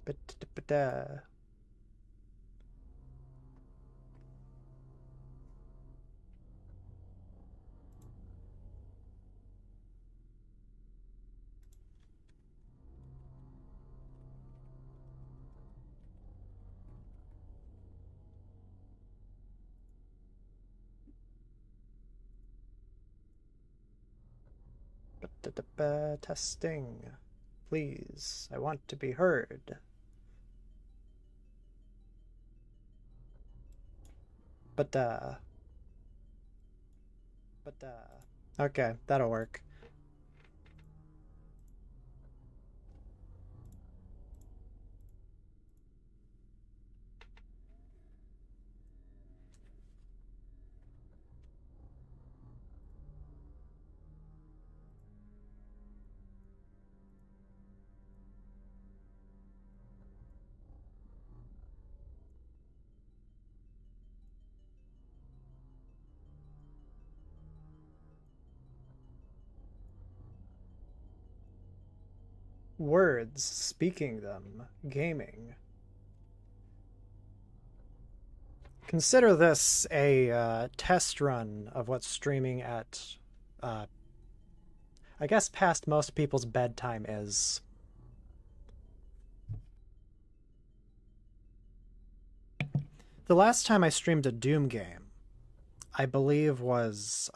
Ba-da-da-ba-da. Ba-da-da-ba. Testing. Please, I want to be heard. But okay, that'll work. Words, speaking them, gaming. Consider this a test run of what streaming at, uh, I guess, past most people's bedtime is. The last time I streamed a Doom game, I believe was,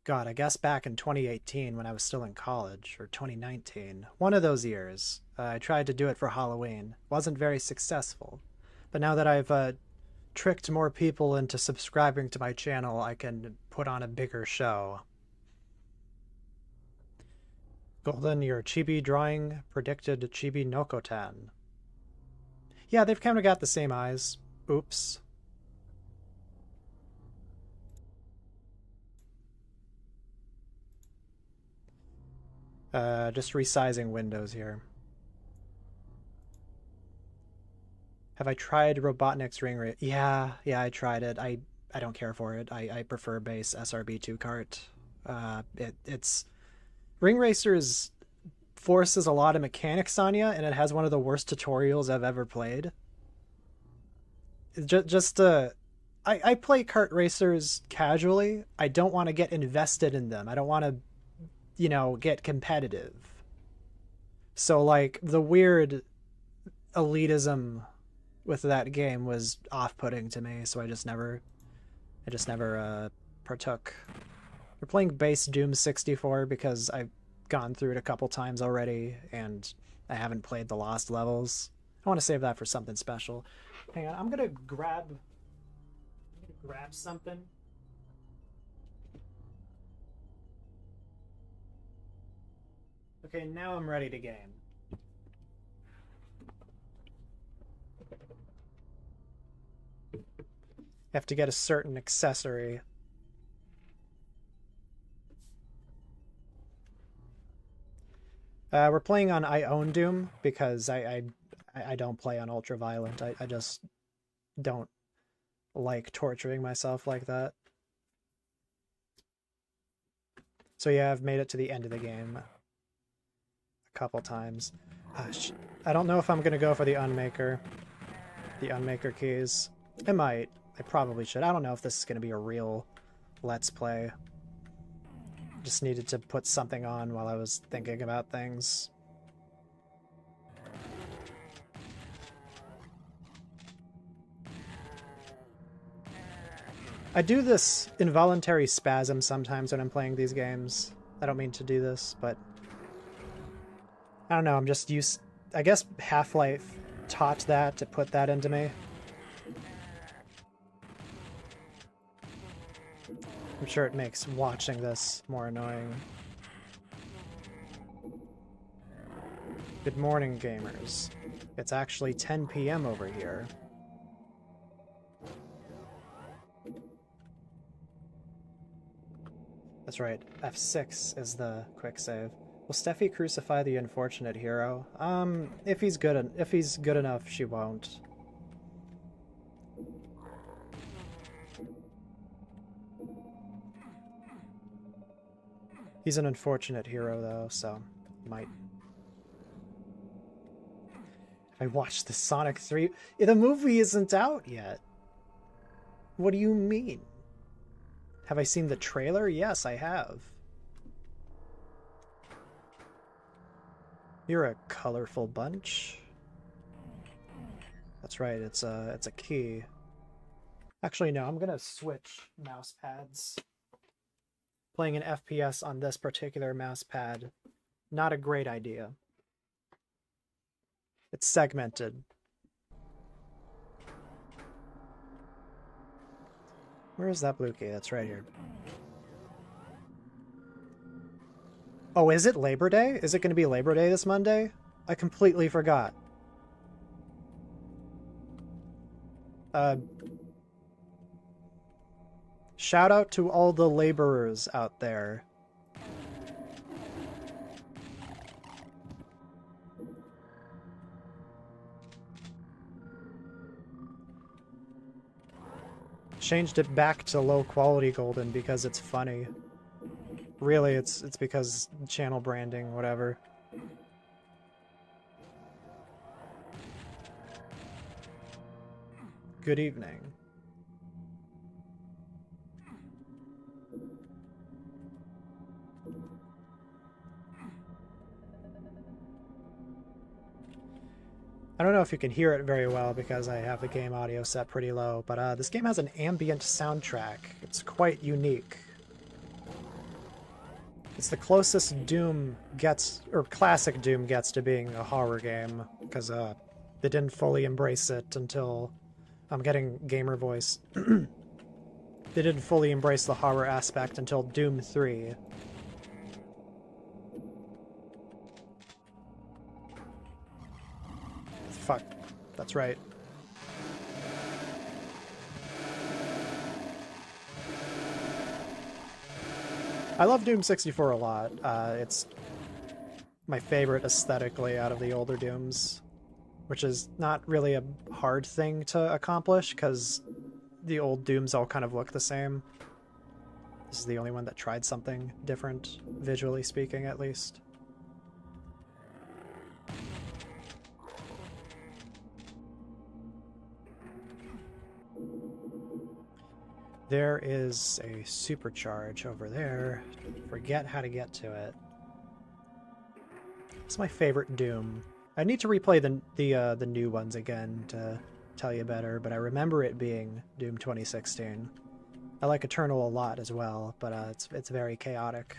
God, I guess back in 2018 when I was still in college, or 2019, one of those years. I tried to do it for Halloween. Wasn't very successful. But now that I've tricked more people into subscribing to my channel, I can put on a bigger show. Golden, your chibi drawing predicted Chibi Nokotan. Yeah, they've kind of got the same eyes. Oops. Just resizing windows here. Have I tried Robotnik's ring rate? Yeah, I tried it. I don't care for it. I prefer base SRB2 cart. It's Ring Racers forces a lot of mechanics on you, and it has one of the worst tutorials I've ever played. I play kart racers casually. I don't want to get invested in them. I don't want to, get competitive. So like the weird elitism with that game was off-putting to me, so I just never partook. We're playing base Doom 64 because I've gone through it a couple times already, and I haven't played the lost levels. I want to save that for something special. Hang on, I'm gonna grab something. Okay, now I'm ready to game. Have to get a certain accessory. We're playing on I Own Doom because I don't play on Ultraviolent. I just don't like torturing myself like that. So yeah, I've made it to the end of the game a couple times. I don't know if I'm gonna go for the Unmaker keys. I might. I probably should. I don't know if this is gonna be a real Let's Play. Just needed to put something on while I was thinking about things. I do this involuntary spasm sometimes when I'm playing these games. I don't mean to do this, but I don't know, I'm just used... I guess Half-Life taught that to put that into me. I'm sure it makes watching this more annoying. Good morning, gamers. It's actually 10 p.m. over here. That's right, F6 is the quick save. Will Steffi crucify the unfortunate hero? If he's good enough, she won't. He's an unfortunate hero, though, so might. I watched the Sonic 3. The movie isn't out yet. What do you mean? Have I seen the trailer? Yes, I have. You're a colorful bunch. That's right, it's a key. Actually, no, I'm gonna switch mouse pads. Playing an FPS on this particular mouse pad, not a great idea. It's segmented. Where is that blue key? That's right here. Oh, is it Labor Day? Is it going to be Labor Day this Monday? I completely forgot. Shout out to all the laborers out there. Changed it back to low quality golden because it's funny. Really, it's because channel branding, whatever. Good evening. I don't know if you can hear it very well because I have the game audio set pretty low, but this game has an ambient soundtrack. It's quite unique. It's the closest Doom gets, or classic Doom gets, to being a horror game, because they didn't fully embrace it until... I'm getting gamer voice. They didn't fully embrace the horror aspect until Doom 3. Fuck. That's right. I love Doom 64 a lot. It's my favorite aesthetically out of the older Dooms, which is not really a hard thing to accomplish because the old Dooms all kind of look the same. This is the only one that tried something different, visually speaking at least. There is a supercharge over there. Forget how to get to it. It's my favorite Doom. I need to replay the new ones again to tell you better, but I remember it being Doom 2016. I like Eternal a lot as well, but it's very chaotic.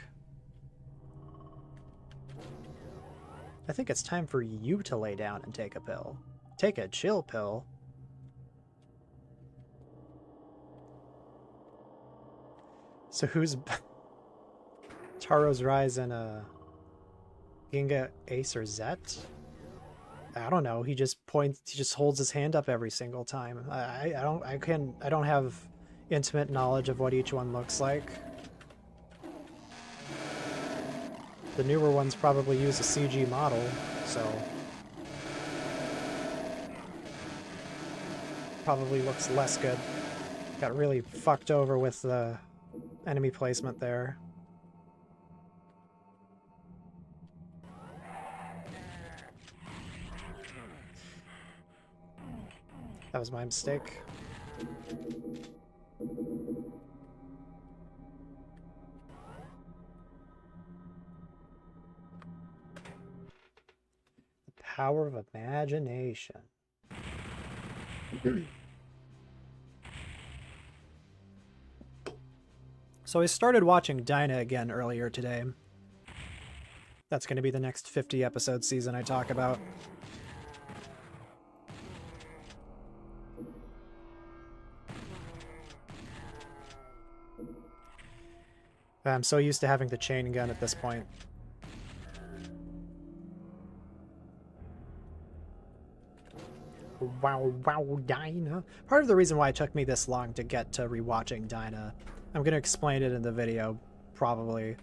I think it's time for you to lay down and take a pill. Take a chill pill. So who's... Taro's Rise and Ginga Ace or Zet? I don't know. He just holds his hand up every single time. I don't have intimate knowledge of what each one looks like. The newer ones probably use a CG model, so probably looks less good. Got really fucked over with the enemy placement there. That was my mistake. The power of imagination. So I started watching Dinah again earlier today. That's going to be the next 50 episode season I talk about. I'm so used to having the chain gun at this point. Wow, Dinah. Part of the reason why it took me this long to get to rewatching Dinah, I'm going to explain it in the video, probably.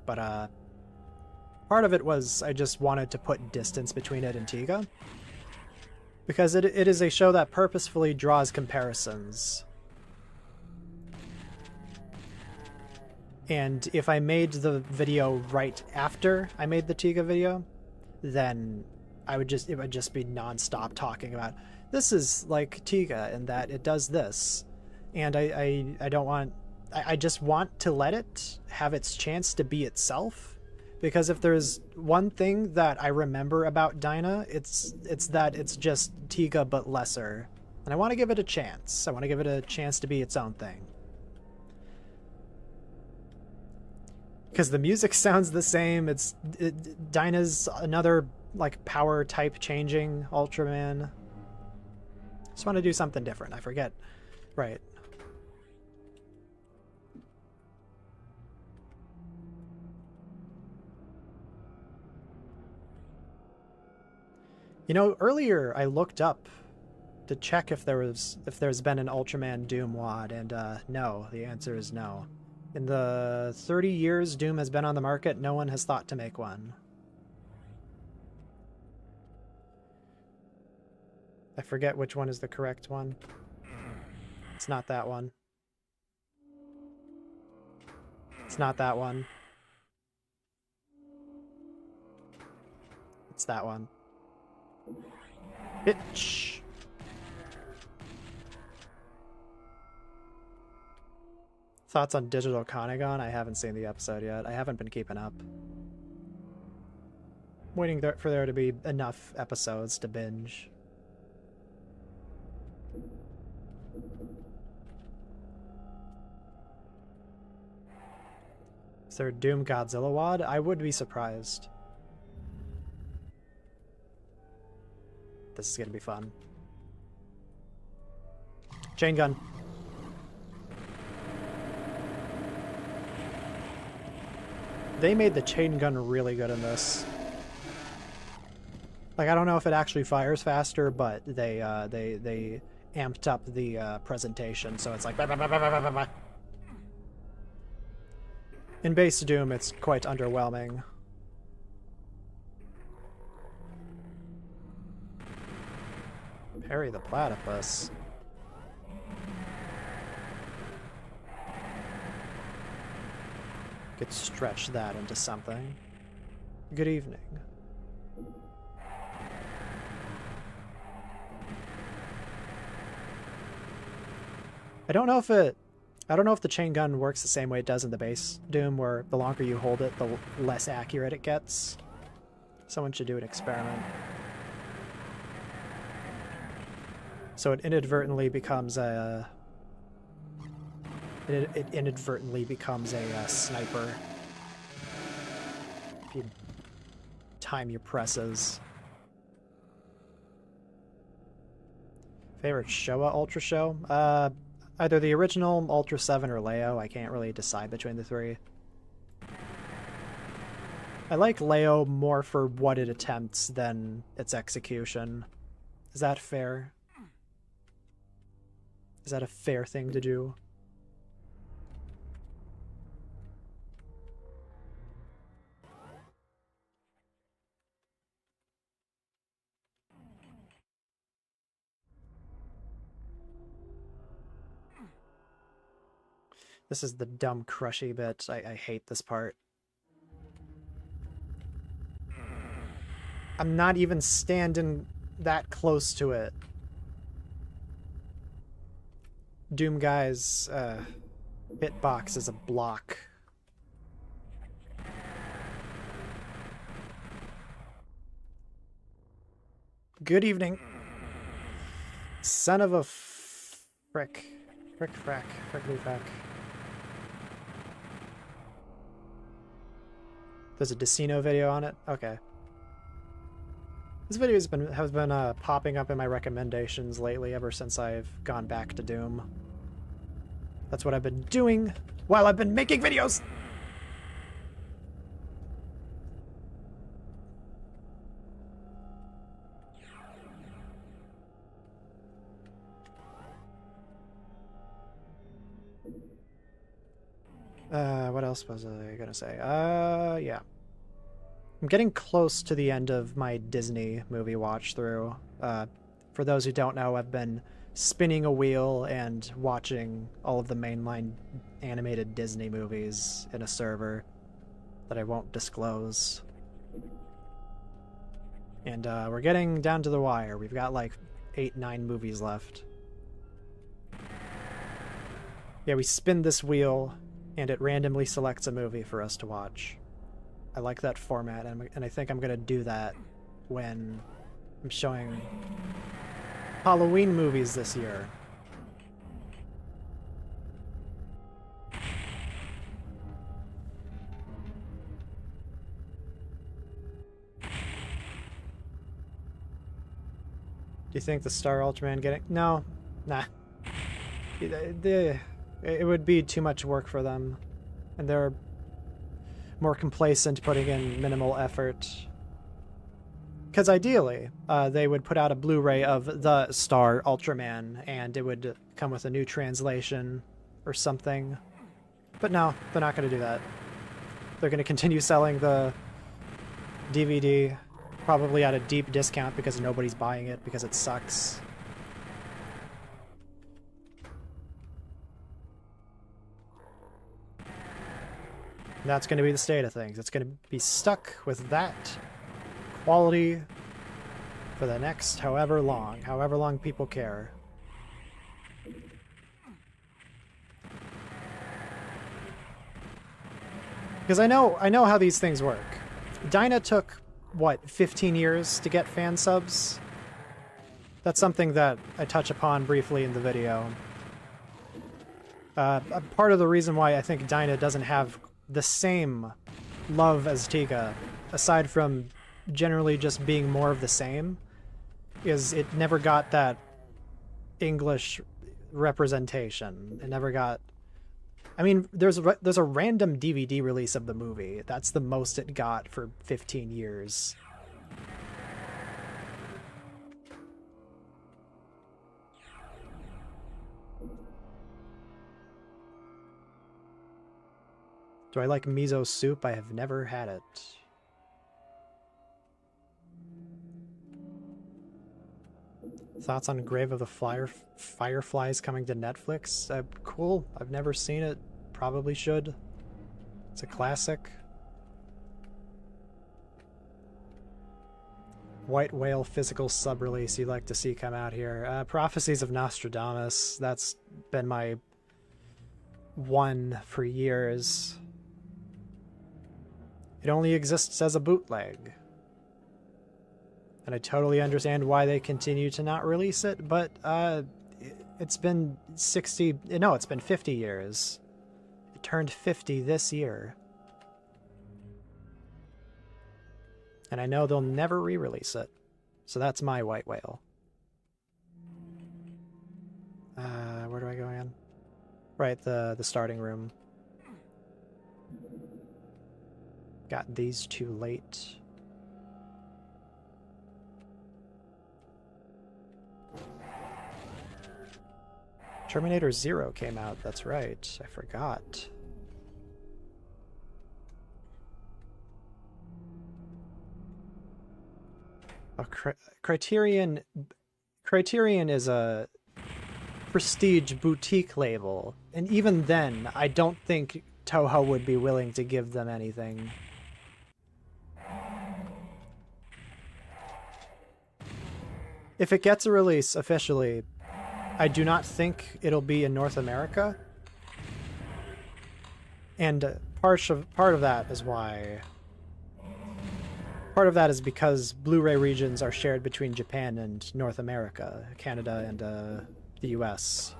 But, part of it was I just wanted to put distance between it and Tiga. Because it is a show that purposefully draws comparisons. And if I made the video right after I made the Tiga video, then it would just be nonstop talking about this is like Tiga and that it does this, and I don't want. I just want to let it have its chance to be itself, because if there's one thing that I remember about Dyna, it's that it's just Tiga but lesser, and I want to give it a chance. I want to give it a chance to be its own thing. Because the music sounds the same. Dyna's another like power type changing Ultraman. Just want to do something different. I forget. Right. You know, earlier I looked up to check if there's been an Ultraman Doom WAD, and no, the answer is no. In the 30 years Doom has been on the market, no one has thought to make one. I forget which one is the correct one. It's not that one. It's not that one. It's that one. Bitch. Thoughts on Digital Conagon? I haven't seen the episode yet. I haven't been keeping up. Waiting for there to be enough episodes to binge. Is there a Doom Godzilla WAD? I would be surprised. This is gonna be fun. Chain gun. They made the chain gun really good in this. Like, I don't know if it actually fires faster, but they amped up the presentation, so it's like bah, bah, bah, bah, bah, bah, bah. In base Doom, it's quite underwhelming. Parry the platypus. Could stretch that into something. Good evening. I don't know if the chain gun works the same way it does in the base Doom, where the longer you hold it, the less accurate it gets. Someone should do an experiment. So it inadvertently becomes a... It inadvertently becomes a sniper. If you time your presses. Favorite Showa Ultra Show? Either the original Ultra 7 or Leo. I can't really decide between the three. I like Leo more for what it attempts than its execution. Is that fair? Is that a fair thing to do? This is the dumb crushy bit. I hate this part. I'm not even standing that close to it. Doom Guy's hitbox is a block. Good evening. Son of a frick. Frick frack. Frickly frack. There's a Decino video on it? Okay. This video has been popping up in my recommendations lately ever since I've gone back to Doom. That's what I've been doing while I've been making videos! What else was I gonna say? Yeah. I'm getting close to the end of my Disney movie watch through. For those who don't know, I've been spinning a wheel and watching all of the mainline animated Disney movies in a server that I won't disclose. And we're getting down to the wire. We've got like 8-9 movies left. Yeah, we spin this wheel, and it randomly selects a movie for us to watch. I like that format, and I think I'm going to do that when I'm showing Halloween movies this year. Do you think the Star Ultraman getting... No. Nah. It would be too much work for them. And they're more complacent putting in minimal effort. Because ideally, they would put out a Blu-ray of the Star Ultraman, and it would come with a new translation or something. But no, they're not going to do that. They're going to continue selling the DVD, probably at a deep discount because nobody's buying it because it sucks. That's going to be the state of things. It's going to be stuck with that quality for the next however long people care. Because I know how these things work. Dyna took, what, 15 years to get fan subs? That's something that I touch upon briefly in the video. Part of the reason why I think Dyna doesn't have the same love as Tiga, aside from generally just being more of the same, is it never got that English representation. It never got... I mean, there's a random DVD release of the movie. That's the most it got for 15 years. Do I like miso soup? I have never had it. Thoughts on Grave of the Fireflies coming to Netflix? Cool. I've never seen it. Probably should. It's a classic. White Whale physical sub-release you'd like to see come out here. Prophecies of Nostradamus. That's been my one for years. It only exists as a bootleg. And I totally understand why they continue to not release it, but it's been 50 years. It turned 50 this year. And I know they'll never re-release it. So that's my White Whale. Where do I go again? Right, the starting room. Got these too late. Terminator 0 came out, that's right. I forgot. Oh, Criterion is a prestige boutique label, and even then, I don't think Toho would be willing to give them anything. If it gets a release officially, I do not think it'll be in North America. And part of that is why... Part of that is because Blu-ray regions are shared between Japan and North America, Canada and the US.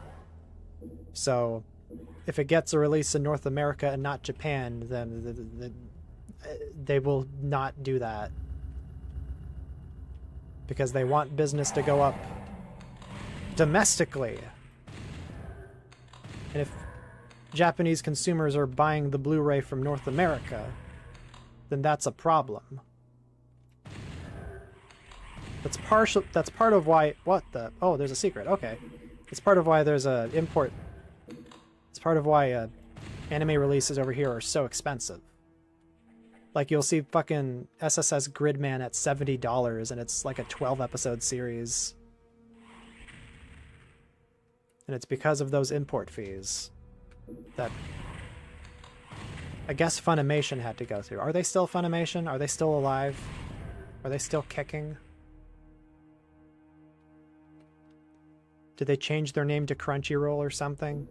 So if it gets a release in North America and not Japan, then they will not do that. Because they want business to go up domestically. And if Japanese consumers are buying the Blu-ray from North America, then that's a problem. That's part of why... What the... Oh, there's a secret. Okay. It's part of why there's a import... It's part of why anime releases over here are so expensive. Like, you'll see fucking SSS Gridman at $70, and it's like a 12-episode series. And it's because of those import fees that I guess Funimation had to go through. Are they still Funimation? Are they still alive? Are they still kicking? Did they change their name to Crunchyroll or something?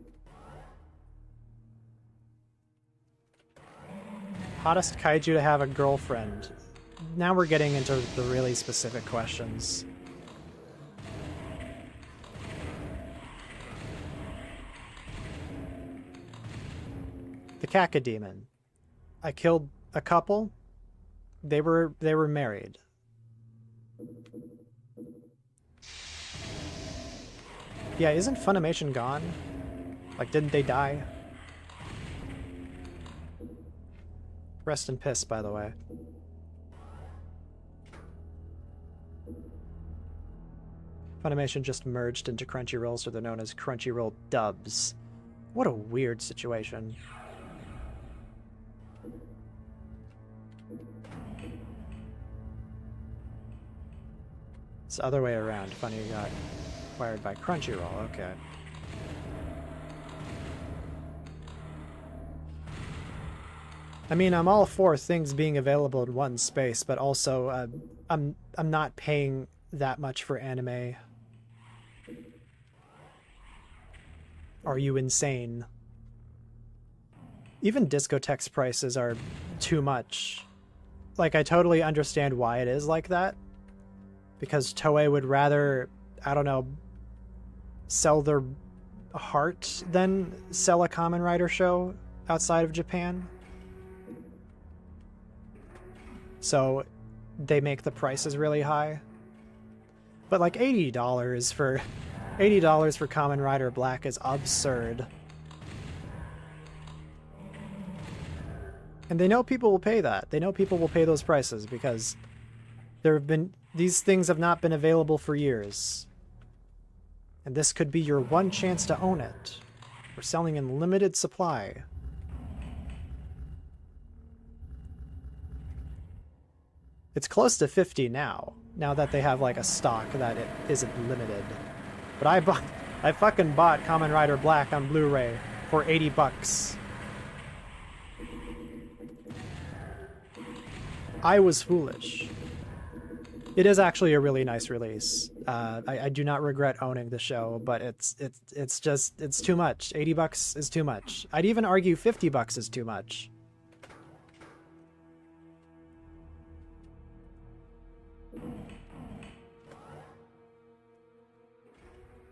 Hottest kaiju to have a girlfriend. Now we're getting into the really specific questions. The Cacodemon. I killed a couple. They were married. Yeah, isn't Funimation gone? Like, didn't they die? Rest in piss, by the way. Funimation just merged into Crunchyroll, so they're known as Crunchyroll dubs. What a weird situation. It's the other way around. Funny got acquired by Crunchyroll, okay. I mean, I'm all for things being available in one space, but also I'm not paying that much for anime. Are you insane? Even Discotek's prices are too much. Like, I totally understand why it is like that. Because Toei would rather, I don't know, sell their heart than sell a Kamen Rider show outside of Japan. So they make the prices really high. But like $80 for Kamen Rider Black is absurd. And they know people will pay that. They know people will pay those prices because these things have not been available for years. And this could be your one chance to own it. We're selling in limited supply. It's close to 50 now that they have like a stock that it isn't limited. But I fucking bought Kamen Rider Black on Blu-ray for $80. I was foolish. It is actually a really nice release. I do not regret owning the show, but it's too much. $80 is too much. I'd even argue $50 is too much.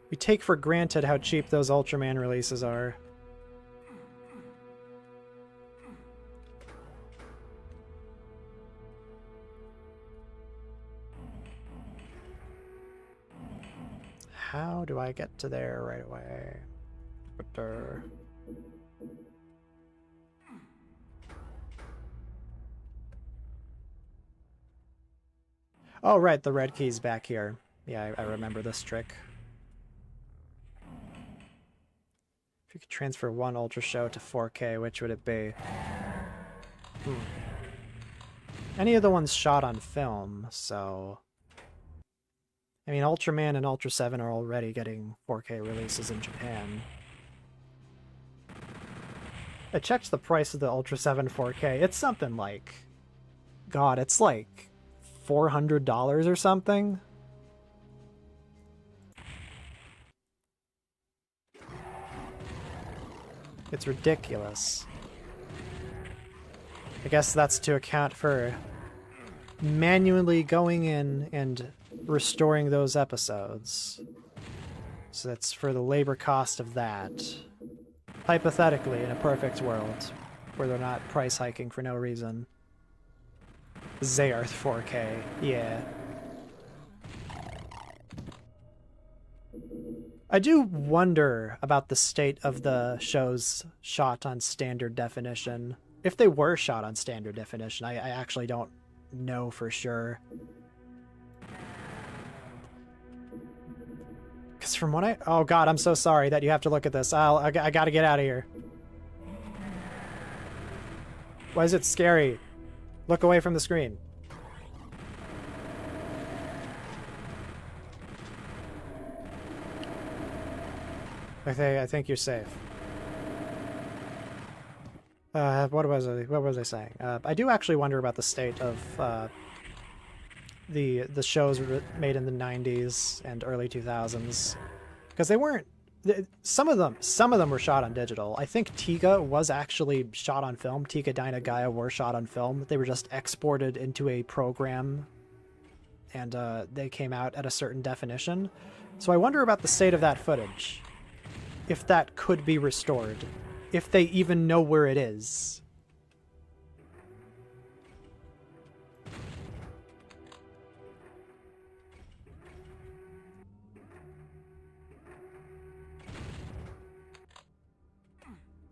We take for granted how cheap those Ultraman releases are. How do I get to there right away? Oh, right, the red key's back here. Yeah, I remember this trick. If you could transfer one Ultra Show to 4K, which would it be? Any of the ones shot on film, so... I mean, Ultraman and Ultra 7 are already getting 4K releases in Japan. I checked the price of the Ultra 7 4K. It's something like... God, it's like $400 or something? It's ridiculous. I guess that's to account for manually going in and restoring those episodes. So that's for the labor cost of that. Hypothetically, in a perfect world, where they're not price hiking for no reason. Zayarth 4K, yeah. I do wonder about the state of the shows shot on standard definition. If they were shot on standard definition, I actually don't know for sure. Because from what oh god, I'm so sorry that you have to look at this. I gotta get out of here. Why is it scary? Look away from the screen. Okay, I think you're safe. What was I saying? I do actually wonder about the state of the shows were made in the 90s and early 2000s, because they weren't, some of them were shot on digital. I think Tiga was actually shot on film. Tiga Dyna Gaia were shot on film. They were just exported into a program, and they came out at a certain definition. So I wonder about the state of that footage, if that could be restored, if they even know where it is.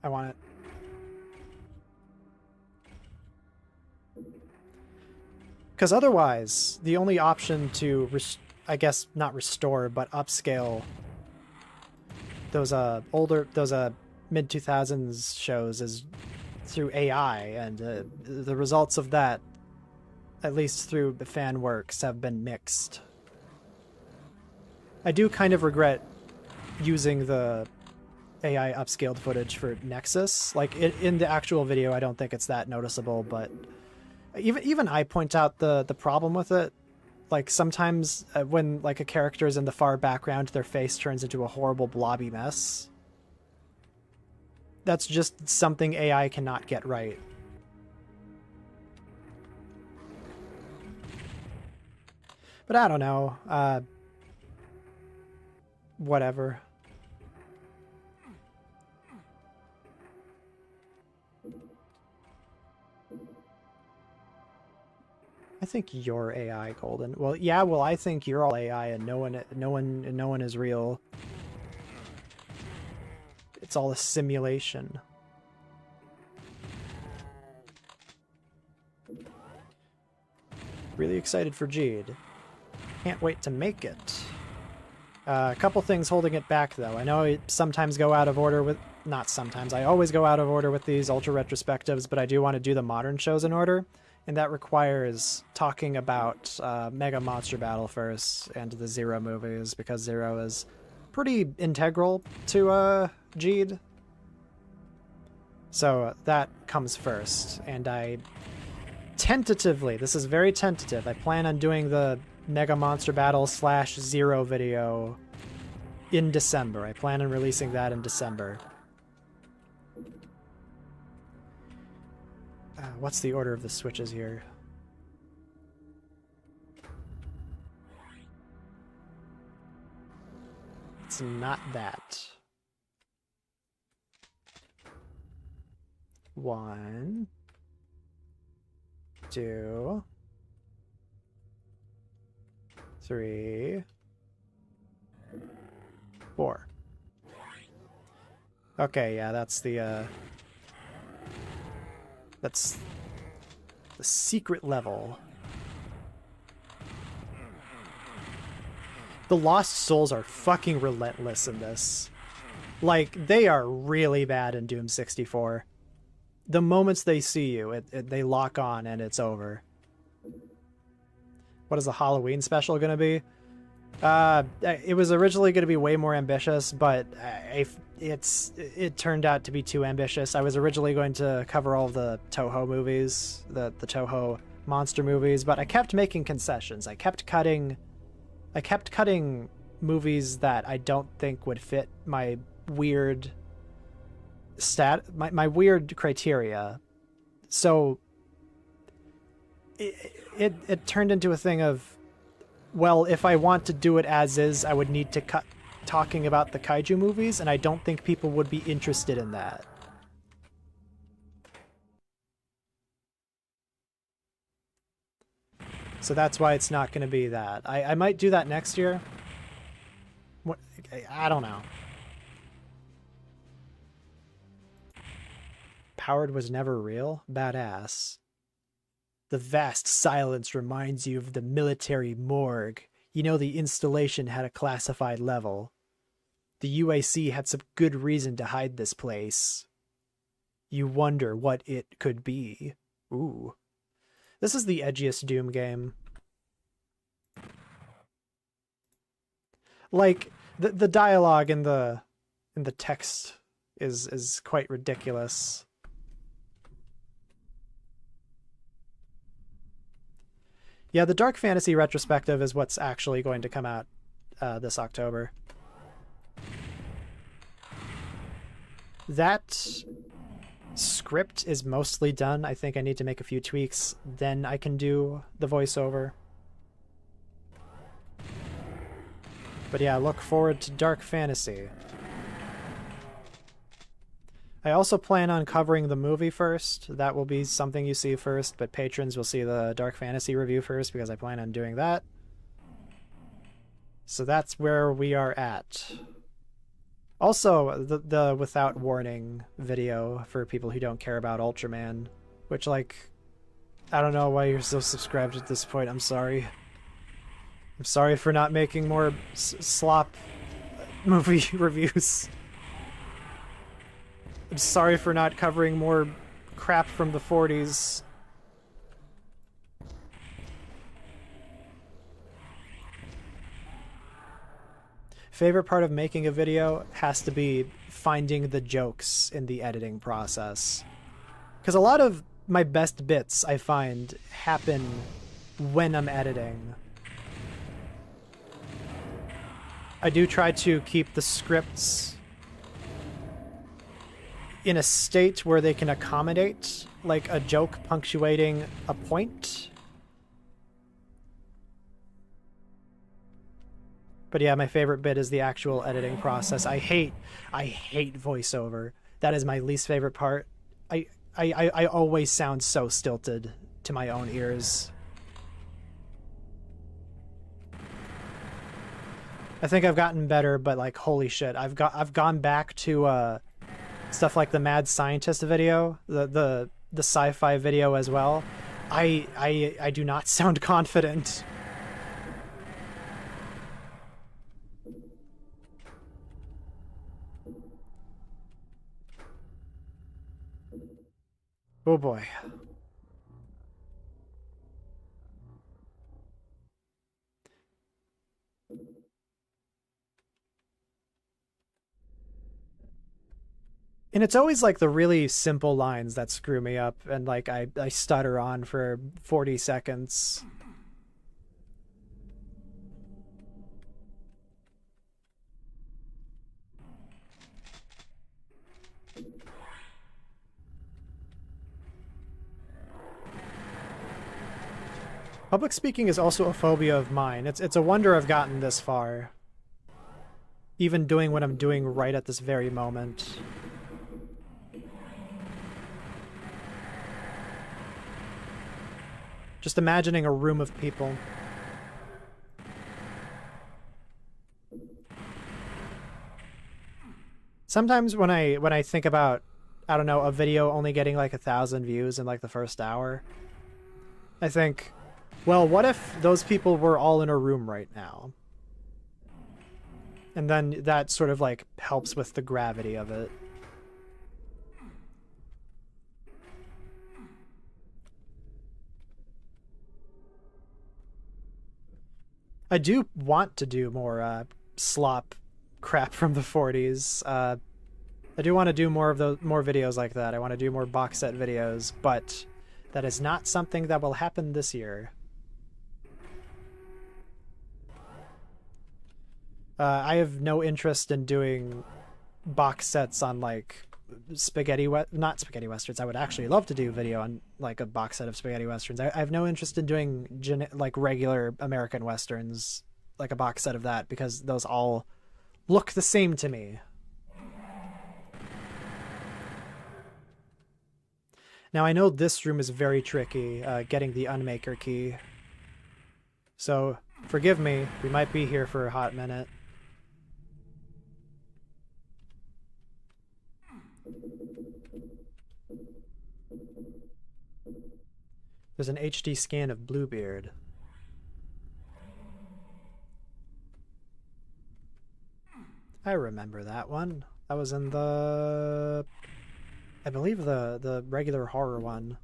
I want it. Because otherwise, the only option to, I guess, not restore, but upscale those mid-2000s shows is through AI, and the results of that, at least through fan works, have been mixed. I do kind of regret using the AI upscaled footage for Nexus. Like, in the actual video, I don't think it's that noticeable, but even I point out the problem with it. Like, sometimes when like a character is in the far background, their face turns into a horrible blobby mess. That's just something AI cannot get right. But I don't know. Whatever. I think you're AI, Golden. Well, yeah, well, I think you're all AI and no one is real. It's all a simulation. Really excited for Jade. Can't wait to make it. A couple things holding it back, though. I know I sometimes go out of order with... Not sometimes. I always go out of order with these Ultra Retrospectives, but I do want to do the modern shows in order. And that requires talking about Mega Monster Battle first and the Zero movies, because Zero is pretty integral to Jade. So that comes first. And I tentatively, this is very tentative, I plan on doing the Mega Monster Battle / Zero video in December. I plan on releasing that in December. What's the order of the switches here? It's not that. 1, 2, 3, 4. Okay, yeah, that's the secret level. The Lost Souls are fucking relentless in this. Like, they are really bad in Doom 64. The moments they see you, they lock on and it's over. What is the Halloween special gonna be? It was originally going to be way more ambitious, but it turned out to be too ambitious. I was originally going to cover all the Toho movies, the Toho monster movies, but I kept making concessions. I kept cutting movies that I don't think would fit my weird my weird criteria. So it turned into a thing of, well, if I want to do it as is, I would need to cut talking about the kaiju movies, and I don't think people would be interested in that. So that's why it's not going to be that. I might do that next year. What, I don't know. Powered was never real? Badass. The vast silence reminds you of the military morgue. You know, the installation had a classified level. The UAC had some good reason to hide this place. You wonder what it could be. Ooh. This is the edgiest Doom game. Like, the dialogue in the text is quite ridiculous. Yeah, the Dark Fantasy retrospective is what's actually going to come out this October. That script is mostly done. I think I need to make a few tweaks, then I can do the voiceover. But yeah, look forward to Dark Fantasy. I also plan on covering the movie first. That will be something you see first, but patrons will see the Dark Fantasy review first because I plan on doing that. So that's where we are at. Also, the without warning video for people who don't care about Ultraman, which, like, I don't know why you're so subscribed at this point. I'm sorry. I'm sorry for not making more slop movie reviews. I'm sorry for not covering more crap from the 40s. Favorite part of making a video has to be finding the jokes in the editing process. Because a lot of my best bits, I find, happen when I'm editing. I do try to keep the scripts in a state where they can accommodate, like, a joke punctuating a point. But yeah, my favorite bit is the actual editing process. I hate voiceover. That is my least favorite part. I always sound so stilted to my own ears. I think I've gotten better, but, like, holy shit, I've gone back to stuff like the Mad Scientist video, the sci-fi video as well. I do not sound confident. Oh boy. And it's always, like, the really simple lines that screw me up, and, like, I stutter on for 40 seconds. Public speaking is also a phobia of mine. It's a wonder I've gotten this far. Even doing what I'm doing right at this very moment. Just imagining a room of people. Sometimes when I think about, I don't know, a video only getting like 1,000 views in like the first hour, I think, well, what if those people were all in a room right now? And then that sort of like helps with the gravity of it. I do want to do more slop crap from the 40s. I do want to do more videos like that. I want to do more box set videos, but that is not something that will happen this year. I have no interest in doing box sets on like not spaghetti westerns. I would actually love to do video on like a box set of spaghetti westerns. I have no interest in doing like regular American westerns, like a box set of that, because those all look the same to me. Now I know this room is very tricky, getting the unmaker key. So forgive me, we might be here for a hot minute. There's an HD scan of Bluebeard. I remember that one. That was in the... I believe the regular horror one.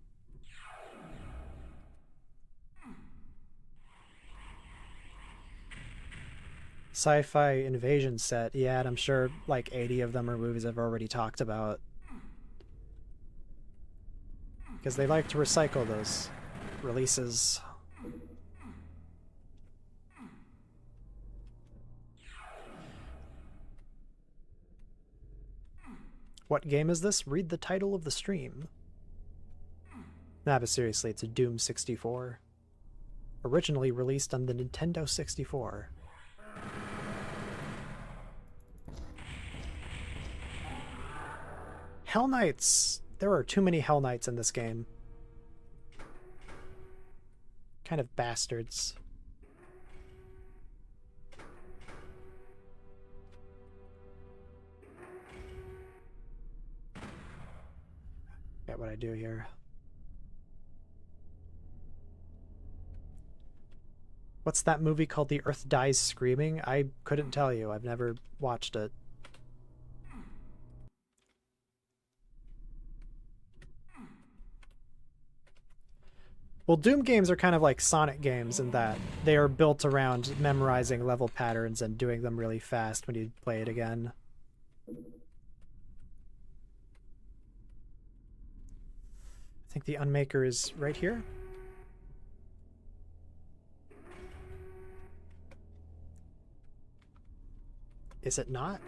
Sci-fi invasion set. Yeah, and I'm sure like 80 of them are movies I've already talked about. Because they like to recycle those releases. What game is this? Read the title of the stream. Nah, but seriously, it's a Doom 64. Originally released on the Nintendo 64. Hell Knights! There are too many Hell Knights in this game. Kind of bastards. Get what I do here. What's that movie called? The Earth Dies Screaming? I couldn't tell you. I've never watched it. Well, Doom games are kind of like Sonic games in that they are built around memorizing level patterns and doing them really fast when you play it again. I think the Unmaker is right here. Is it not?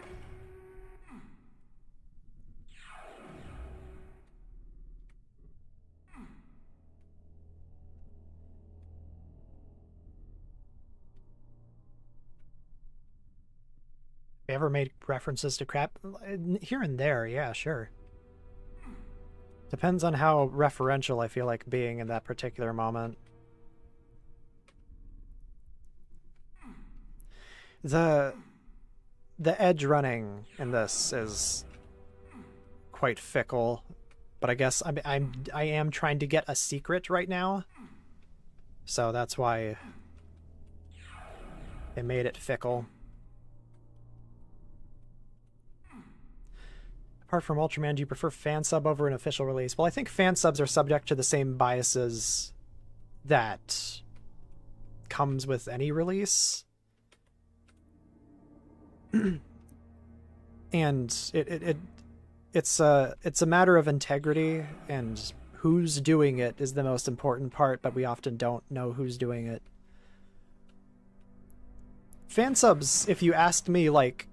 They ever made references to crap? Here and there, yeah, sure. Depends on how referential I feel like being in that particular moment. The edge running in this is quite fickle, but I guess I am trying to get a secret right now, so that's why they made it fickle. Apart from Ultraman, do you prefer fan sub over an official release? Well, I think fan subs are subject to the same biases that comes with any release. And it's a matter of integrity, and who's doing it is the most important part, but we often don't know who's doing it. Fan subs, if you asked me, like,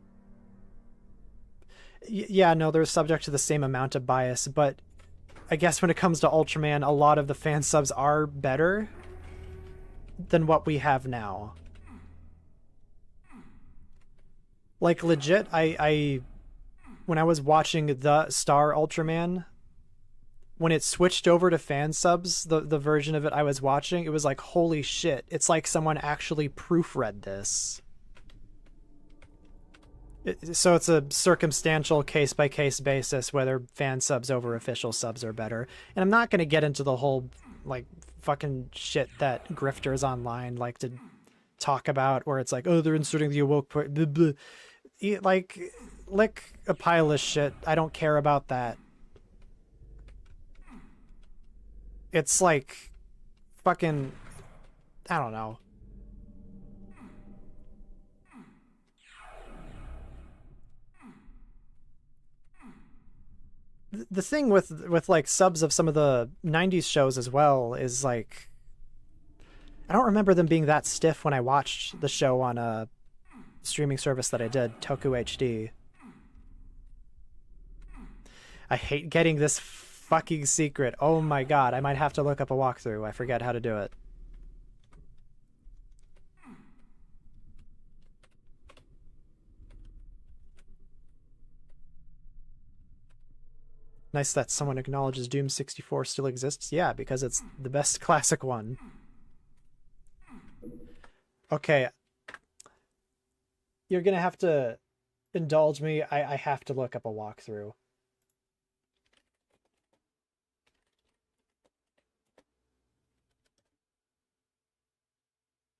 yeah, no, they're subject to the same amount of bias, but I guess when it comes to Ultraman, a lot of the fan subs are better than what we have now. Like, legit, I when I was watching the Star Ultraman, when it switched over to fan subs, the version of it I was watching, it was like, holy shit, it's like someone actually proofread this. So it's a circumstantial case-by-case basis whether fan subs over official subs are better. And I'm not going to get into the whole, like, fucking shit that grifters online like to talk about, where it's like, oh, they're inserting the awoke part. Blah, blah. Like, lick a pile of shit. I don't care about that. It's like fucking, I don't know. The thing with like subs of some of the 90s shows as well is like, I don't remember them being that stiff when I watched the show on a streaming service that I did, Toku HD. I hate getting this fucking secret. Oh my god, I might have to look up a walkthrough. I forget how to do it. Nice that someone acknowledges Doom 64 still exists. Yeah, because it's the best classic one. Okay. You're gonna have to indulge me. I have to look up a walkthrough.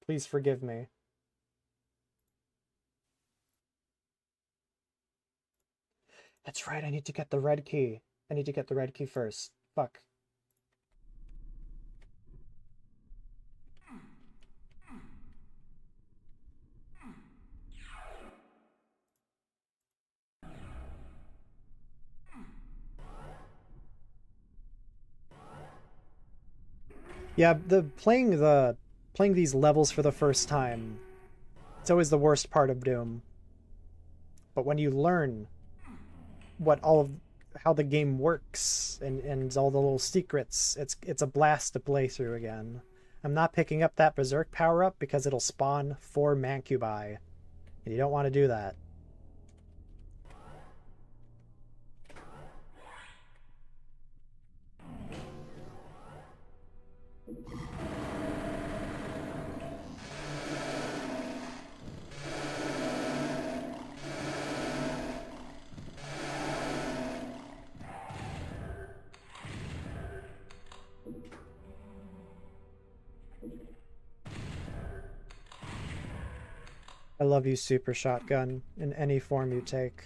Please forgive me. That's right, I need to get the red key. I need to get the red key first. Fuck. Yeah, playing these levels for the first time, it's always the worst part of Doom. But when you learn what all of how the game works and all the little secrets. It's a blast to play through again. I'm not picking up that Berserk power-up because it'll spawn 4 Mancubi, and you don't want to do that. I love you, Super Shotgun, in any form you take.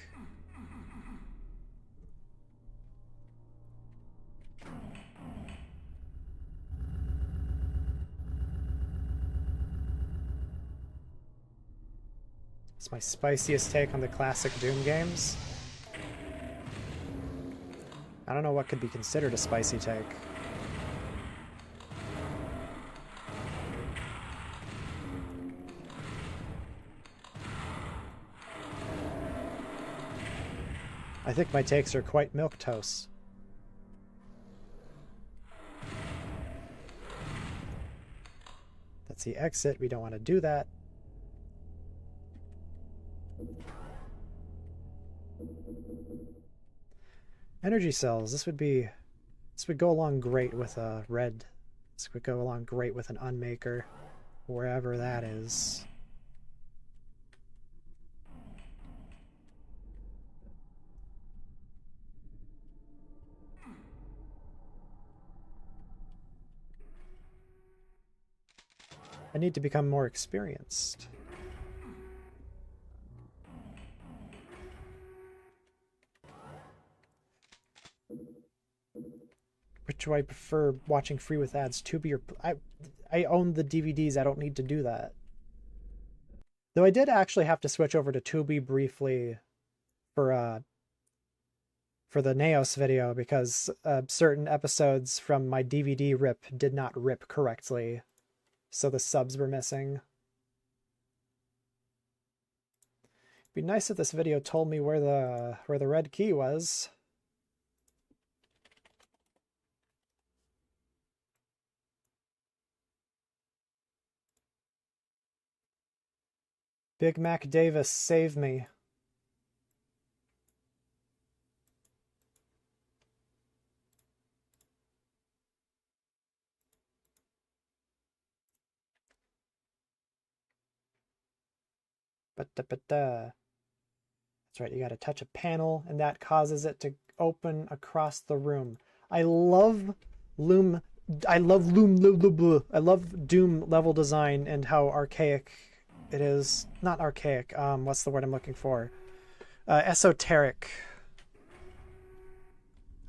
It's my spiciest take on the classic Doom games. I don't know what could be considered a spicy take. I think my takes are quite milquetoast. That's the exit. We don't want to do that. Energy cells. This would go along great with a red. This would go along great with an unmaker, wherever that is. I need to become more experienced. Which do I prefer, watching free with ads, Tubi or... I own the DVDs, I don't need to do that. Though I did actually have to switch over to Tubi briefly for the Naos video because certain episodes from my DVD rip did not rip correctly. So the subs were missing. It'd be nice if this video told me where the red key was. Big Mac Davis, save me. That's right, you gotta touch a panel, and that causes it to open across the room. I love Doom level design and how archaic it is. Not archaic, what's the word I'm looking for? Esoteric.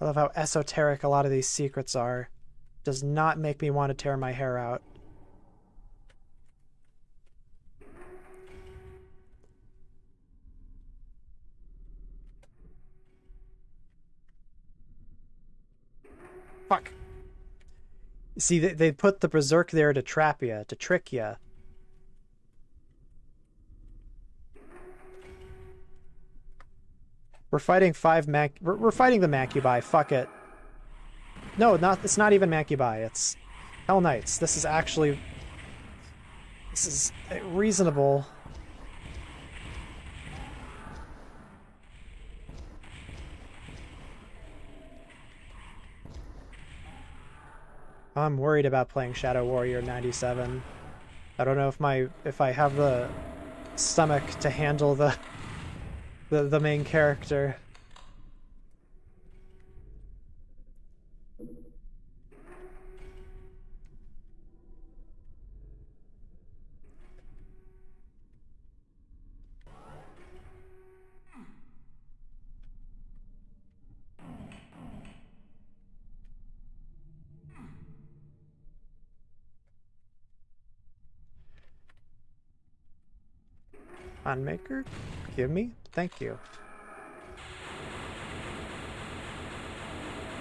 I love how esoteric a lot of these secrets are. Does not make me want to tear my hair out. Fuck. See, they put the Berserk there to trap you, to trick you. We're fighting we're fighting the Mancubi. Fuck it. No, it's not even Mancubi. It's Hell Knights. This is reasonable. I'm worried about playing Shadow Warrior 97. I don't know if I have the stomach to handle the main character. Unmaker? Give me? Thank you.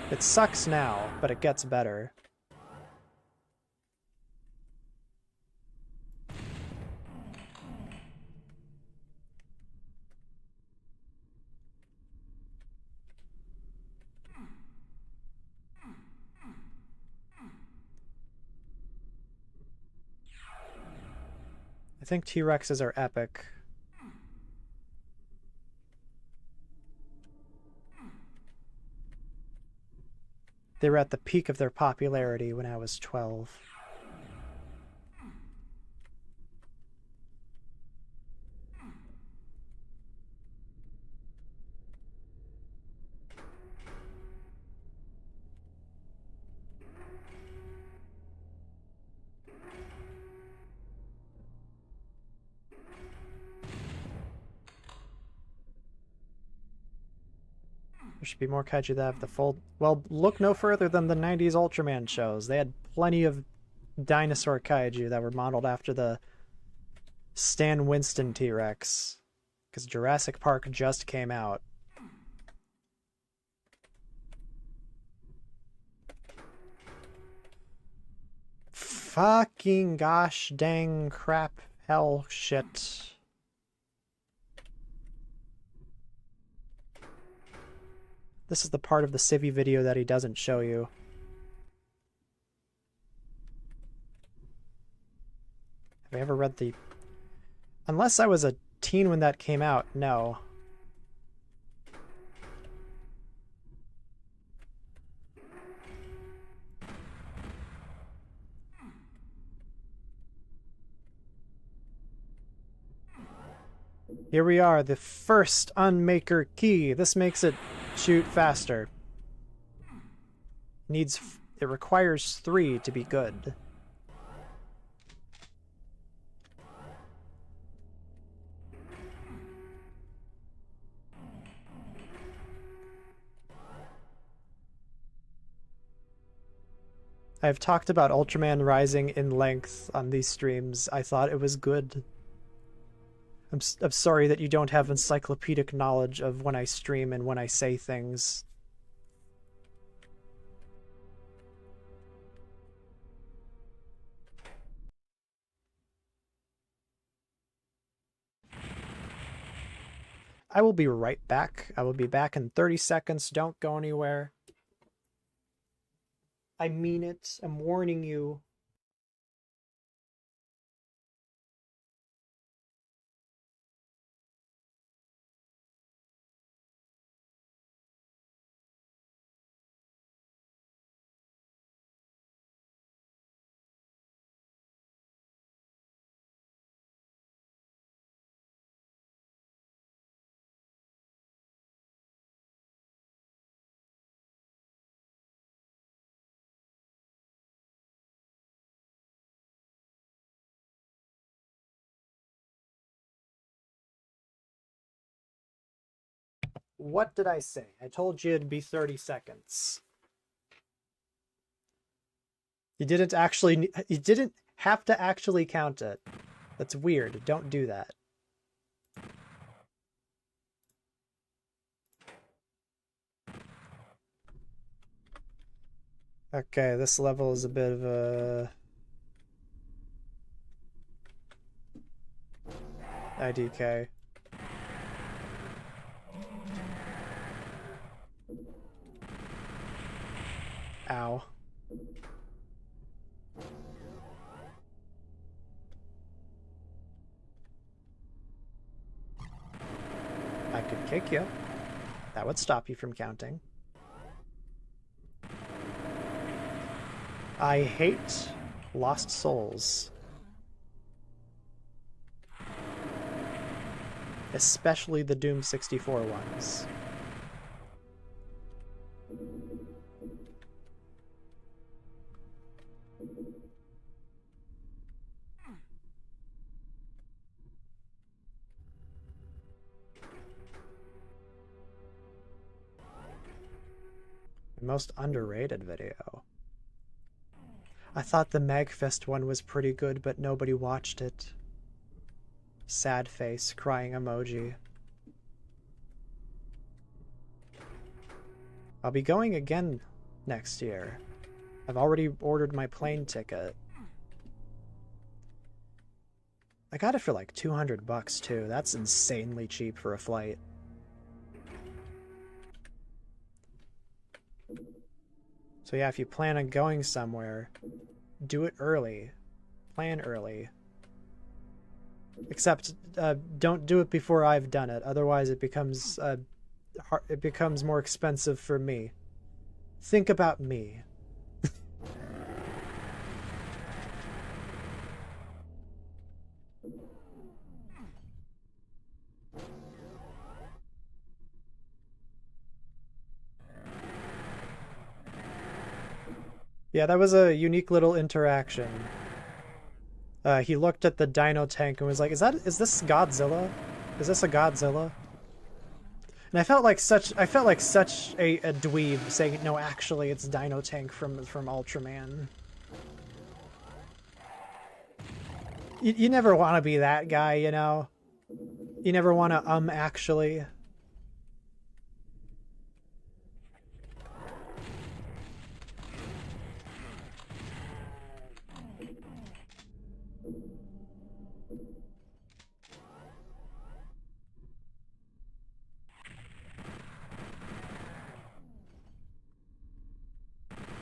It sucks now, but it gets better. I think T-Rexes are epic. They were at the peak of their popularity when I was 12. There should be more kaiju that have the full... Well, look no further than the 90s Ultraman shows. They had plenty of dinosaur kaiju that were modeled after the Stan Winston T-Rex. Because Jurassic Park just came out. Fucking gosh dang crap hell shit. This is the part of the Civi video that he doesn't show you. Have I ever read the... Unless I was a teen when that came out, no. Here we are, the first Unmaker key. This makes it shoot faster. It requires 3 to be good. I've talked about Ultraman Rising in length on these streams. I thought it was good. I'm sorry that you don't have encyclopedic knowledge of when I stream and when I say things. I will be right back. I will be back in 30 seconds. Don't go anywhere. I mean it. I'm warning you. What did I say? I told you it'd be 30 seconds. You didn't have to actually count it. That's weird. Don't do that. Okay, this level is a bit of a... IDK. Ow. I could kick you. That would stop you from counting. I hate Lost Souls. Especially the Doom 64 ones. Most underrated video. I thought the Magfest one was pretty good, but nobody watched it. Sad face, crying emoji. I'll be going again next year. I've already ordered my plane ticket. I got it for like $200 too. That's insanely cheap for a flight. So yeah, if you plan on going somewhere, do it early. Plan early. Except, don't do it before I've done it. Otherwise, it becomes more expensive for me. Think about me. Yeah, that was a unique little interaction. He looked at the dino tank and was like, is this Godzilla? Is this a Godzilla? And I felt like such a dweeb saying, no, actually it's Dino Tank from Ultraman. You never want to be that guy, you know? You never want to, actually.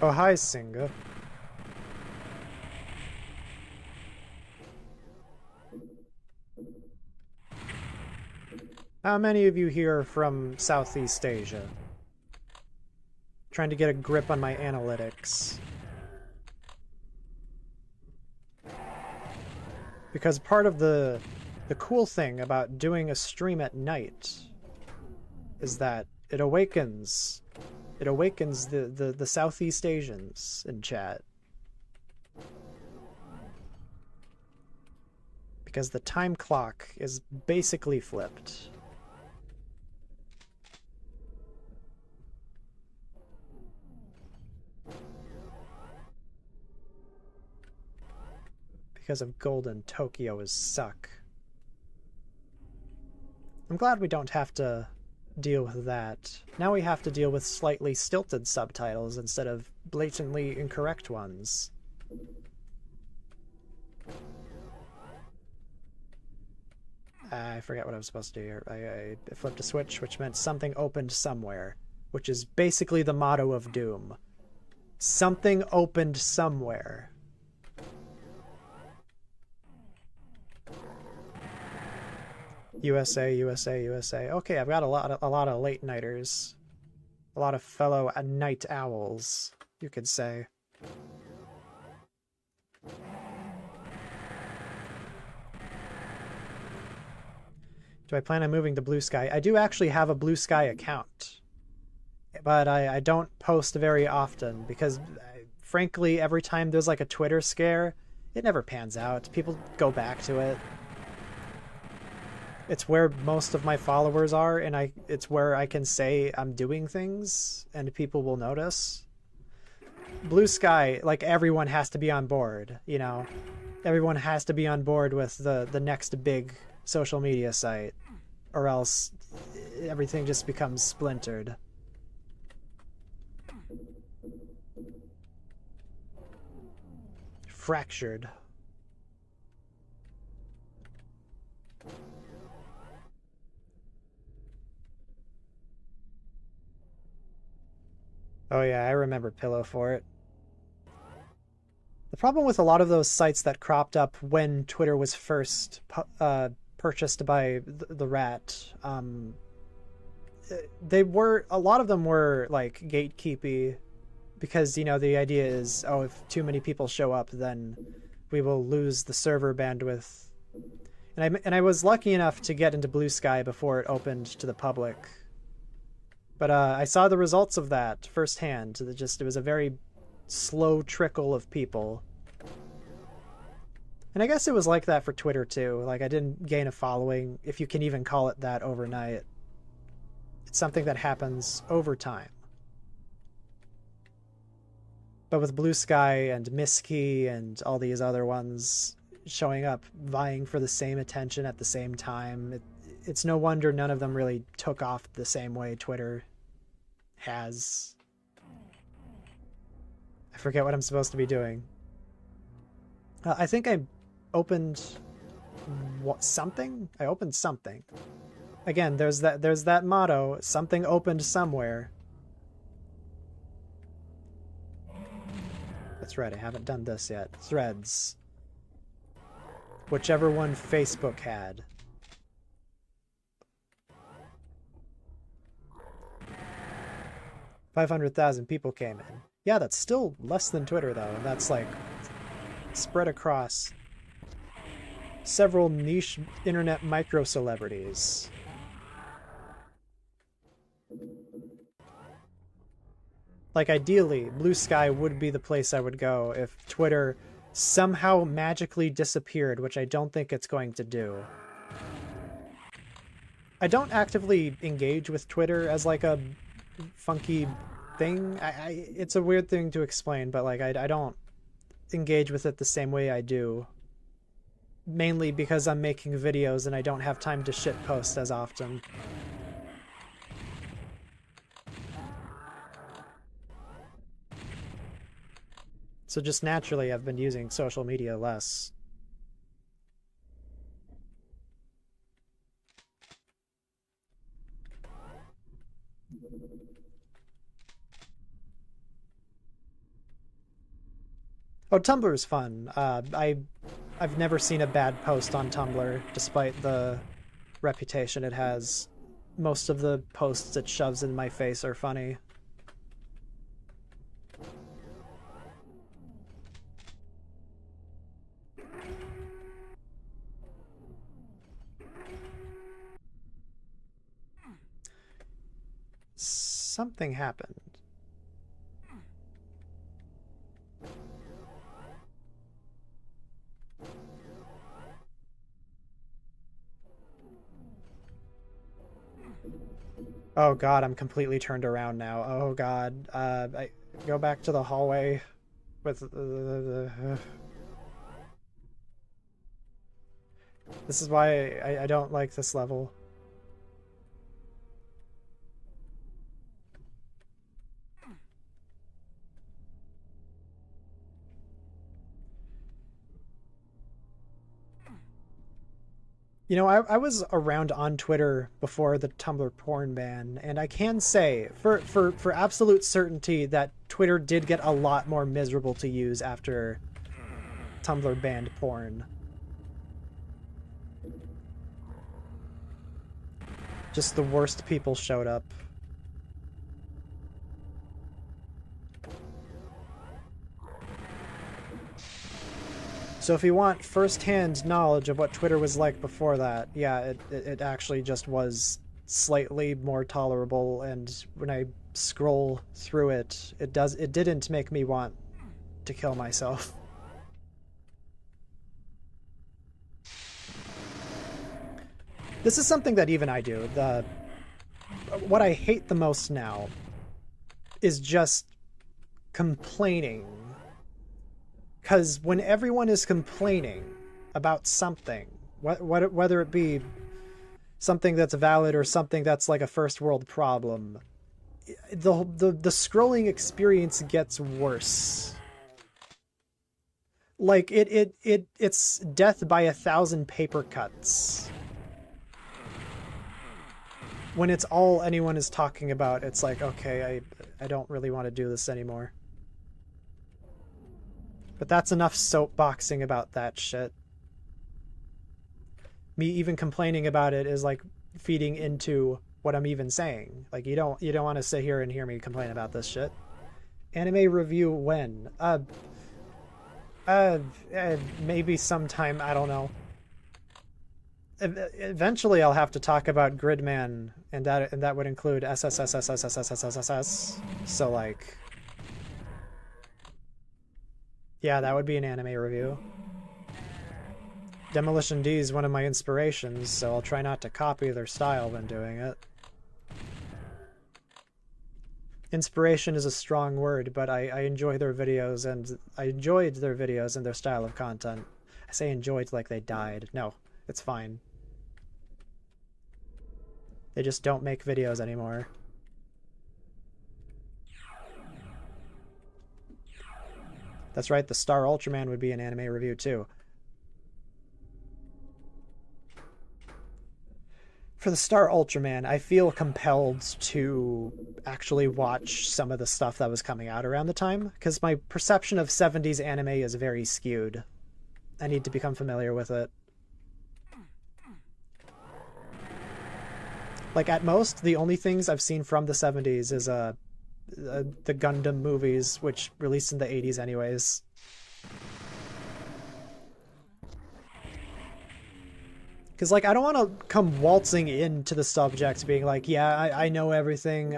Oh, hi, Singa. How many of you here are from Southeast Asia? Trying to get a grip on my analytics. Because part of the cool thing about doing a stream at night is that it awakens the Southeast Asians in chat. Because the time clock is basically flipped. Because of Golden Tokyo is suck. I'm glad we don't have to deal with that. Now we have to deal with slightly stilted subtitles instead of blatantly incorrect ones. I forget what I was supposed to do here. I flipped a switch, which meant something opened somewhere, which is basically the motto of Doom. Something opened somewhere. USA, USA, USA. Okay, I've got a lot of late nighters. A lot of fellow night owls, you could say. Do I plan on moving to Blue Sky? I do actually have a Blue Sky account. But I don't post very often because, frankly, every time there's like a Twitter scare, it never pans out. People go back to it. It's where most of my followers are, and it's where I can say I'm doing things, and people will notice. Blue Sky, like, everyone has to be on board, you know? Everyone has to be on board with the next big social media site, or else everything just becomes splintered. Fractured. Oh yeah, I remember Pillow Fort. The problem with a lot of those sites that cropped up when Twitter was first purchased by the Rat, a lot of them were like gatekeepy, because, you know, the idea is, oh, if too many people show up, then we will lose the server bandwidth. And I was lucky enough to get into Blue Sky before it opened to the public. But I saw the results of that firsthand. It was a very slow trickle of people. And I guess it was like that for Twitter too. Like, I didn't gain a following, if you can even call it that, overnight. It's something that happens over time. But with Blue Sky and Miski and all these other ones showing up, vying for the same attention at the same time, it's no wonder none of them really took off the same way Twitter has. I forget what I'm supposed to be doing. I think I opened something? I opened something. Again, there's that motto, something opened somewhere. That's right, I haven't done this yet. Threads. whichever one Facebook had. $500,000 people came in. Yeah, that's still less than Twitter, though. And that's, like, spread across several niche internet micro-celebrities. Like, ideally, Blue Sky would be the place I would go if Twitter somehow magically disappeared, which I don't think it's going to do. I don't actively engage with Twitter as, like, a funky thing. It's a weird thing to explain, but, like, I don't engage with it the same way I do. Mainly because I'm making videos and I don't have time to shitpost as often. So just naturally, I've been using social media less. Oh, Tumblr's fun. I've never seen a bad post on Tumblr, despite the reputation it has. Most of the posts it shoves in my face are funny. Something happened. Oh god, I'm completely turned around now. Oh god. I go back to the hallway with This is why I don't like this level. You know, I was around on Twitter before the Tumblr porn ban, and I can say for absolute certainty that Twitter did get a lot more miserable to use after Tumblr banned porn. Just the worst people showed up. So if you want first-hand knowledge of what Twitter was like before that, yeah, it actually just was slightly more tolerable, and when I scroll through it, it didn't make me want to kill myself. This is something that even I do. What I hate the most now is just complaining. Because when everyone is complaining about something, whether it be something that's valid or something that's like a first world problem, the scrolling experience gets worse. Like it's death by 1,000 paper cuts. When it's all anyone is talking about, it's like, okay, I don't really want to do this anymore. But that's enough soapboxing about that shit. Me even complaining about it is like feeding into what I'm even saying. Like you don't want to sit here and hear me complain about this shit. Anime review when? Maybe sometime, I don't know. Eventually I'll have to talk about Gridman, and that would include SSSSSSSSSSS. So like, yeah, that would be an anime review. Demolition D is one of my inspirations, so I'll try not to copy their style when doing it. Inspiration is a strong word, but I enjoy their videos, and I enjoyed their videos and their style of content. I say enjoyed like they died. No, it's fine. They just don't make videos anymore. That's right, the Star Ultraman would be an anime review too. For the Star Ultraman, I feel compelled to actually watch some of the stuff that was coming out around the time, because my perception of 70s anime is very skewed. I need to become familiar with it. Like, at most, the only things I've seen from the 70s is the Gundam movies, which released in the 80s anyways. Because, like, I don't want to come waltzing into the subject being like, yeah, I know everything.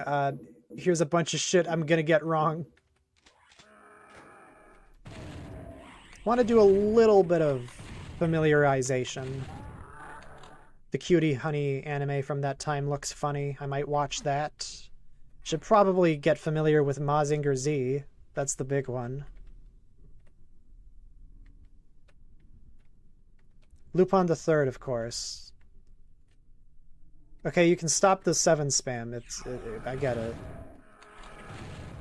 Here's a bunch of shit I'm gonna get wrong. Want to do a little bit of familiarization. The Cutie Honey anime from that time looks funny. I might watch that. Should probably get familiar with Mazinger Z. That's the big one. Lupin the Third, of course. Okay, you can stop the 7 spam. I get it.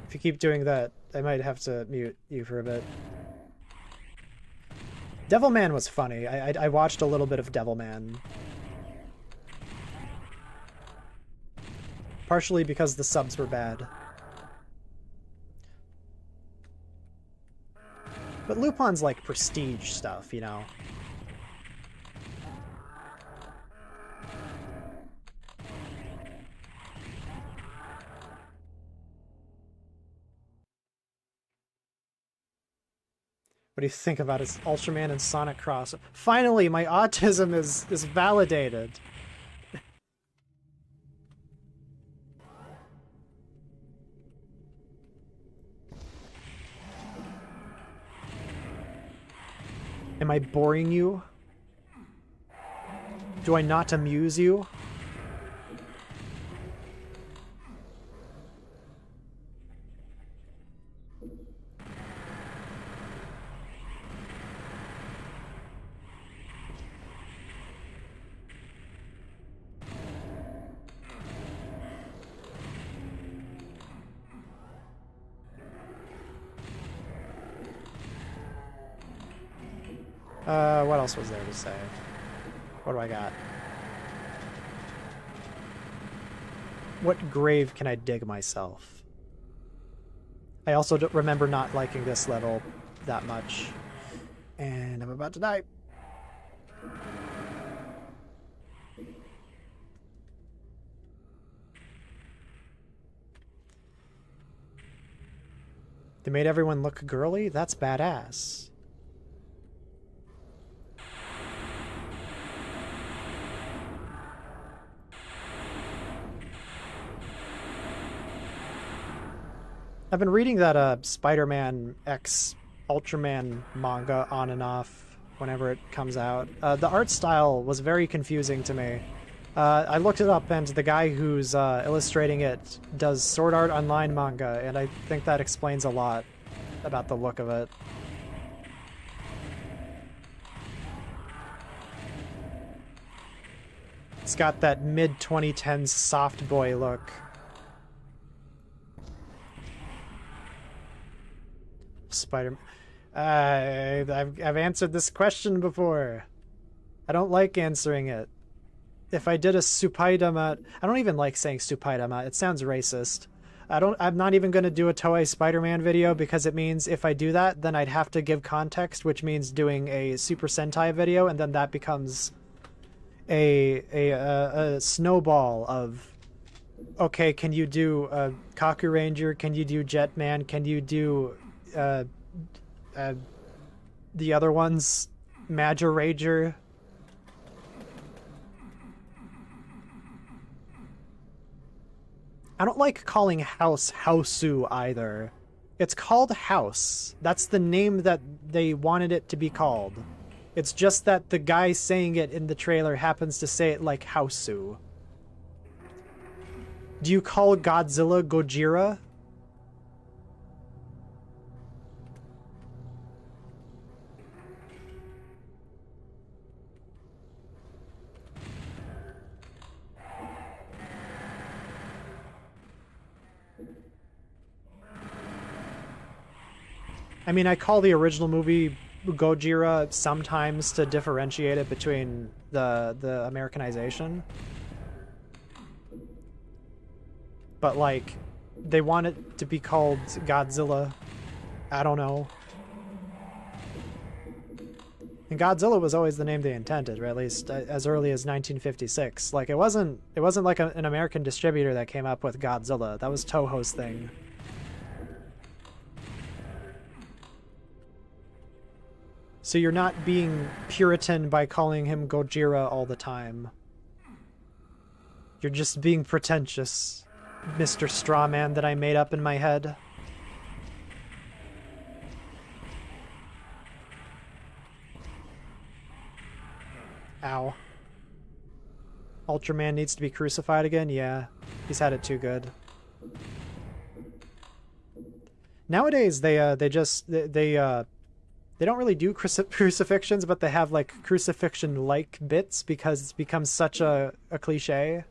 If you keep doing that, I might have to mute you for a bit. Devilman was funny. I watched a little bit of Devilman. Partially because the subs were bad. But Lupin's like prestige stuff, you know? What do you think about his Ultraman and Sonic cross? Finally, my autism is validated. Am I boring you? Do I not amuse you? What else was there to say? What do I got? What grave can I dig myself? I also don't remember not liking this level that much. And I'm about to die. They made everyone look girly? That's badass. I've been reading that Spider-Man X Ultraman manga on and off whenever it comes out. The art style was very confusing to me. I looked it up, and the guy who's illustrating it does Sword Art Online manga, and I think that explains a lot about the look of it. It's got that mid-2010s soft boy look. Spider-Man. I've answered this question before. I don't like answering it. If I did a Supaidama... I don't even like saying Supaidama. It sounds racist. I'm not even going to do a Toei Spider-Man video because it means if I do that, then I'd have to give context, which means doing a Super Sentai video, and then that becomes a snowball of... Okay, can you do Kaku Ranger? Can you do Jetman? Can you do... the other ones, Major Rager. I don't like calling House Hausu either. It's called House. That's the name that they wanted it to be called. It's just that the guy saying it in the trailer happens to say it like Hausu. Do you call Godzilla Gojira? I mean, I call the original movie Gojira sometimes to differentiate it between the Americanization. But, like, they want it to be called Godzilla. I don't know. And Godzilla was always the name they intended, or at least as early as 1956. Like it wasn't like an American distributor that came up with Godzilla. That was Toho's thing. So you're not being Puritan by calling him Gojira all the time. You're just being pretentious, Mr. Strawman that I made up in my head. Ow. Ultraman needs to be crucified again? Yeah, he's had it too good. Nowadays, they don't really do crucifixions, but they have like crucifixion-like bits because it's become such a cliche.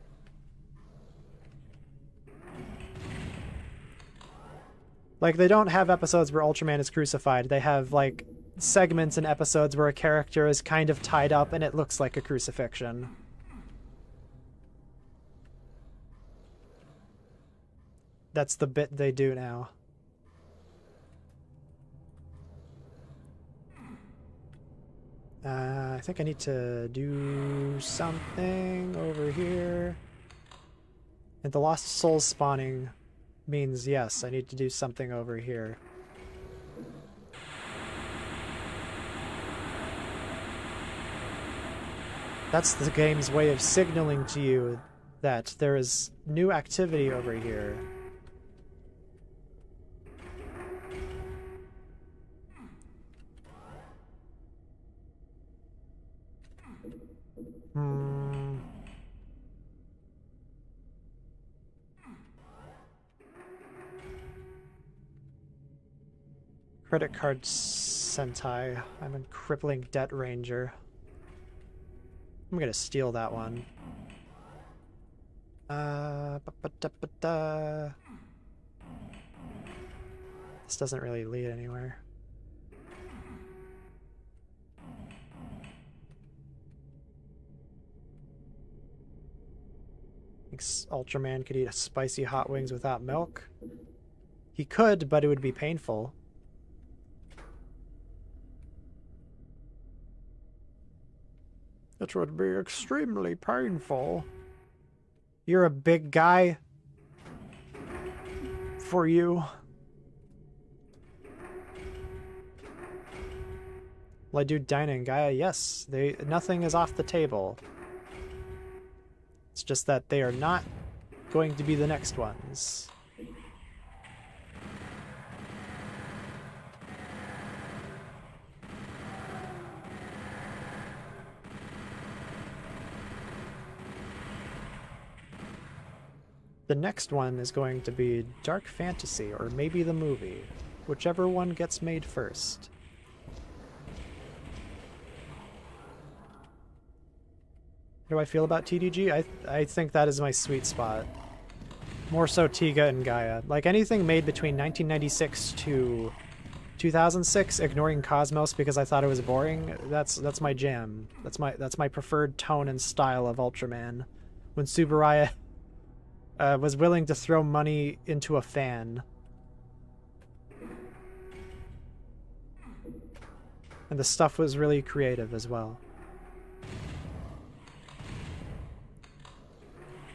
Like, they don't have episodes where Ultraman is crucified. They have like segments in episodes where a character is kind of tied up and it looks like a crucifixion. That's the bit they do now. I think I need to do something over here. And the Lost Souls spawning means yes, I need to do something over here. That's the game's way of signaling to you that there is new activity over here. Credit card Sentai. I'm in crippling debt ranger. I'm gonna steal that one. This doesn't really lead anywhere. Thinks Ultraman could eat spicy hot wings without milk. He could, but it would be painful. It would be extremely painful. You're a big guy. For you. Will I do Dyna and Gaia? Yes. Nothing is off the table. It's just that they are not going to be the next ones. The next one is going to be Dark Fantasy, or maybe the movie. Whichever one gets made first. How do I feel about TDG? I think that is my sweet spot. More so Tiga and Gaia. Like anything made between 1996 to 2006, ignoring Cosmos because I thought it was boring, that's my jam. That's my preferred tone and style of Ultraman. When Tsuburaya was willing to throw money into a fan. And the stuff was really creative as well.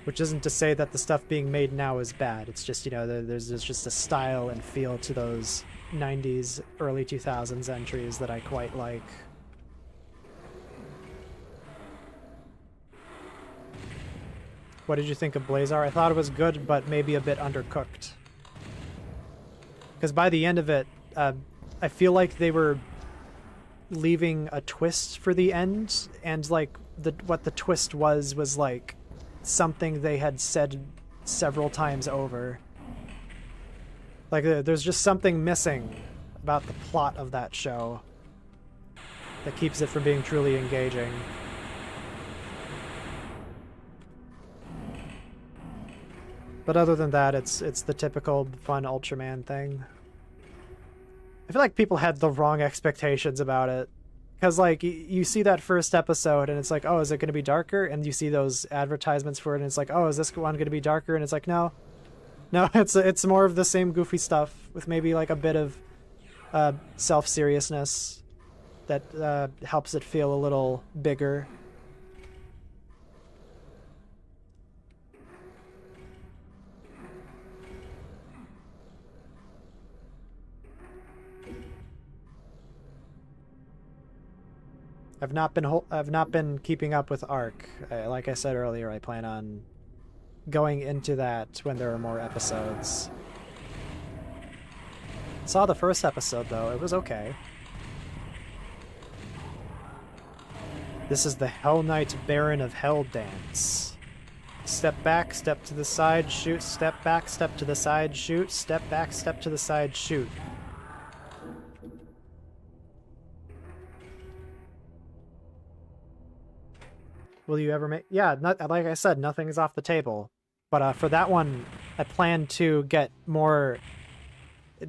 Which isn't to say that the stuff being made now is bad. It's just, you know, there's just a style and feel to those 90s, early 2000s entries that I quite like. What did you think of Blazar? I thought it was good, but maybe a bit undercooked. Because by the end of it, I feel like they were leaving a twist for the end, and like what the twist was like something they had said several times over. Like there's just something missing about the plot of that show that keeps it from being truly engaging. But other than that, it's the typical fun Ultraman thing. I feel like people had the wrong expectations about it. Because, like, you see that first episode, and it's like, oh, is it going to be darker? And you see those advertisements for it, and it's like, oh, is this one going to be darker? And it's like, no. No, it's more of the same goofy stuff, with maybe, like, a bit of self-seriousness. that helps it feel a little bigger. I've not been keeping up with Arc. Like I said earlier, I plan on going into that when there are more episodes. Saw the first episode though, it was okay. This is the Hell Knight Baron of Hell dance. Step back, step to the side, shoot, step back, step to the side, shoot, step back, step to the side, shoot. Will you ever make... Yeah, like I said, nothing is off the table. But for that one, I plan to get more...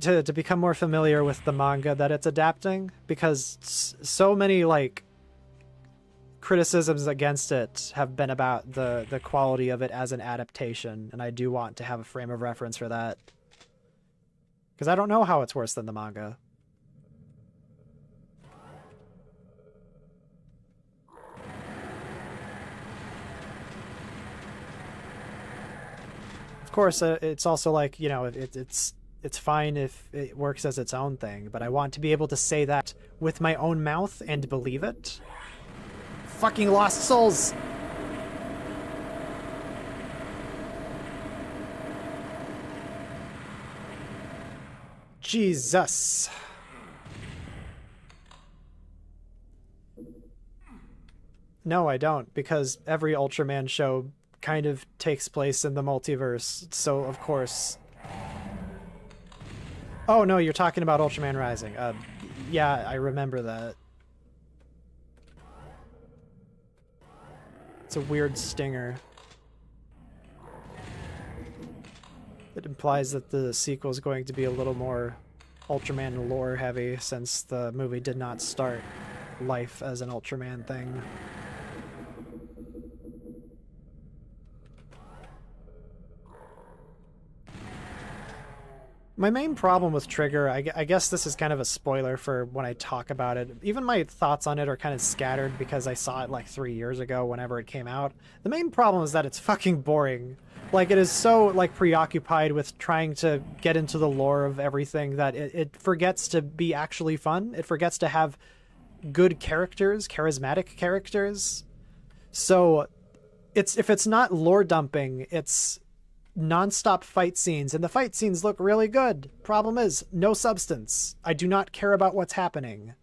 To become more familiar with the manga that it's adapting, because so many, like, criticisms against it have been about the quality of it as an adaptation, and I do want to have a frame of reference for that. Because I don't know how it's worse than the manga. Of course, it's also like, you know, it's fine if it works as its own thing, but I want to be able to say that with my own mouth and believe it. Fucking Lost Souls! Jesus. No, I don't, because every Ultraman show kind of takes place in the multiverse, so of course... Oh, no, you're talking about Ultraman Rising. Yeah, I remember that. It's a weird stinger. It implies that the sequel is going to be a little more Ultraman lore heavy, since the movie did not start life as an Ultraman thing. My main problem with Trigger, I guess this is kind of a spoiler for when I talk about it. Even my thoughts on it are kind of scattered because I saw it like 3 years ago whenever it came out. The main problem is that it's fucking boring. Like, it is so, like, preoccupied with trying to get into the lore of everything that it forgets to be actually fun. It forgets to have good characters, charismatic characters. So, if it's not lore dumping, it's non-stop fight scenes, and the fight scenes look really good. Problem is, no substance. I do not care about what's happening.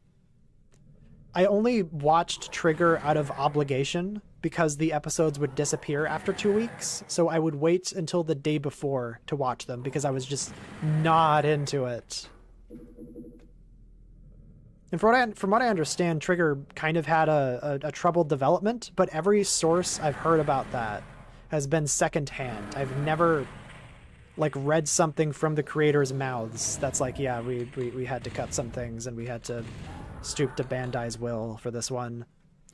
I only watched Trigger out of obligation because the episodes would disappear after 2 weeks, so I would wait until the day before to watch them because I was just not into it. And from what I understand, Trigger kind of had a troubled development, but every source I've heard about that has been secondhand. I've never, like, read something from the creators' mouths that's like, yeah, we had to cut some things and we had to stoop to Bandai's will for this one.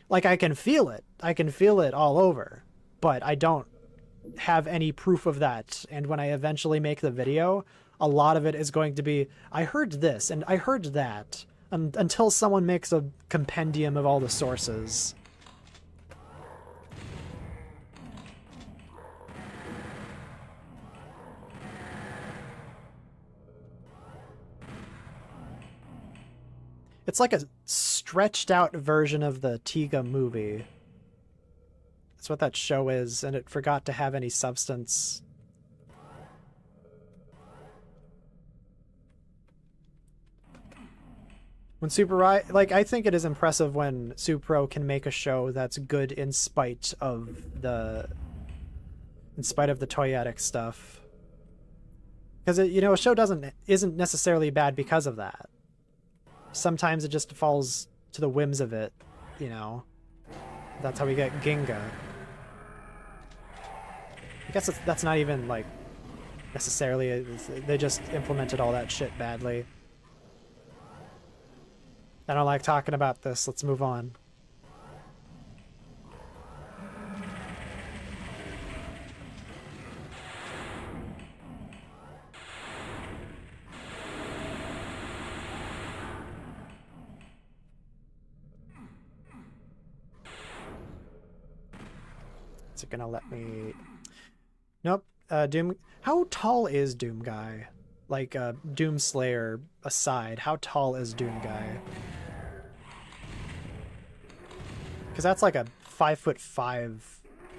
Like, I can feel it. I can feel it all over, but I don't have any proof of that. And when I eventually make the video, a lot of it is going to be, I heard this and I heard that, until someone makes a compendium of all the sources. It's like a stretched out version of the Tiga movie. That's what that show is, and it forgot to have any substance. When I think it is impressive when Supro can make a show that's good in spite of the toyetic stuff. Because a show isn't necessarily bad because of that. Sometimes it just falls to the whims of it, you know. That's how we get Ginga. I guess that's not even, like, necessarily... They just implemented all that shit badly. I don't like talking about this. Let's move on. Is it gonna let me... Nope. Doom... How tall is Doom Guy? Like, Doom Slayer aside, how tall is Doom Guy? Because that's like a 5'5"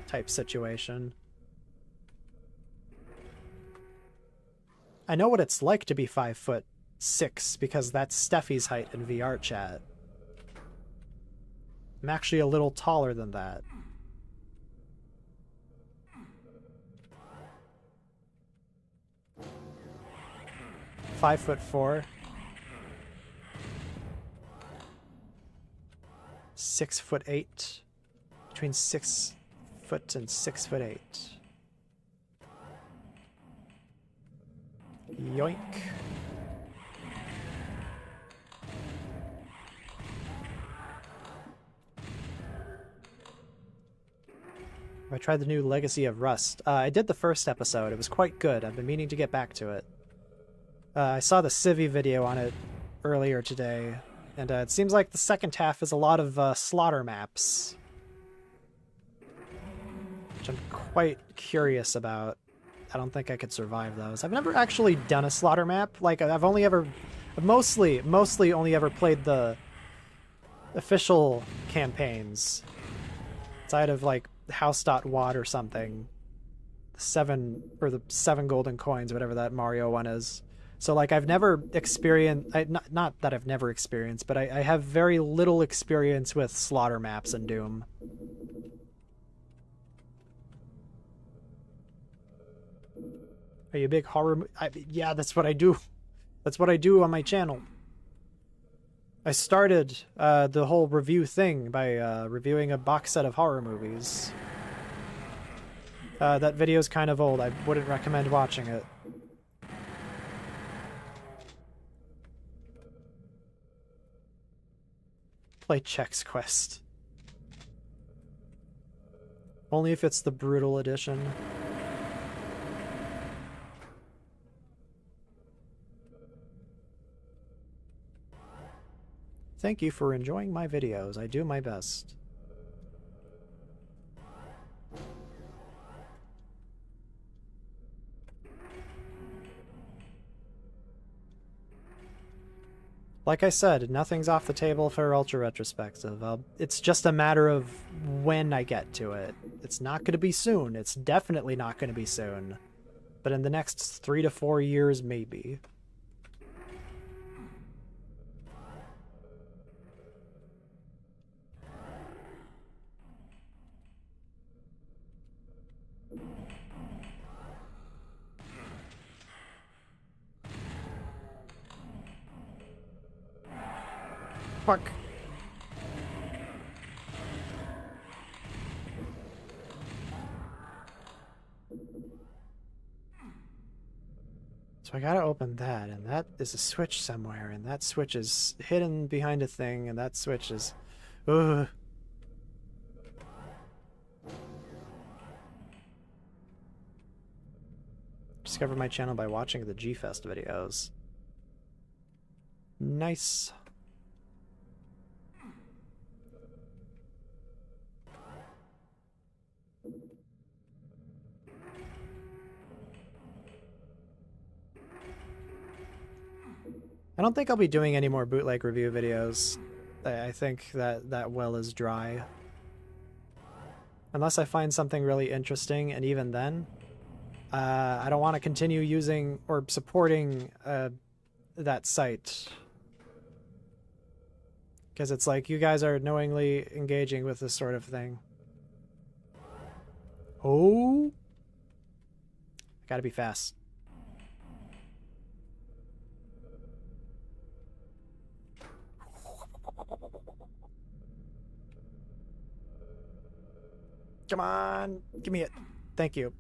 type situation. I know what it's like to be 5'6" because that's Steffi's height in VR chat. I'm actually a little taller than that. Five 5'4". 6'8". Between 6 foot and 6'8". Yoink. I tried the new Legacy of Rust. I did the first episode. It was quite good. I've been meaning to get back to it. I saw the Civi video on it earlier today, and it seems like the second half is a lot of slaughter maps, which I'm quite curious about. I don't think I could survive those. I've never actually done a slaughter map. Like, I've mostly only ever played the official campaigns, outside of like House.Wad or something. The 7 golden coins, whatever that Mario one is. So, like, I've never experienced... Not that I've never experienced, but I have very little experience with slaughter maps in Doom. Are you a big horror... yeah, that's what I do. That's what I do on my channel. I started the whole review thing by reviewing a box set of horror movies. That video's kind of old. I wouldn't recommend watching it. Play Chex Quest. Only if it's the brutal edition. Thank you for enjoying my videos. I do my best. Like I said, nothing's off the table for Ultra Retrospective. It's just a matter of when I get to it. It's not going to be soon. It's definitely not going to be soon. But in the next 3 to 4 years, maybe. Fuck. So I gotta open that, and that is a switch somewhere, and that switch is hidden behind a thing, and that switch is... Ugh. Discover my channel by watching the G-Fest videos. Nice. I don't think I'll be doing any more bootleg review videos. I think that well is dry. Unless I find something really interesting, and even then, I don't want to continue using or supporting that site. Because it's like, you guys are knowingly engaging with this sort of thing. Oh! I gotta be fast. Come on, give me it. Thank you.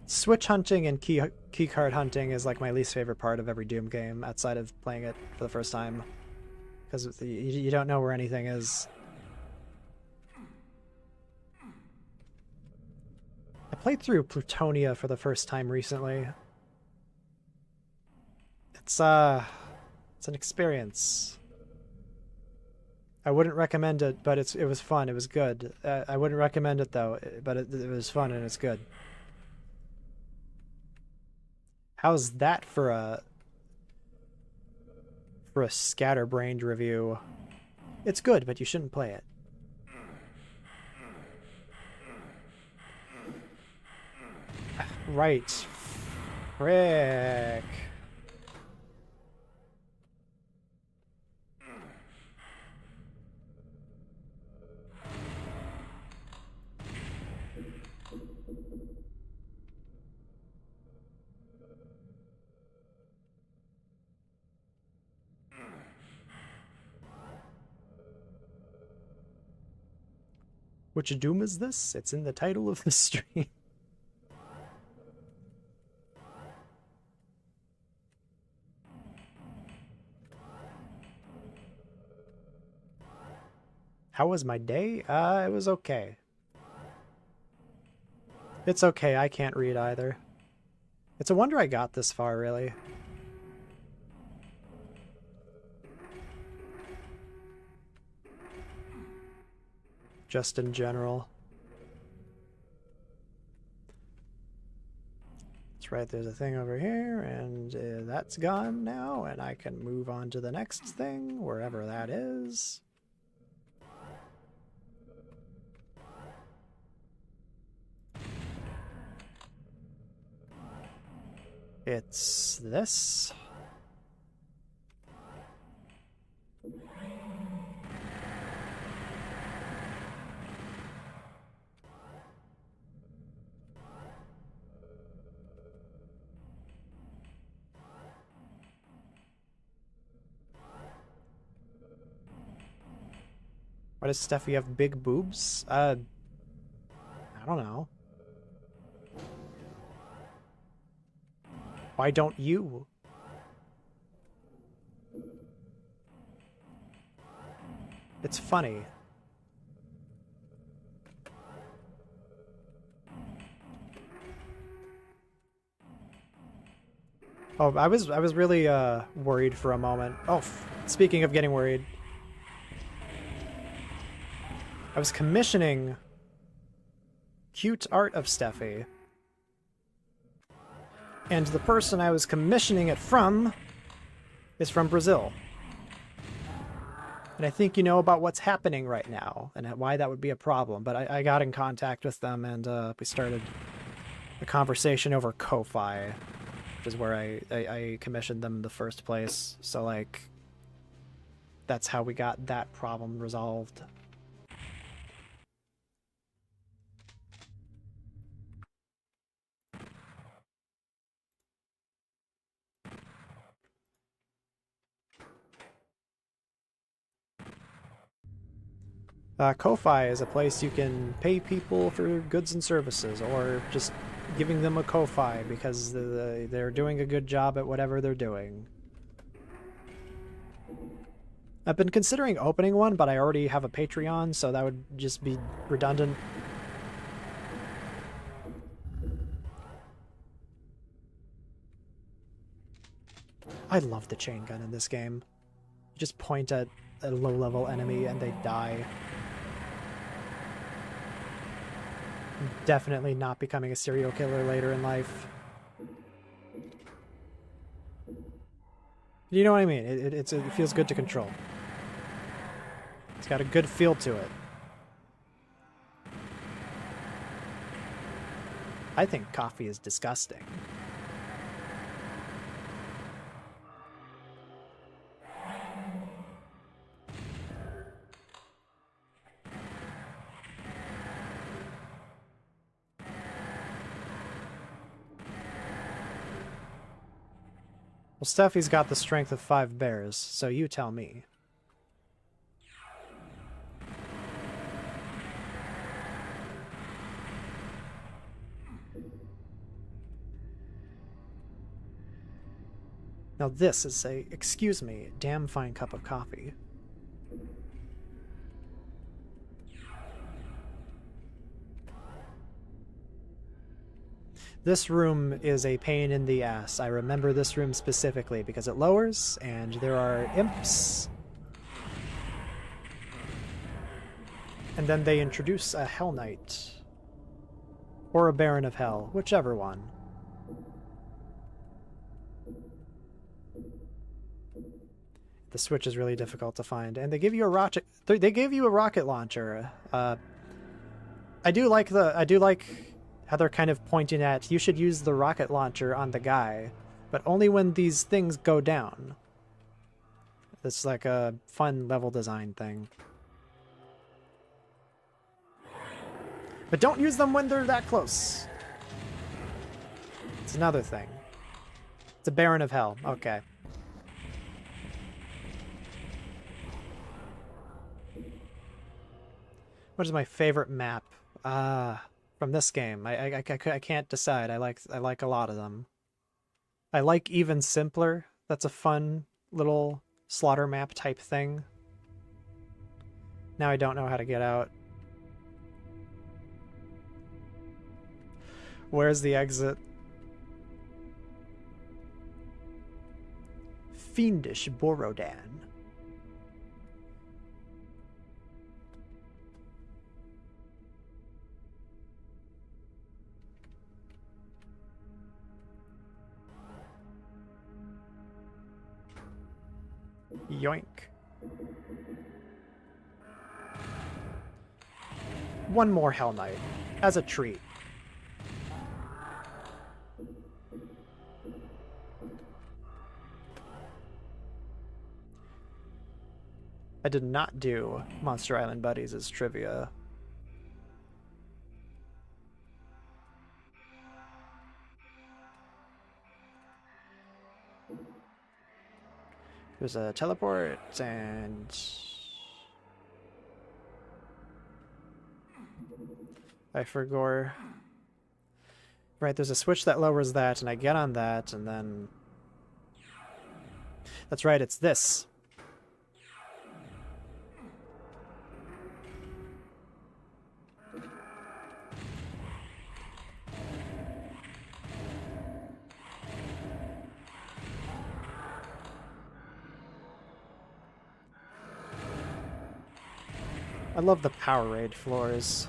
Switch hunting and keycard hunting is like my least favorite part of every Doom game, outside of playing it for the first time. Because you don't know where anything is. I played through Plutonia for the first time recently. It's It's an experience. I wouldn't recommend it, but it was fun. It was good. I wouldn't recommend it though, but it was fun and it's good. How's that for a scatterbrained review? It's good, but you shouldn't play it. Right. Frick. Which Doom is this? It's in the title of the stream. How was my day? It was okay. It's okay, I can't read either. It's a wonder I got this far, really. Just in general. That's right, there's a thing over here, and that's gone now, and I can move on to the next thing, wherever that is. It's this. Why does Steffi have big boobs? I don't know. Why don't you? It's funny. Oh, I was really worried for a moment. Oh, speaking of getting worried. I was commissioning cute art of Steffi. And the person I was commissioning it from is from Brazil. And I think you know about what's happening right now and why that would be a problem. But I got in contact with them and we started a conversation over Ko-Fi, which is where I commissioned them in the first place. So, like, that's how we got that problem resolved. Ko-Fi is a place you can pay people for goods and services, or just giving them a Ko-Fi because they're doing a good job at whatever they're doing. I've been considering opening one, but I already have a Patreon, so that would just be redundant. I love the chain gun in this game. You just point at a low-level enemy and they die. Definitely not becoming a serial killer later in life. You know what I mean? It feels good to control. It's got a good feel to it. I think coffee is disgusting. Well, Steffi's got the strength of 5 bears, so you tell me. Now this is a, excuse me, damn fine cup of coffee. This room is a pain in the ass. I remember this room specifically because it lowers and there are imps. And then they introduce a Hell Knight. Or a Baron of Hell, whichever one. The switch is really difficult to find, and they give you a rocket. They gave you a rocket launcher. I do like how they're kind of pointing at you should use the rocket launcher on the guy, but only when these things go down. It's like a fun level design thing. But don't use them when they're that close. It's another thing. It's a Baron of Hell. Okay. What is my favorite map? From this game. I can't decide. I like a lot of them. I like Even Simpler. That's a fun little slaughter map type thing. Now I don't know how to get out. Where's the exit? Fiendish Borodan. Yoink. One more Hell Knight, as a treat. I did not do Monster Island Buddies as trivia. There's a teleport and I forgot. Right, there's a switch that lowers that, and I get on that, and then that's right, it's this. I love the Powerade floors.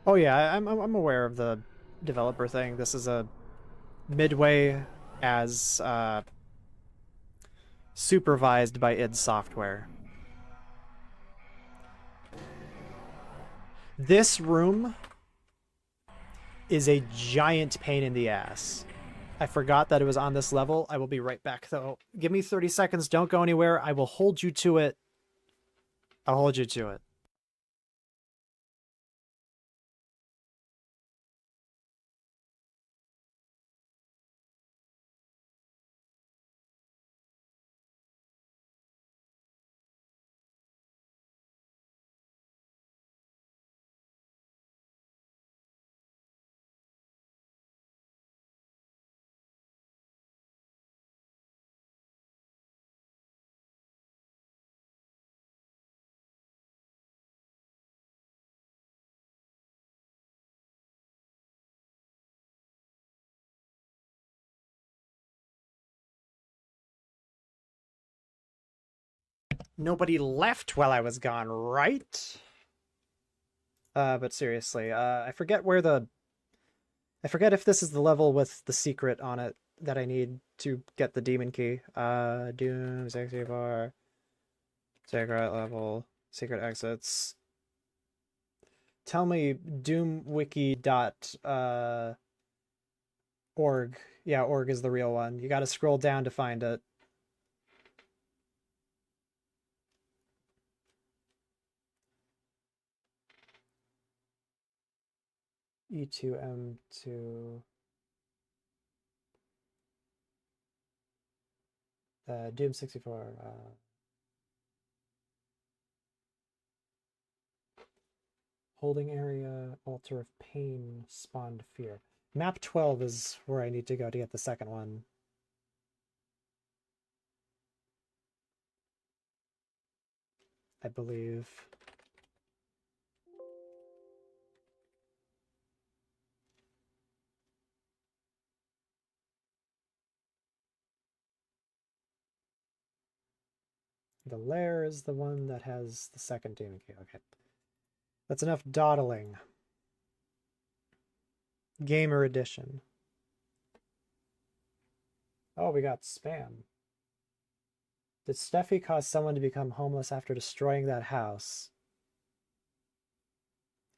Oh yeah, I'm aware of the developer thing. This is a Midway as supervised by id Software. This room is a giant pain in the ass. I forgot that it was on this level. I will be right back, though. Give me 30 seconds. Don't go anywhere. I will hold you to it. I'll hold you to it. Nobody left while I was gone, right? But seriously, I forget where the... I forget if this is the level with the secret on it that I need to get the demon key. Doom 64, secret level, secret exits. Tell me doomwiki.org. Yeah, org is the real one. You gotta scroll down to find it. E2M2 Doom 64 holding area, altar of pain, spawned fear. Map 12 is where I need to go to get the second one. I believe. The lair is the one that has the second demon key. Okay. That's enough dawdling. Gamer edition. Oh, we got spam. Did Steffi cause someone to become homeless after destroying that house?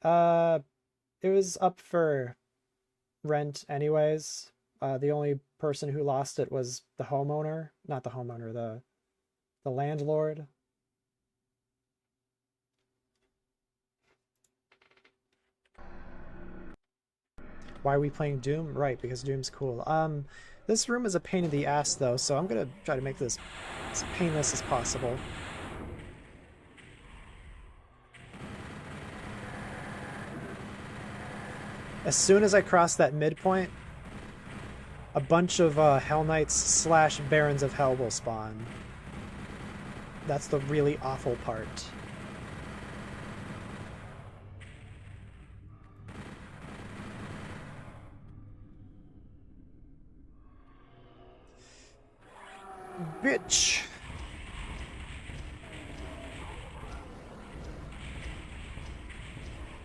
It was up for rent anyways. The only person who lost it was the homeowner. Not the homeowner, the landlord. Why are we playing Doom? Right, because Doom's cool. This room is a pain in the ass though, so I'm gonna try to make this as painless as possible. As soon as I cross that midpoint, a bunch of Hell Knights / Barons of Hell will spawn. That's the really awful part. Bitch!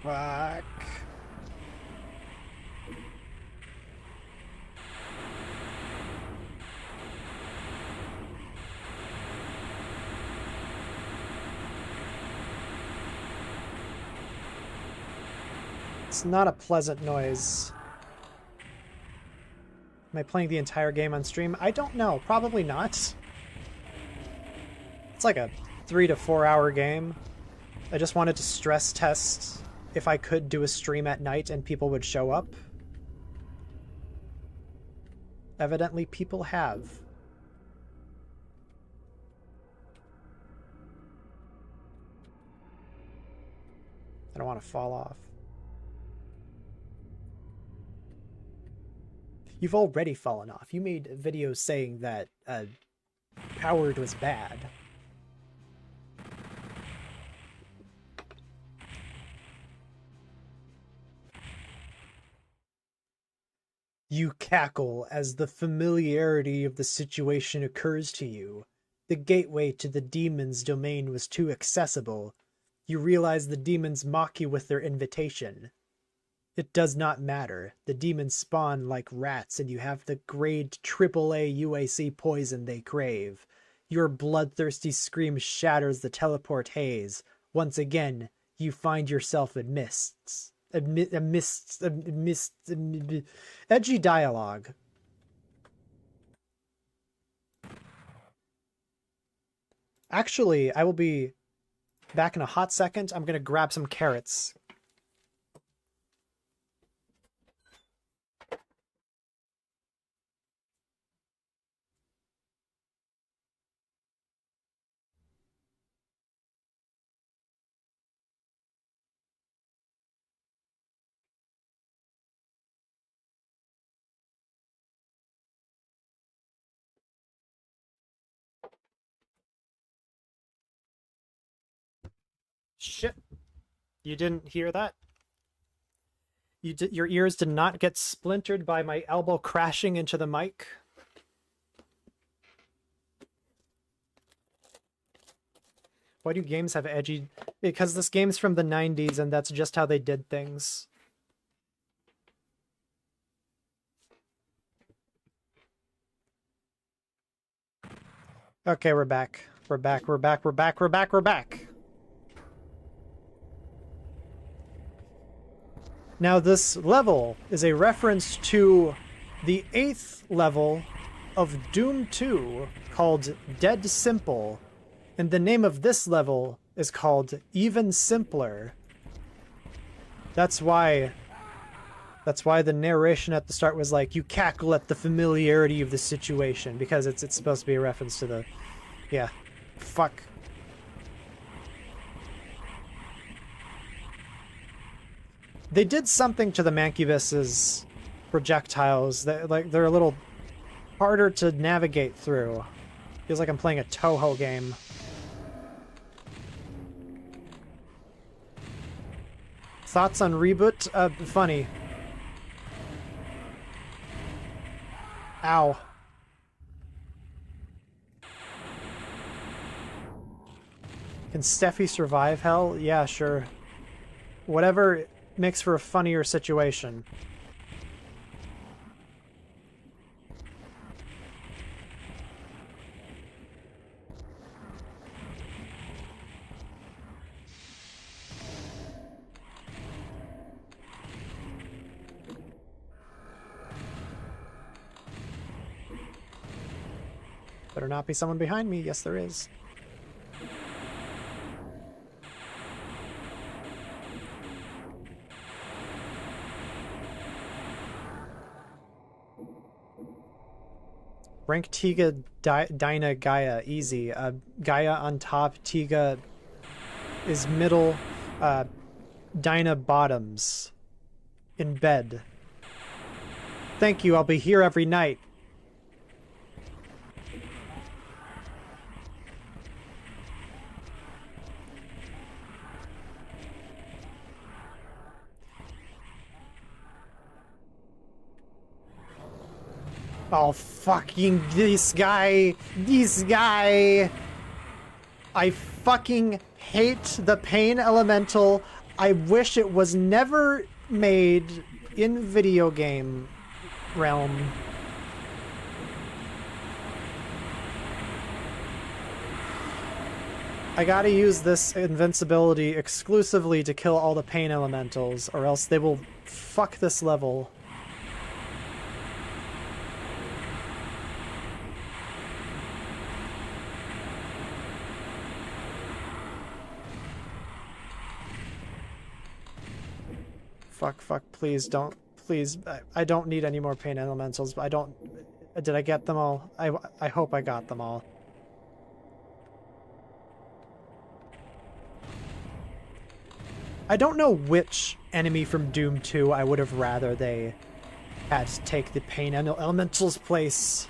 Fuck. It's not a pleasant noise. Am I playing the entire game on stream? I don't know. Probably not. It's like a 3 to 4 hour game. I just wanted to stress test if I could do a stream at night and people would show up. Evidently, people have. I don't want to fall off. You've already fallen off. You made videos saying that Powered was bad. You cackle as the familiarity of the situation occurs to you. The gateway to the demon's domain was too accessible. You realize the demons mock you with their invitation. It does not matter. The demons spawn like rats and you have the grade AAA UAC poison they crave. Your bloodthirsty scream shatters the teleport haze. Once again, you find yourself in mists. Edgy dialogue. Actually, I will be back in a hot second. I'm gonna grab some carrots. Shit. You didn't hear that? Your ears did not get splintered by my elbow crashing into the mic? Why do games have edgy... Because this game's from the 90s and that's just how they did things. Okay, we're back. We're back. Now this level is a reference to the 8th level of Doom 2 called Dead Simple, and the name of this level is called Even Simpler. That's why the narration at the start was like, you cackle at the familiarity of the situation, because it's supposed to be a reference to the... Yeah. Fuck. They did something to the Mancubus's projectiles. They're a little harder to navigate through. Feels like I'm playing a Toho game. Thoughts on reboot? Funny. Ow. Can Steffi survive hell? Yeah, sure. Whatever makes for a funnier situation. Better not be someone behind me. Yes, there is. Rank Tiga, Dyna, Gaia. Easy. Gaia on top, Tiga is middle, Dyna bottoms. In bed. Thank you, I'll be here every night. Oh, fucking this guy. I fucking hate the pain elemental. I wish it was never made in video game realm. I gotta use this invincibility exclusively to kill all the pain elementals, or else they will fuck this level. Fuck, please don't. Please, I don't need any more pain elementals. I don't... Did I get them all? I hope I got them all. I don't know which enemy from Doom 2 I would have rather they had to take the pain elemental's place.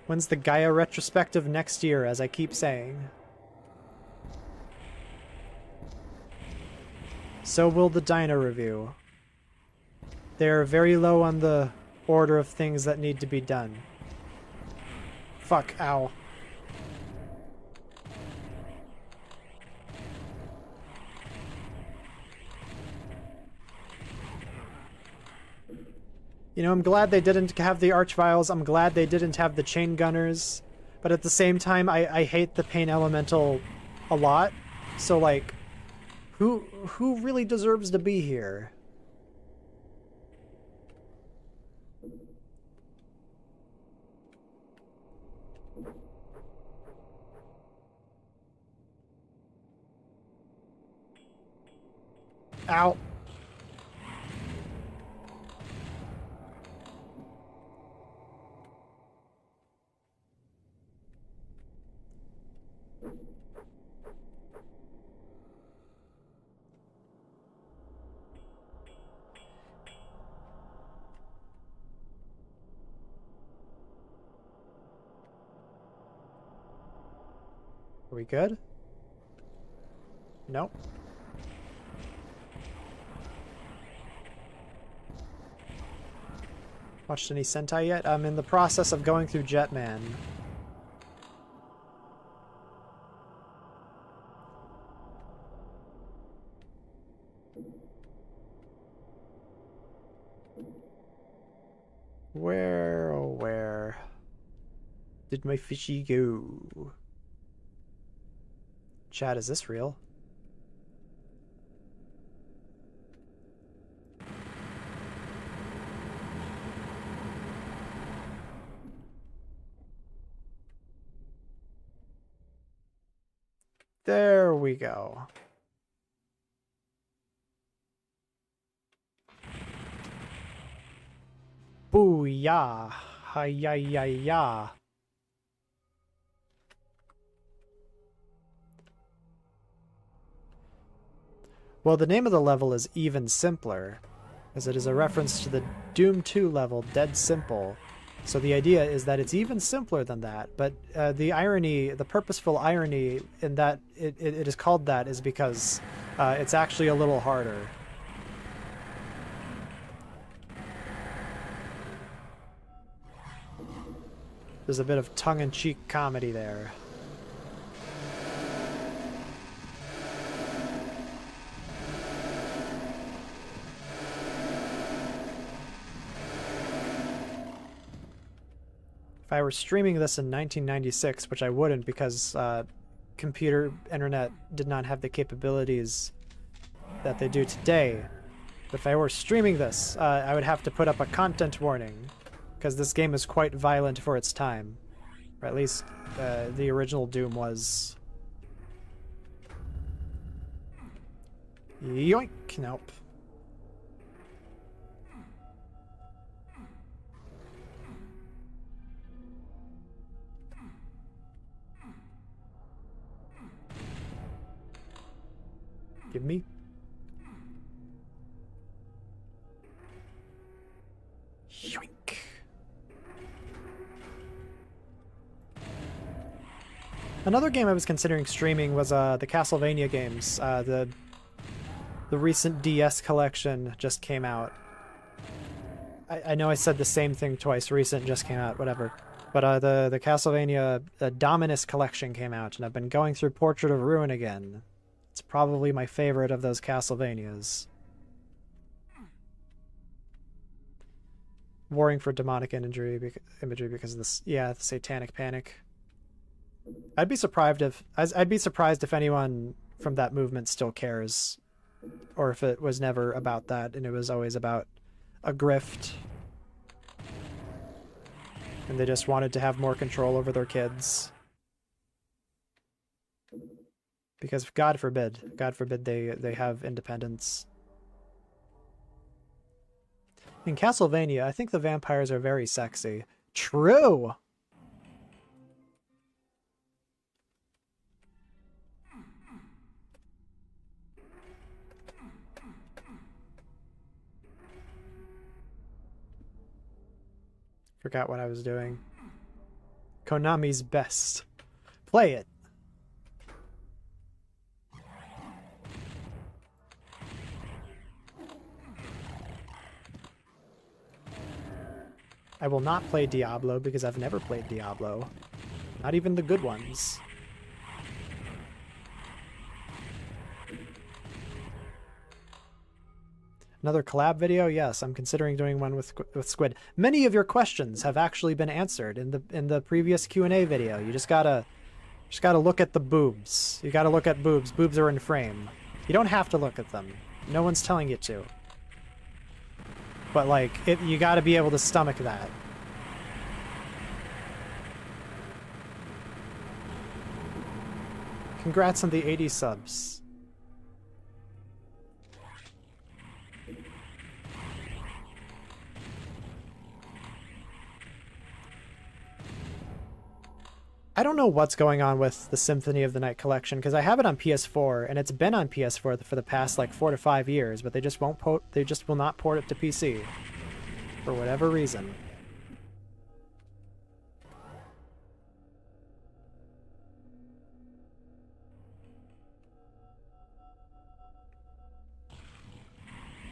When's the Gaia retrospective next year, as I keep saying? So will the Dyna review. They're very low on the order of things that need to be done. Fuck, ow. You know, I'm glad they didn't have the Archviles, I'm glad they didn't have the Chain Gunners, but at the same time, I hate the Pain Elemental a lot, so like, who really deserves to be here? Ow. Are we good? Nope. Watched any Sentai yet? I'm in the process of going through Jetman. Where, oh where did my fishy go? Chat, is this real? There we go. Booyah! Hi-ya-ya-ya! Well, the name of the level is Even Simpler, as it is a reference to the Doom 2 level, Dead Simple. So the idea is that it's even simpler than that, but the irony, the purposeful irony in that it is called that is because it's actually a little harder. There's a bit of tongue-in-cheek comedy there. If I were streaming this in 1996, which I wouldn't because computer internet did not have the capabilities that they do today, but if I were streaming this, I would have to put up a content warning, because this game is quite violent for its time. Or at least the original Doom was. Yoink! Nope. Give me. Yoink. Another game I was considering streaming was the Castlevania games. The recent DS collection just came out. I know I said the same thing twice. Recent just came out, whatever. But the Castlevania Dominus collection came out, and I've been going through Portrait of Ruin again. It's probably my favorite of those Castlevanias. Warring for demonic imagery because of this, yeah, the satanic panic. I'd be surprised if anyone from that movement still cares, or if it was never about that and it was always about a grift, and they just wanted to have more control over their kids. Because God forbid they have independence. In Castlevania, I think the vampires are very sexy. True! Forgot what I was doing. Konami's best. Play it. I will not play Diablo because I've never played Diablo. Not even the good ones. Another collab video? Yes, I'm considering doing one with Squid. Many of your questions have actually been answered in the previous Q&A video. You just gotta look at the boobs. You gotta look at boobs. Boobs are in frame. You don't have to look at them. No one's telling you to. But like, you gotta be able to stomach that. Congrats on the 80 subs. I don't know what's going on with the Symphony of the Night collection, because I have it on PS4 and it's been on PS4 for the past like 4 to 5 years, but they just will not port it to PC for whatever reason.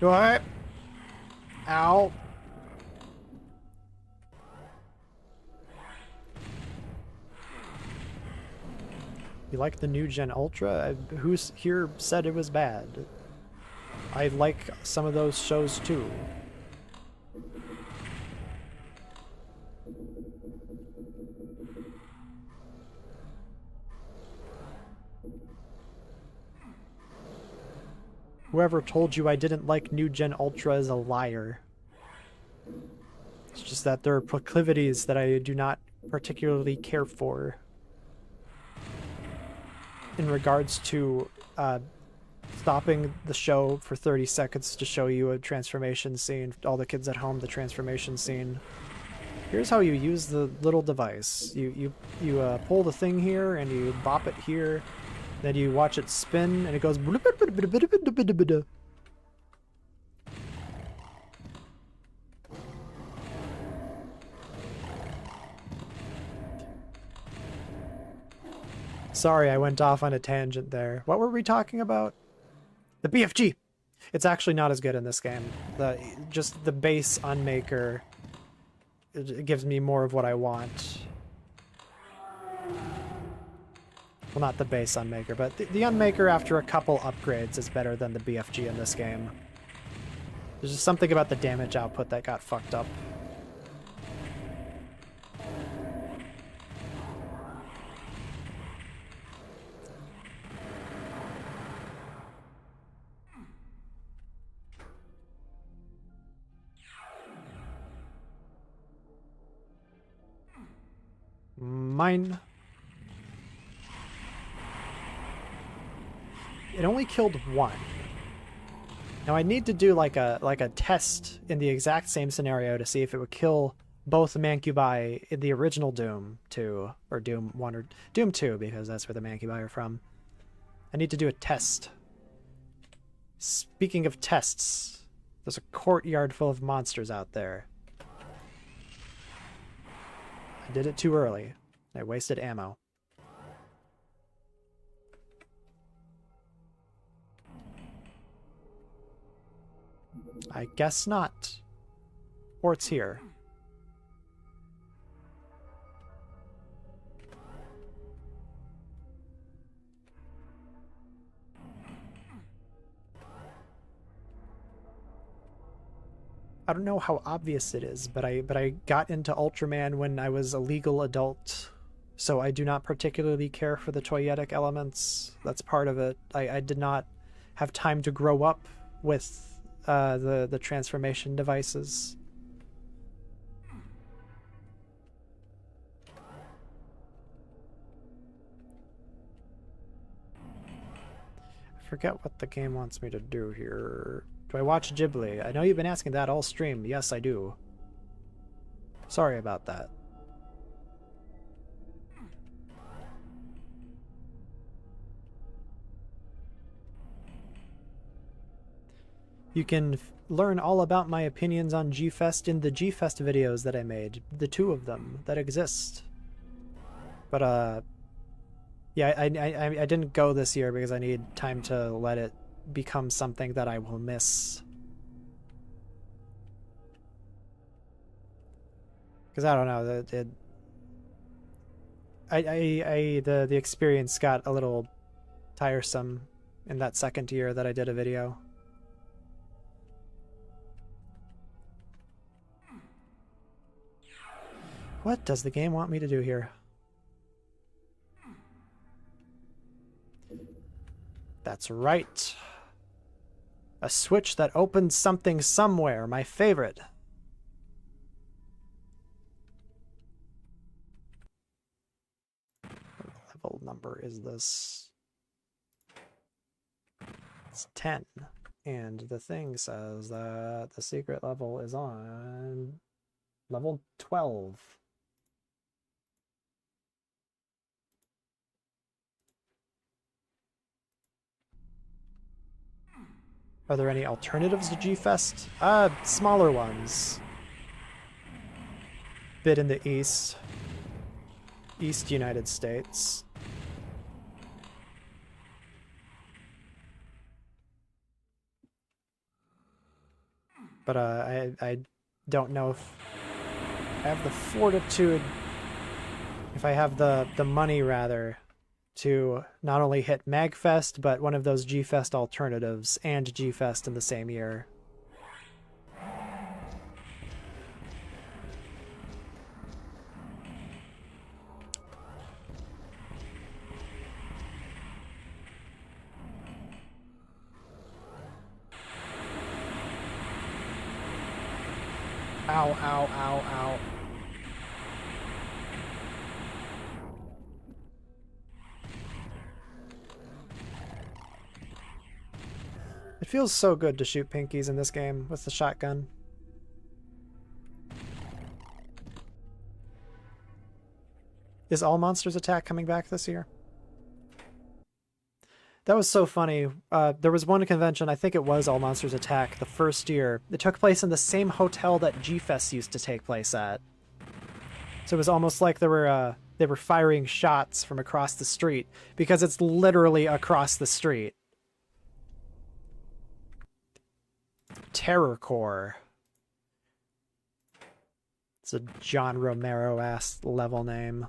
What? Ow. You like the new Gen Ultra? Who's here said it was bad? I like some of those shows too. Whoever told you I didn't like new Gen Ultra is a liar. It's just that there are proclivities that I do not particularly care for. In regards to stopping the show for 30 seconds to show you a transformation scene, all the kids at home, the transformation scene. Here's how you use the little device. You pull the thing here and you bop it here, Then you watch it spin, and it goes... Sorry, I went off on a tangent there. What were we talking about? The BFG! It's actually not as good in this game. Just the base Unmaker, it gives me more of what I want. Well, not the base Unmaker, but the Unmaker after a couple upgrades is better than the BFG in this game. There's just something about the damage output that got fucked up. Mine. It only killed one. Now I need to do like a test in the exact same scenario to see if it would kill both Mancubi in the original Doom 2, or Doom 1, or Doom 2, because that's where the Mancubi are from. I need to do a test. Speaking of tests, there's a courtyard full of monsters out there. I did it too early. I wasted ammo. I guess not. Or it's here. I don't know how obvious it is, but I got into Ultraman when I was a legal adult, so I do not particularly care for the toyetic elements. That's part of it. I did not have time to grow up with the transformation devices. I forget what the game wants me to do here. Do I watch Ghibli? I know you've been asking that all stream. Yes, I do. Sorry about that. You can learn all about my opinions on G-Fest in the G-Fest videos that I made. The two of them that exist. But, yeah, I didn't go this year because I need time to let it become something that I will miss. Because I don't know, the experience got a little tiresome in that second year that I did a video. What does the game want me to do here? That's right. A switch that opens something somewhere, my favorite. What level number is this? It's 10. And the thing says that the secret level is on level 12. Are there any alternatives to G-Fest? Smaller ones. Bit in the East United States. But I don't know if I have the fortitude, if I have the money rather, to not only hit MagFest, but one of those G-Fest alternatives and G-Fest in the same year. Ow, ow, ow, ow. It feels so good to shoot pinkies in this game with the shotgun. Is All Monsters Attack coming back this year? That was so funny. There was one convention, I think it was All Monsters Attack, the first year. It took place in the same hotel that G-Fest used to take place at. So it was almost like they were firing shots from across the street, because it's literally across the street. Terror Core. It's a John Romero-ass level name.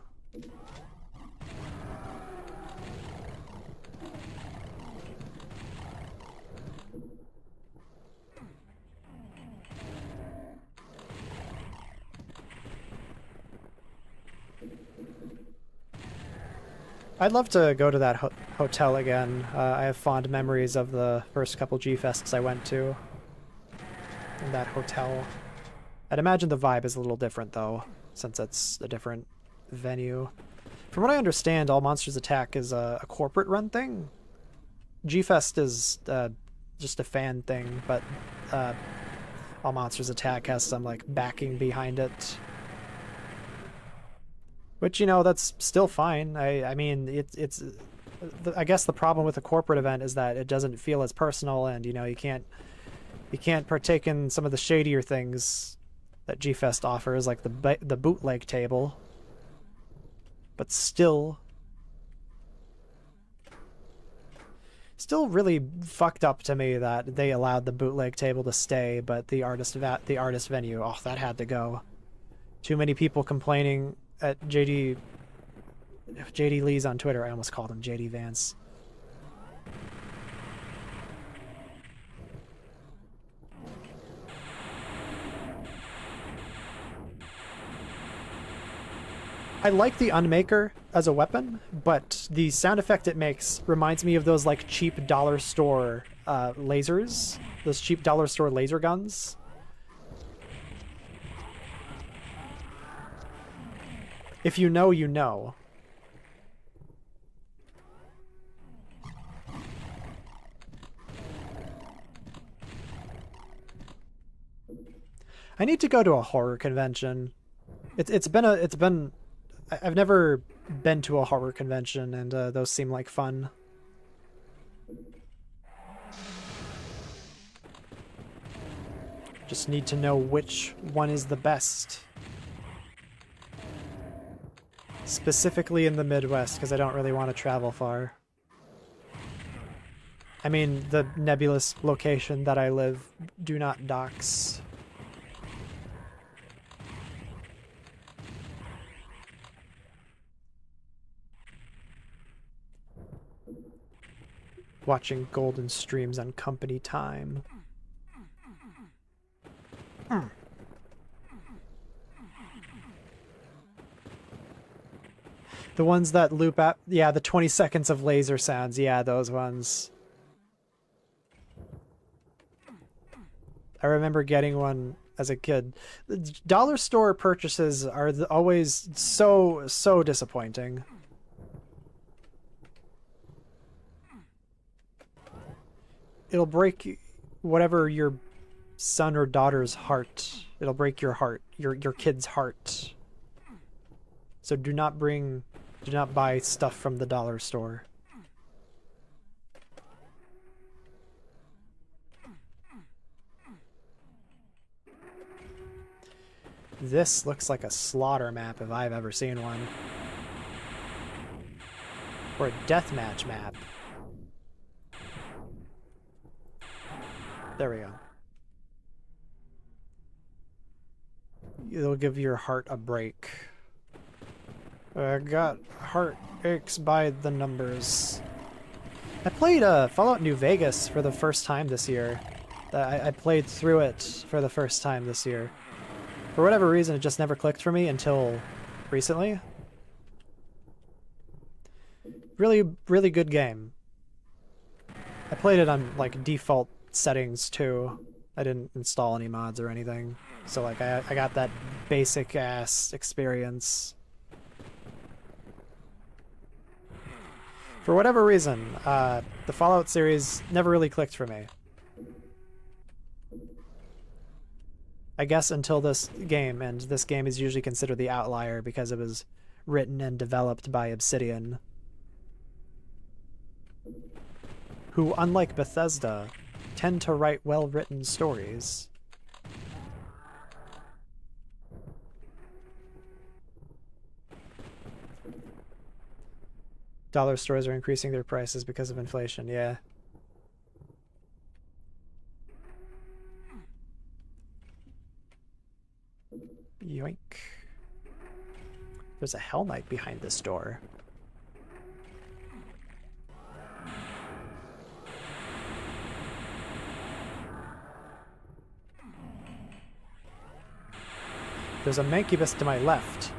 I'd love to go to that hotel again. I have fond memories of the first couple G-Fests I went to in that hotel. I'd imagine the vibe is a little different, though, since it's a different venue. From what I understand, All Monsters Attack is a corporate-run thing. G-Fest is just a fan thing, but All Monsters Attack has some, like, backing behind it. Which, you know, that's still fine. I mean, it's I guess the problem with a corporate event is that it doesn't feel as personal, and, you know, you can't partake in some of the shadier things that G-Fest offers, like the bootleg table. But still really fucked up to me that they allowed the bootleg table to stay, but the artist venue, oh, that had to go. Too many people complaining at JD Lee's on Twitter. I almost called him JD Vance. I like the Unmaker as a weapon, but the sound effect it makes reminds me of those, like, cheap dollar store lasers. Those cheap dollar store laser guns. If you know, you know. I need to go to a horror convention. I've never been to a horror convention, and those seem like fun. Just need to know which one is the best. Specifically in the Midwest, because I don't really want to travel far. I mean, the nebulous location that I live, do not dox. Watching golden streams on company time. The ones that loop out, yeah, the 20 seconds of laser sounds, yeah, those ones. I remember getting one as a kid. Dollar store purchases are always so disappointing. It'll break whatever your son or daughter's heart. It'll break your heart, your kid's heart. So do not buy stuff from the dollar store. This looks like a slaughter map if I've ever seen one. Or a deathmatch map. There we go. It'll give your heart a break. I got heart aches by the numbers. I played Fallout New Vegas for the first time this year. I played through it for the first time this year. For whatever reason, it just never clicked for me until recently. Really, really good game. I played it on, like, default settings, too. I didn't install any mods or anything. So, like, I got that basic-ass experience. For whatever reason, the Fallout series never really clicked for me. I guess until this game, and this game is usually considered the outlier because it was written and developed by Obsidian. who, unlike Bethesda, tend to write well-written stories. Dollar stores are increasing their prices because of inflation, yeah. Yoink. There's a Hell Knight behind this door. There's a Mancubus to my left.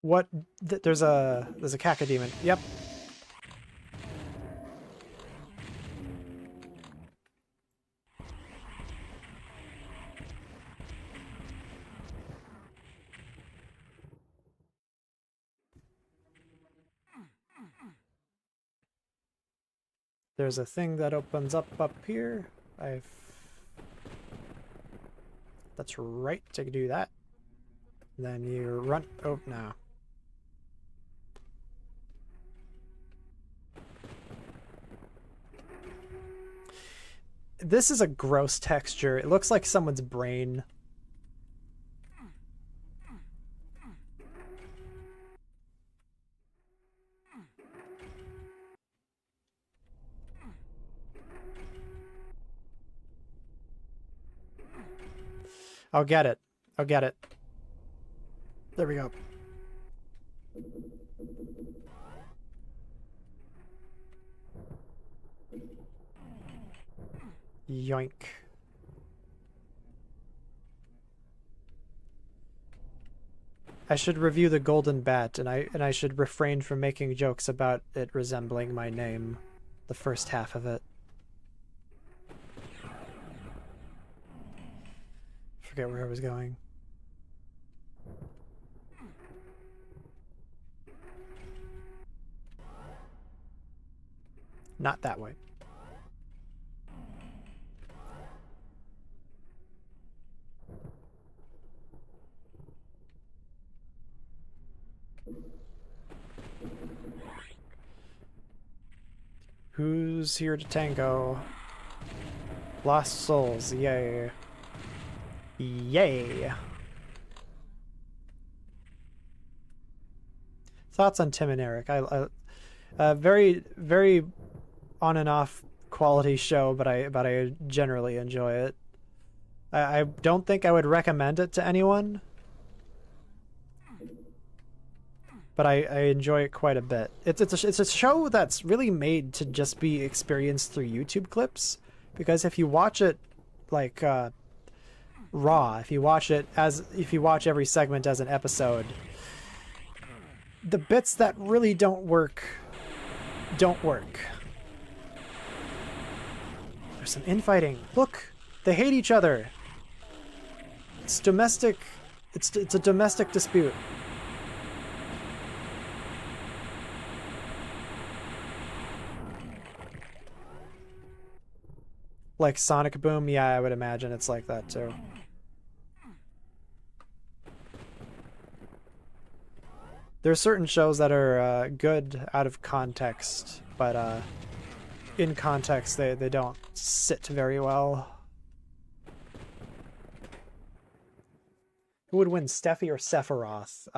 What? There's a cacodemon. Yep. There's a thing that opens up here. That's right to do that. Then you run. Oh, no. This is a gross texture. It looks like someone's brain. I'll get it. I'll get it. There we go. Yoink. I should review the Golden Bat, and I should refrain from making jokes about it resembling my name, the first half of it. Forget where I was going. Not that way. Who's here to tango? Lost souls, yay. Yay. Thoughts on Tim and Eric? Very, very on and off quality show, but I generally enjoy it. I don't think I would recommend it to anyone, but I enjoy it quite a bit. It's a show that's really made to just be experienced through YouTube clips, because if you watch it like raw, if you watch every segment as an episode, the bits that really don't work. There's some infighting. Look, they hate each other. It's domestic. It's a domestic dispute. Like Sonic Boom? Yeah, I would imagine it's like that too. There's certain shows that are good out of context, but in context they don't sit very well. Who would win, Steffi or Sephiroth?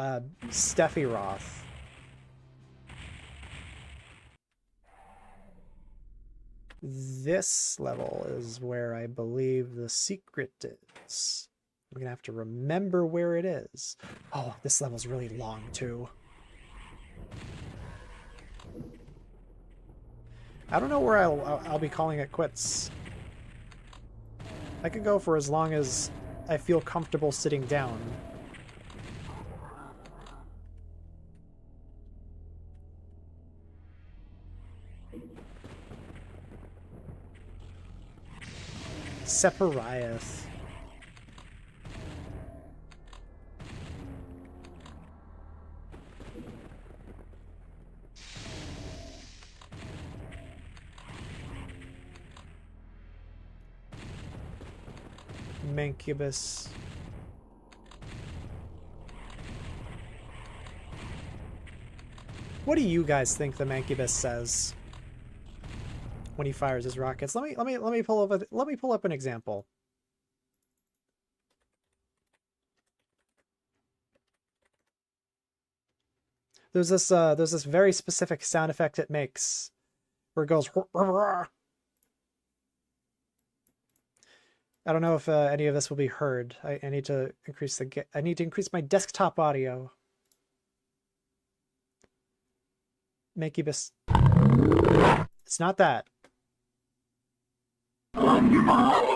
Steffiroth. This level is where I believe the secret is. I'm gonna have to remember where it is. Oh, this level's really long too. I don't know where I'll be calling it quits. I could go for as long as I feel comfortable sitting down. Separiath. Mancubus. What do you guys think the Mancubus says when he fires his rockets? Let me pull up an example. There's this very specific sound effect it makes where it goes. I don't know if any of this will be heard. I need to increase I need to increase my desktop audio. Mancubus. It's not that.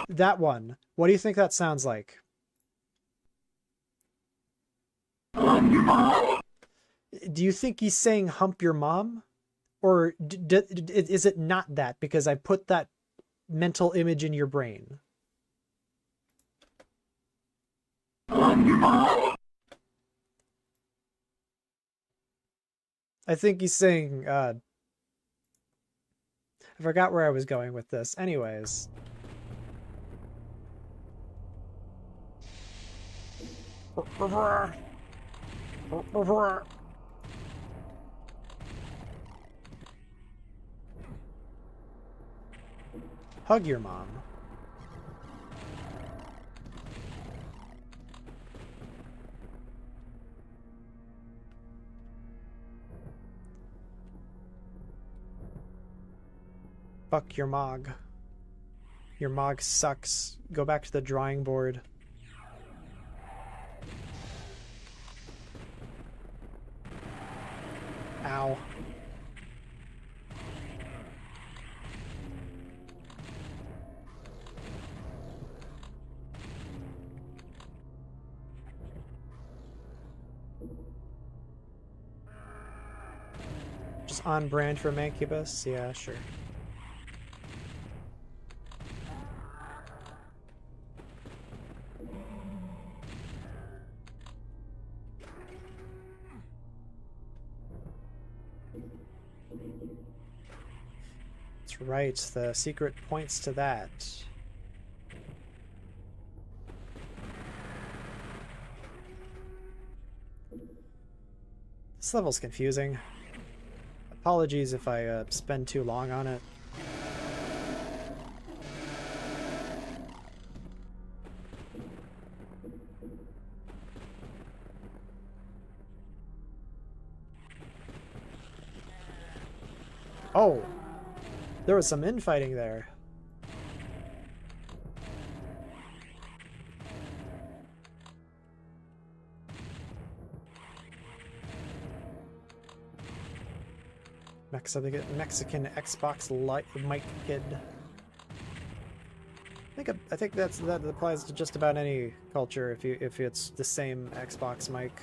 That one. What do you think that sounds like? Do you think he's saying hump your mom? Or is it not that because I put that mental image in your brain? I think he's saying, I forgot where I was going with this. Anyways. Hug your mom. Fuck your Mog. Your Mog sucks. Go back to the drawing board. Ow. Just on brand for Mancubus? Yeah, sure. That's right, the secret points to that. This level's confusing. Apologies if I spend too long on it. Oh! There was some infighting there. Mexican Xbox Light mic kid. I think that applies to just about any culture if it's the same Xbox mic.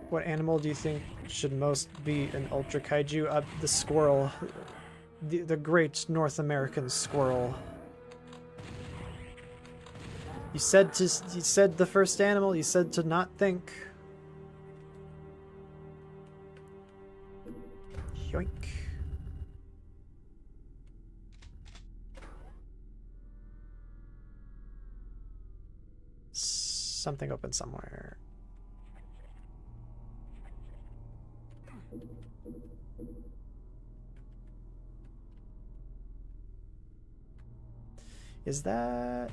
What animal do you think should most be an Ultra Kaiju? The squirrel. The great North American squirrel. You said the first animal, you said to not think. Yoink. Something open somewhere. Is that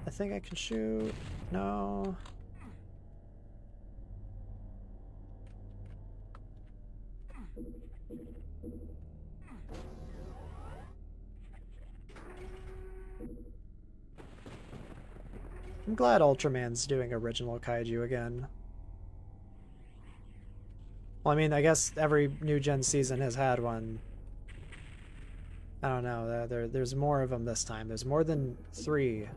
a thing I can shoot? No. I'm glad Ultraman's doing original kaiju again. Well, I mean, I guess every new gen season has had one. I don't know, there's more of them this time. There's more than 3.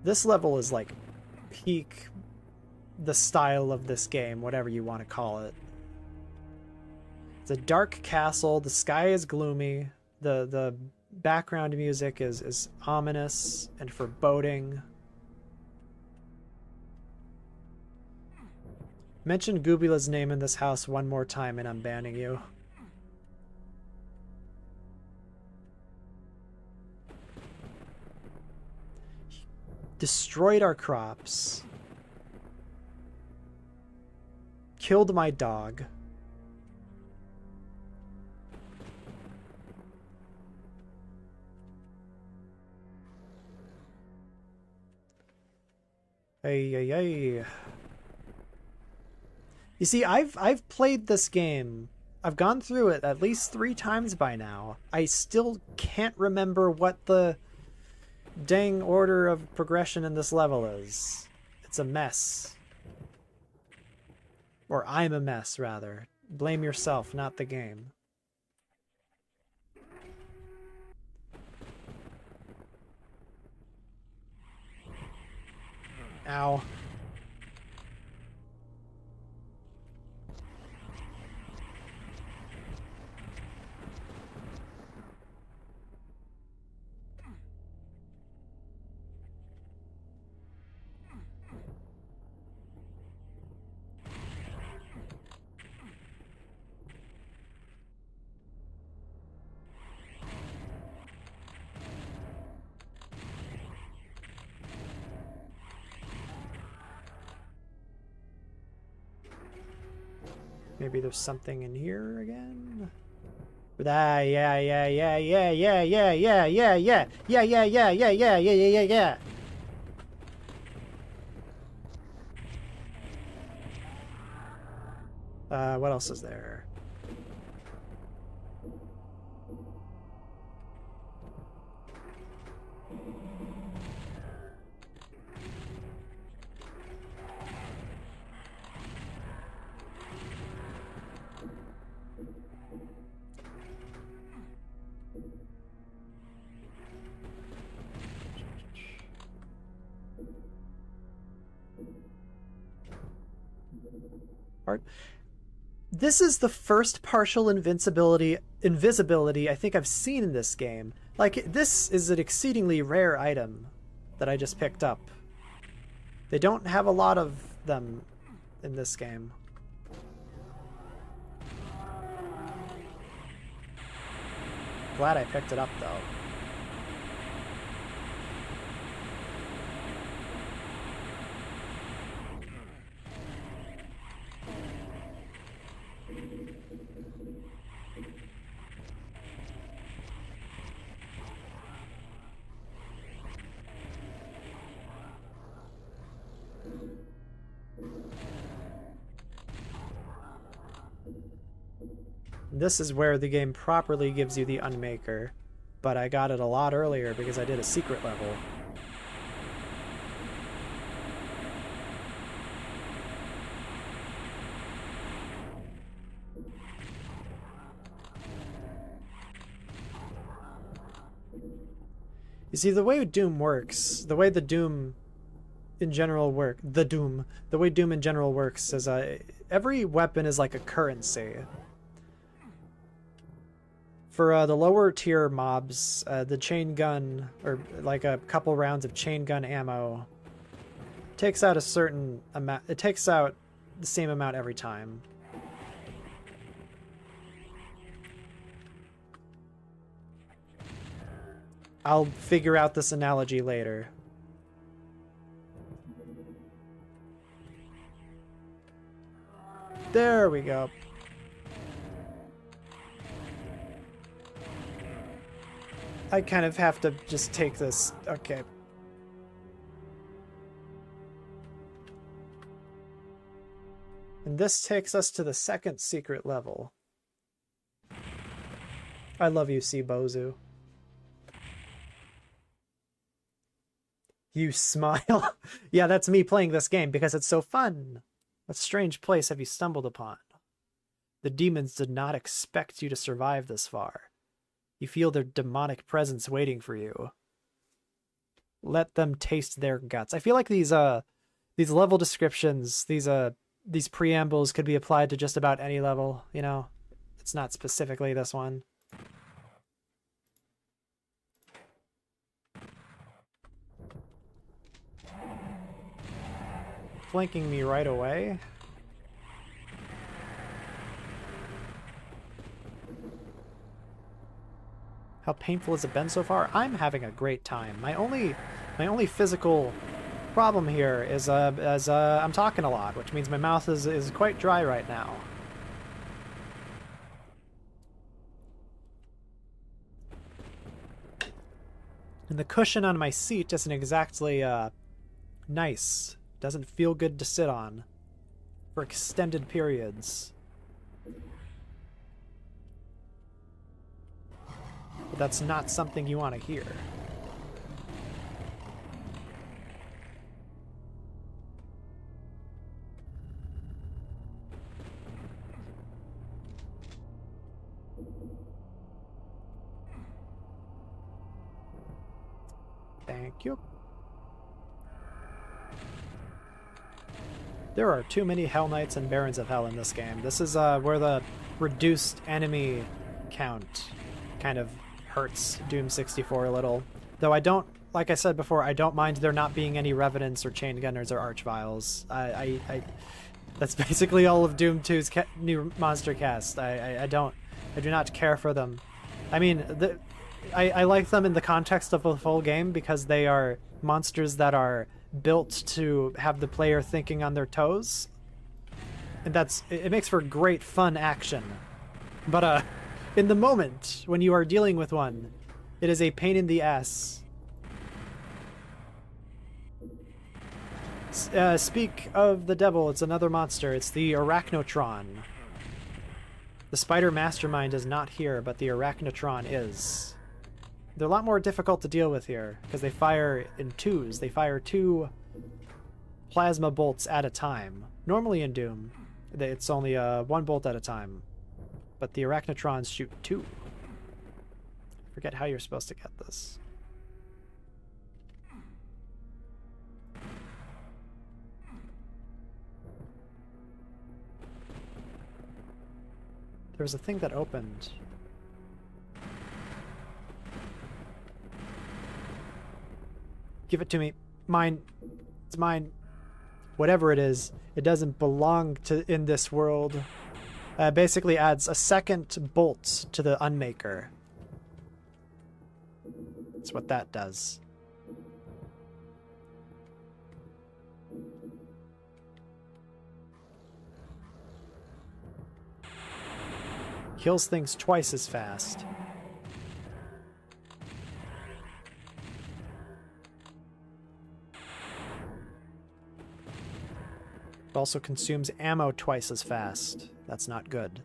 This level is like peak the style of this game, whatever you want to call it. It's a dark castle, the sky is gloomy, the background music is ominous and foreboding. Mention Gubula's name in this house one more time and I'm banning you. Destroyed our crops. Killed my dog. Hey, hey, hey. You see, I've played this game. I've gone through it at least 3 times by now. I still can't remember what the dang order of progression in this level is. It's a mess. Or I'm a mess, rather. Blame yourself, not the game. Ow. Maybe there's something in here again? Ah, yeah, yeah, yeah, yeah, yeah, yeah, yeah, yeah, yeah, yeah, yeah, yeah, yeah, yeah, yeah, yeah, yeah, yeah. What else is there? This is the first partial invisibility I think I've seen in this game. Like, this is an exceedingly rare item that I just picked up. They don't have a lot of them in this game. Glad I picked it up, though. This is where the game properly gives you the Unmaker, but I got it a lot earlier because I did a secret level. You see, the way Doom works, the way the Doom in general the way Doom in general works is every weapon is like a currency. For the lower tier mobs, the chain gun, or like a couple rounds of chain gun ammo, takes out a certain amount. It takes out the same amount every time. I'll figure out this analogy later. There we go. I kind of have to just take this. Okay. And this takes us to the second secret level. I love you, Bozu. You smile. Yeah, that's me playing this game because it's so fun. What strange place have you stumbled upon? The demons did not expect you to survive this far. You feel their demonic presence waiting for you. Let them taste their guts. I feel like these level descriptions, these preambles could be applied to just about any level, you know? It's not specifically this one. Flanking me right away. How painful has it been so far? I'm having a great time. My only physical problem here is I'm talking a lot, which means my mouth is quite dry right now. And the cushion on my seat isn't exactly nice. Doesn't feel good to sit on for extended periods. But that's not something you want to hear. Thank you. There are too many Hell Knights and Barons of Hell in this game. This is where the reduced enemy count kind of hurts Doom 64 a little. Though I don't, like I said before, I don't mind there not being any Revenants or Chain Gunners or Archviles. That's basically all of Doom 2's new monster cast. I do not care for them. I mean, I like them in the context of a full game because they are monsters that are built to have the player thinking on their toes, and it makes for great fun action. But in the moment when you are dealing with one, it is a pain in the ass. Speak of the devil, it's another monster. It's the Arachnotron. The spider mastermind is not here, but the Arachnotron is. They're a lot more difficult to deal with here, because they fire in twos. They fire 2 plasma bolts at a time. Normally in Doom, it's only 1 bolt at a time. But the Arachnotrons shoot 2. I forget how you're supposed to get this. There was a thing that opened. Give it to me. Mine. It's mine. Whatever it is, it doesn't belong in this world. Basically adds a second bolt to the Unmaker. That's what that does. Kills things twice as fast. It also consumes ammo twice as fast. That's not good.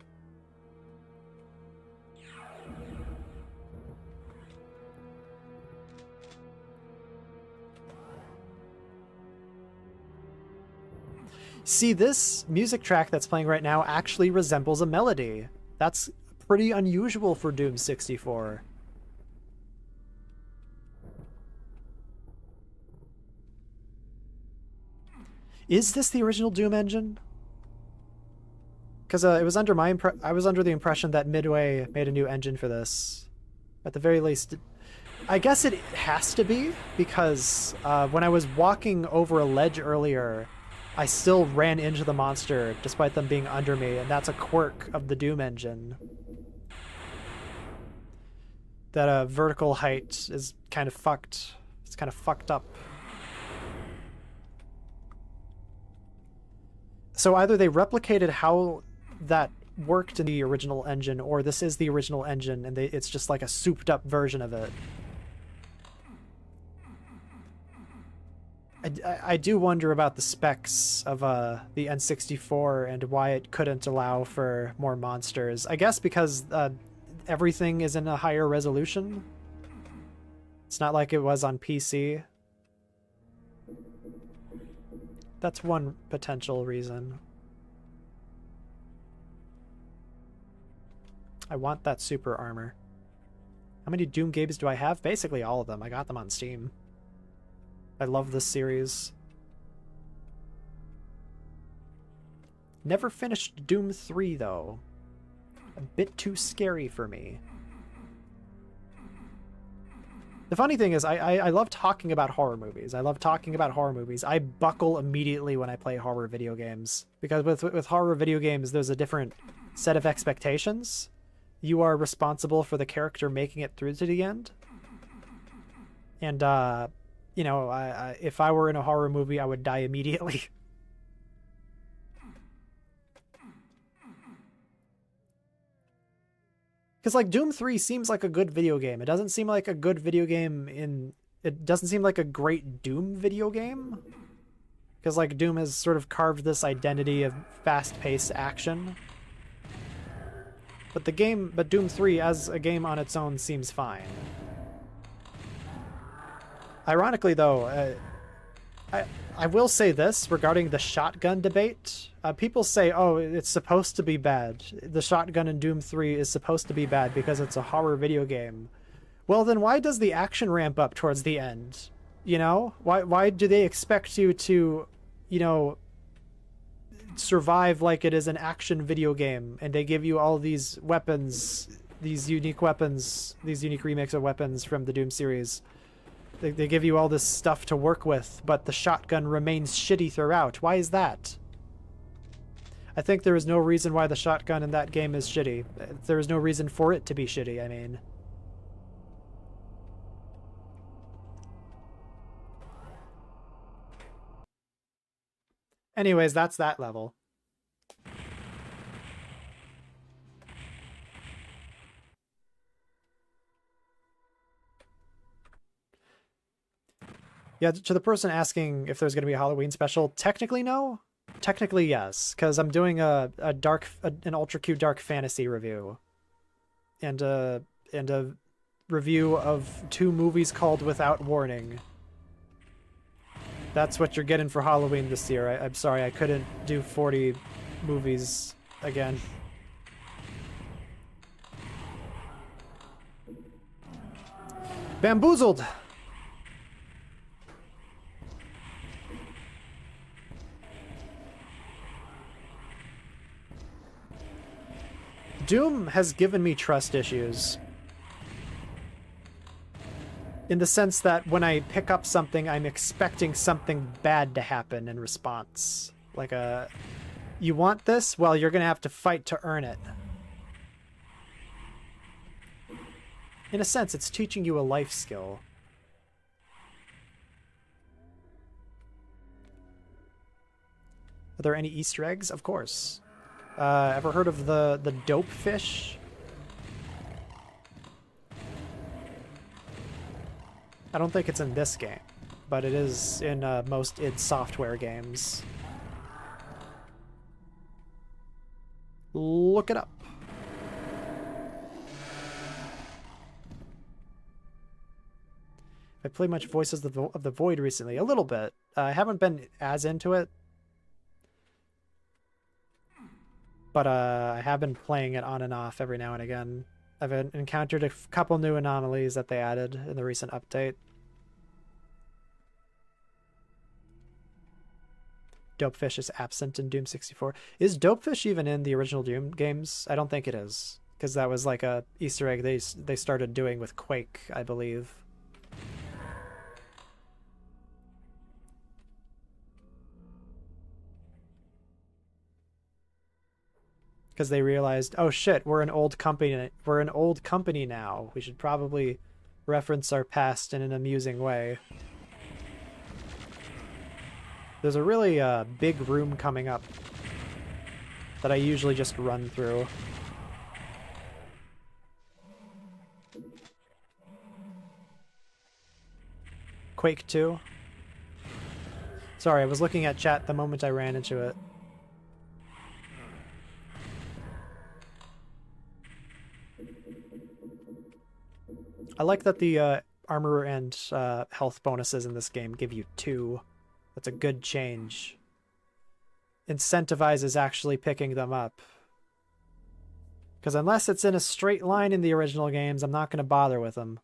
See, this music track that's playing right now actually resembles a melody. That's pretty unusual for Doom 64. Is this the original Doom engine? Because it was under I was under the impression that Midway made a new engine for this. At the very least, I guess it has to be, because when I was walking over a ledge earlier, I still ran into the monster despite them being under me, and that's a quirk of the Doom engine. That vertical height is kind of fucked. It's kind of fucked up. So either they replicated how that worked in the original engine, or this is the original engine and it's just like a souped up version of it. I do wonder about the specs of the N64 and why it couldn't allow for more monsters. I guess because everything is in a higher resolution. It's not like it was on PC. That's one potential reason. I want that super armor. How many Doom games do I have? Basically all of them. I got them on Steam. I love this series. Never finished Doom 3, though. A bit too scary for me. The funny thing is, I love talking about horror movies. I love talking about horror movies. I buckle immediately when I play horror video games. Because with horror video games, there's a different set of expectations. You are responsible for the character making it through to the end. And, you know, if I were in a horror movie, I would die immediately. Because, like, Doom 3 seems like a good video game. It doesn't seem like a good video game in... It doesn't seem like a great Doom video game. Because, like, Doom has sort of carved this identity of fast-paced action. But Doom 3 as a game on its own seems fine. Ironically, though, I will say this regarding the shotgun debate. People say, oh, it's supposed to be bad. The shotgun in Doom 3 is supposed to be bad because it's a horror video game. Well, then why does the action ramp up towards the end? You know? Why do they expect you to, you know, survive like it is an action video game, and they give you all these weapons, these unique remakes of weapons from the Doom series. They give you all this stuff to work with, but the shotgun remains shitty throughout. Why is that? I think there is no reason why the shotgun in that game is shitty. There is no reason for it to be shitty, I mean. Anyways, that's that level. Yeah, to the person asking if there's going to be a Halloween special, technically no. Technically yes, because I'm doing an Ultra Q Dark Fantasy review. And a review of 2 movies called Without Warning. That's what you're getting for Halloween this year. I'm sorry, I couldn't do 40 movies again. Bamboozled! Doom has given me trust issues. In the sense that when I pick up something, I'm expecting something bad to happen in response. Like you want this? Well, you're gonna have to fight to earn it. In a sense, it's teaching you a life skill. Are there any Easter eggs? Of course. Ever heard of the dope fish? I don't think it's in this game, but it is in most id Software games. Look it up. I played much Voices of the Void recently. A little bit. I haven't been as into it. But I have been playing it on and off every now and again. I've encountered a couple new anomalies that they added in the recent update. Dopefish is absent in Doom 64. Is Dopefish even in the original Doom games? I don't think it is, because that was like a Easter egg they started doing with Quake, I believe. Because they realized, oh shit, we're an old company. We're an old company now. We should probably reference our past in an amusing way. There's a really big room coming up that I usually just run through. Quake 2. Sorry, I was looking at chat the moment I ran into it. I like that the armor and health bonuses in this game give you 2. That's a good change. Incentivizes actually picking them up. Because unless it's in a straight line in the original games, I'm not going to bother with them.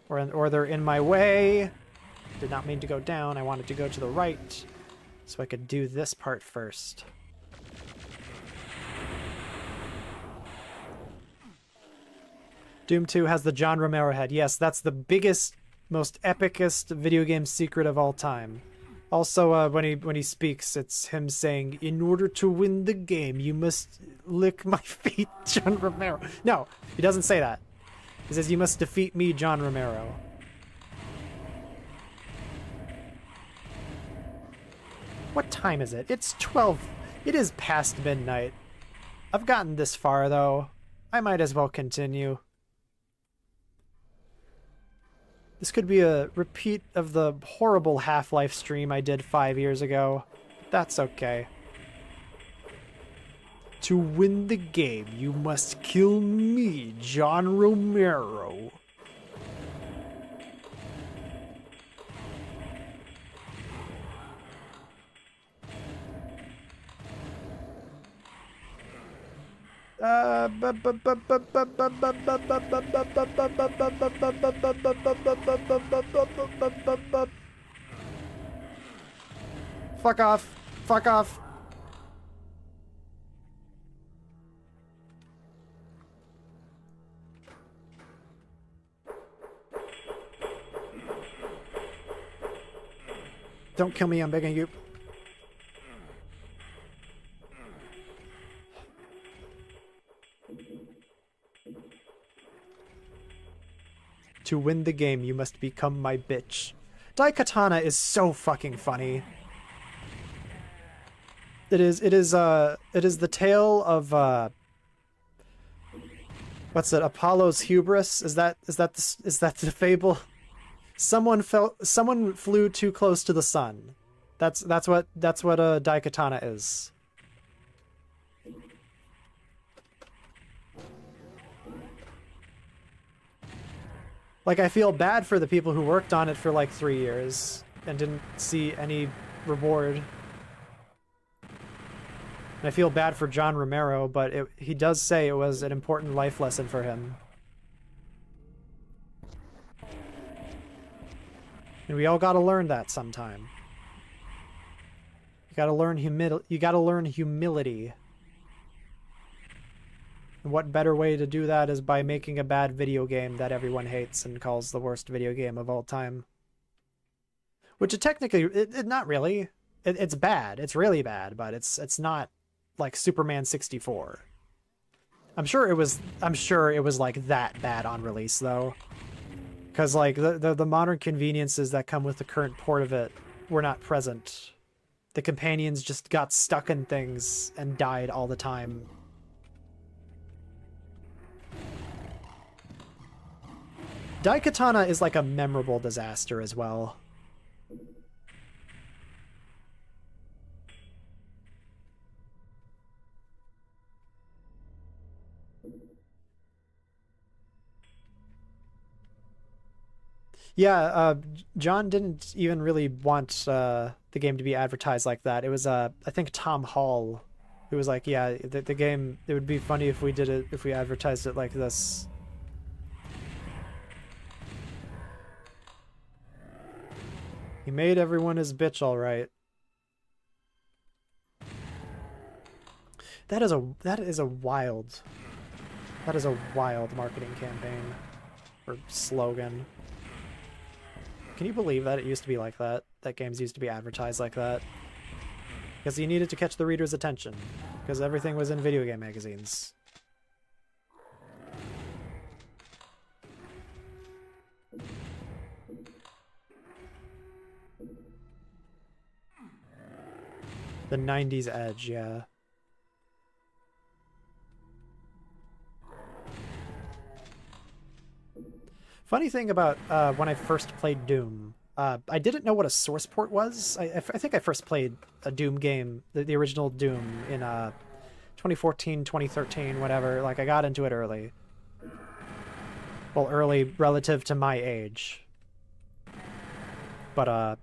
Or they're in my way. Did not mean to go down. I wanted to go to the right so I could do this part first. Doom 2 has the John Romero head. Yes, that's the biggest, most epicest video game secret of all time. Also, when he speaks, it's him saying, "In order to win the game, you must lick my feet, John Romero." No, he doesn't say that. He says, "You must defeat me, John Romero." What time is it? It's 12. It is past midnight. I've gotten this far, though. I might as well continue. This could be a repeat of the horrible Half-Life stream I did 5 years ago. That's okay. To win the game, you must kill me, John Romero. Fuck off. Fuck off. Don't kill me, I'm begging you. To win the game, you must become my bitch. Daikatana is so fucking funny. It is the tale of what's it? Apollo's hubris? Is that the fable? Someone flew too close to the sun. That's what Daikatana is. Like, I feel bad for the people who worked on it for like 3 years and didn't see any reward. And I feel bad for John Romero, but he does say it was an important life lesson for him. And we all gotta learn that sometime. You gotta learn humility. And what better way to do that is by making a bad video game that everyone hates and calls the worst video game of all time. Which it technically, not really. It's bad. It's really bad, but it's not like Superman 64. I'm sure it was like that bad on release though. Because like the modern conveniences that come with the current port of it were not present. The companions just got stuck in things and died all the time. Daikatana is like a memorable disaster as well. Yeah, John didn't even really want the game to be advertised like that. It was, I think Tom Hall who was like, yeah, the game, it would be funny if we did it, if we advertised it like this. He made everyone his bitch, all right. That is a wild marketing campaign or slogan. Can you believe that it used to be like that? That games used to be advertised like that? Because you needed to catch the reader's attention. Because everything was in video game magazines. The 90s edge, yeah. Funny thing about when I first played Doom, I didn't know what a source port was. I think I first played a Doom game, the original Doom, in 2014, 2013, whatever. Like, I got into it early. Well, early relative to my age. But,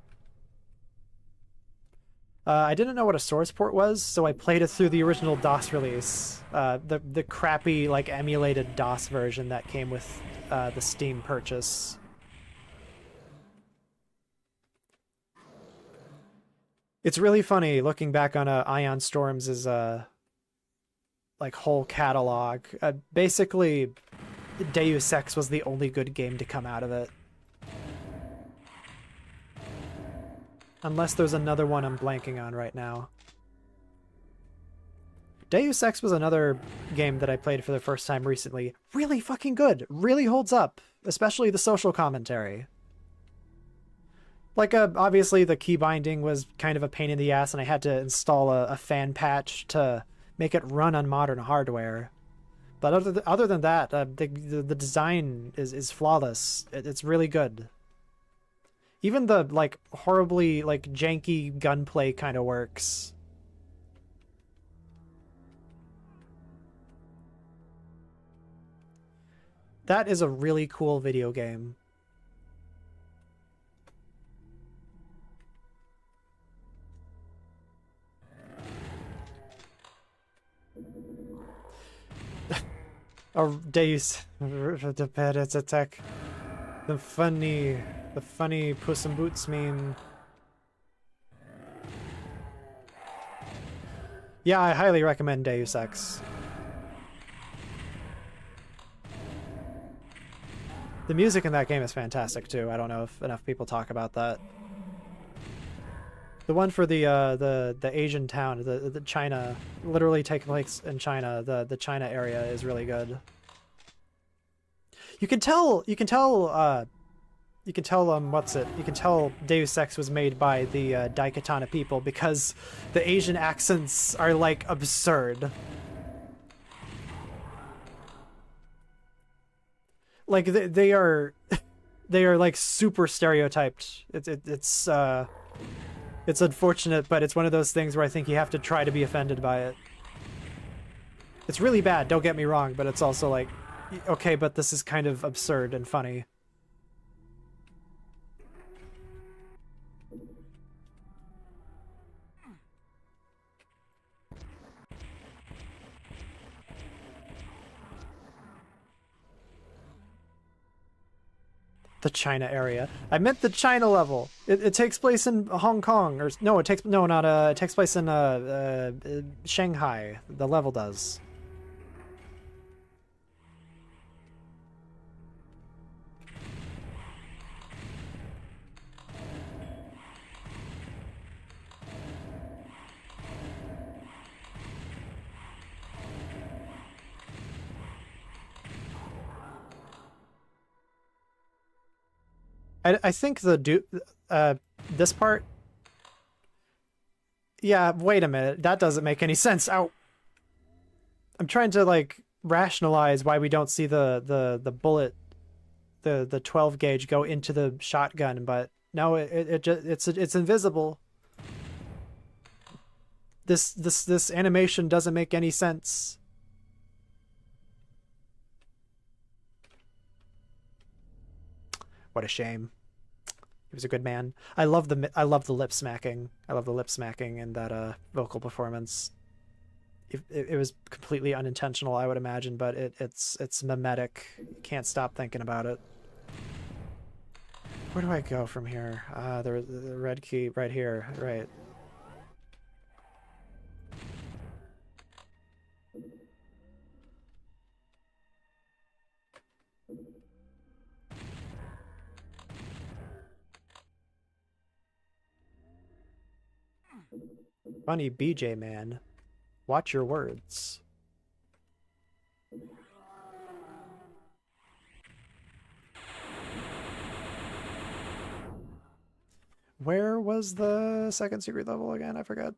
I didn't know what a source port was, so I played it through the original DOS release. The crappy, like, emulated DOS version that came with the Steam purchase. It's really funny looking back on Ion Storms' like whole catalog. Basically, Deus Ex was the only good game to come out of it. Unless there's another one I'm blanking on right now. Deus Ex was another game that I played for the first time recently. Really fucking good. Really holds up. Especially the social commentary. Like, obviously the key binding was kind of a pain in the ass and I had to install a fan patch to make it run on modern hardware. But other than that, the design is flawless. It's really good. Even the, like, horribly, like, janky gunplay kind of works. That is a really cool video game. Oh, Deus. The Parrots attack. The funny Puss in Boots meme. Yeah, I highly recommend Deus Ex. The music in that game is fantastic too. I don't know if enough people talk about that. The one for the Asian town, the China, literally taking place in China. The China area is really good. You can tell what's it? You can tell Deus Ex was made by the Daikatana people because the Asian accents are like absurd. Like they are like super stereotyped. It's unfortunate, but it's one of those things where I think you have to try to be offended by it. It's really bad, don't get me wrong, but it's also like, okay, but this is kind of absurd and funny. The China area. I meant the China level. It takes place in Hong Kong, or no, it takes place in Shanghai. The level does. I think this part. Yeah, wait a minute. That doesn't make any sense. Ow. I'm trying to like rationalize why we don't see the bullet, the 12 gauge go into the shotgun, but no, it's invisible. This animation doesn't make any sense. What a shame. He was a good man. I love the lip smacking. I love the lip smacking in that vocal performance. It was completely unintentional, I would imagine, but it's mimetic. You can't stop thinking about it. Where do I go from here? The red key right here. Right. Funny BJ man. Watch your words. Where was the second secret level again? I forgot.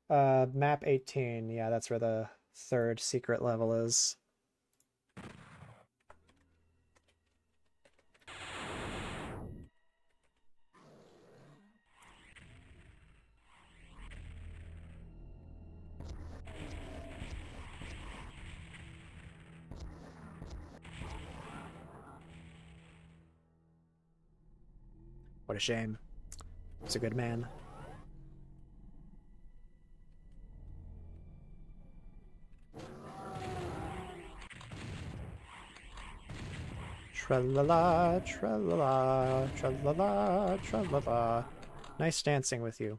Map 18. Yeah, that's where the third secret level is. What a shame. He's a good man. Tra-la-la, tra-la-la, tra-la-la, tra-la-la. Nice dancing with you.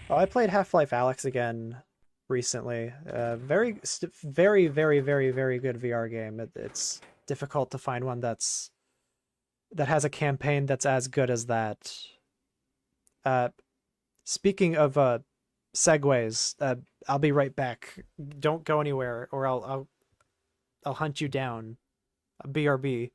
Oh, I played Half-Life Alyx again recently. Very, very, very, very, very good VR game. It's difficult to find one that has a campaign that's as good as that. Uh, Speaking of segues, I'll be right back. Don't go anywhere, or I'll hunt you down. BRB.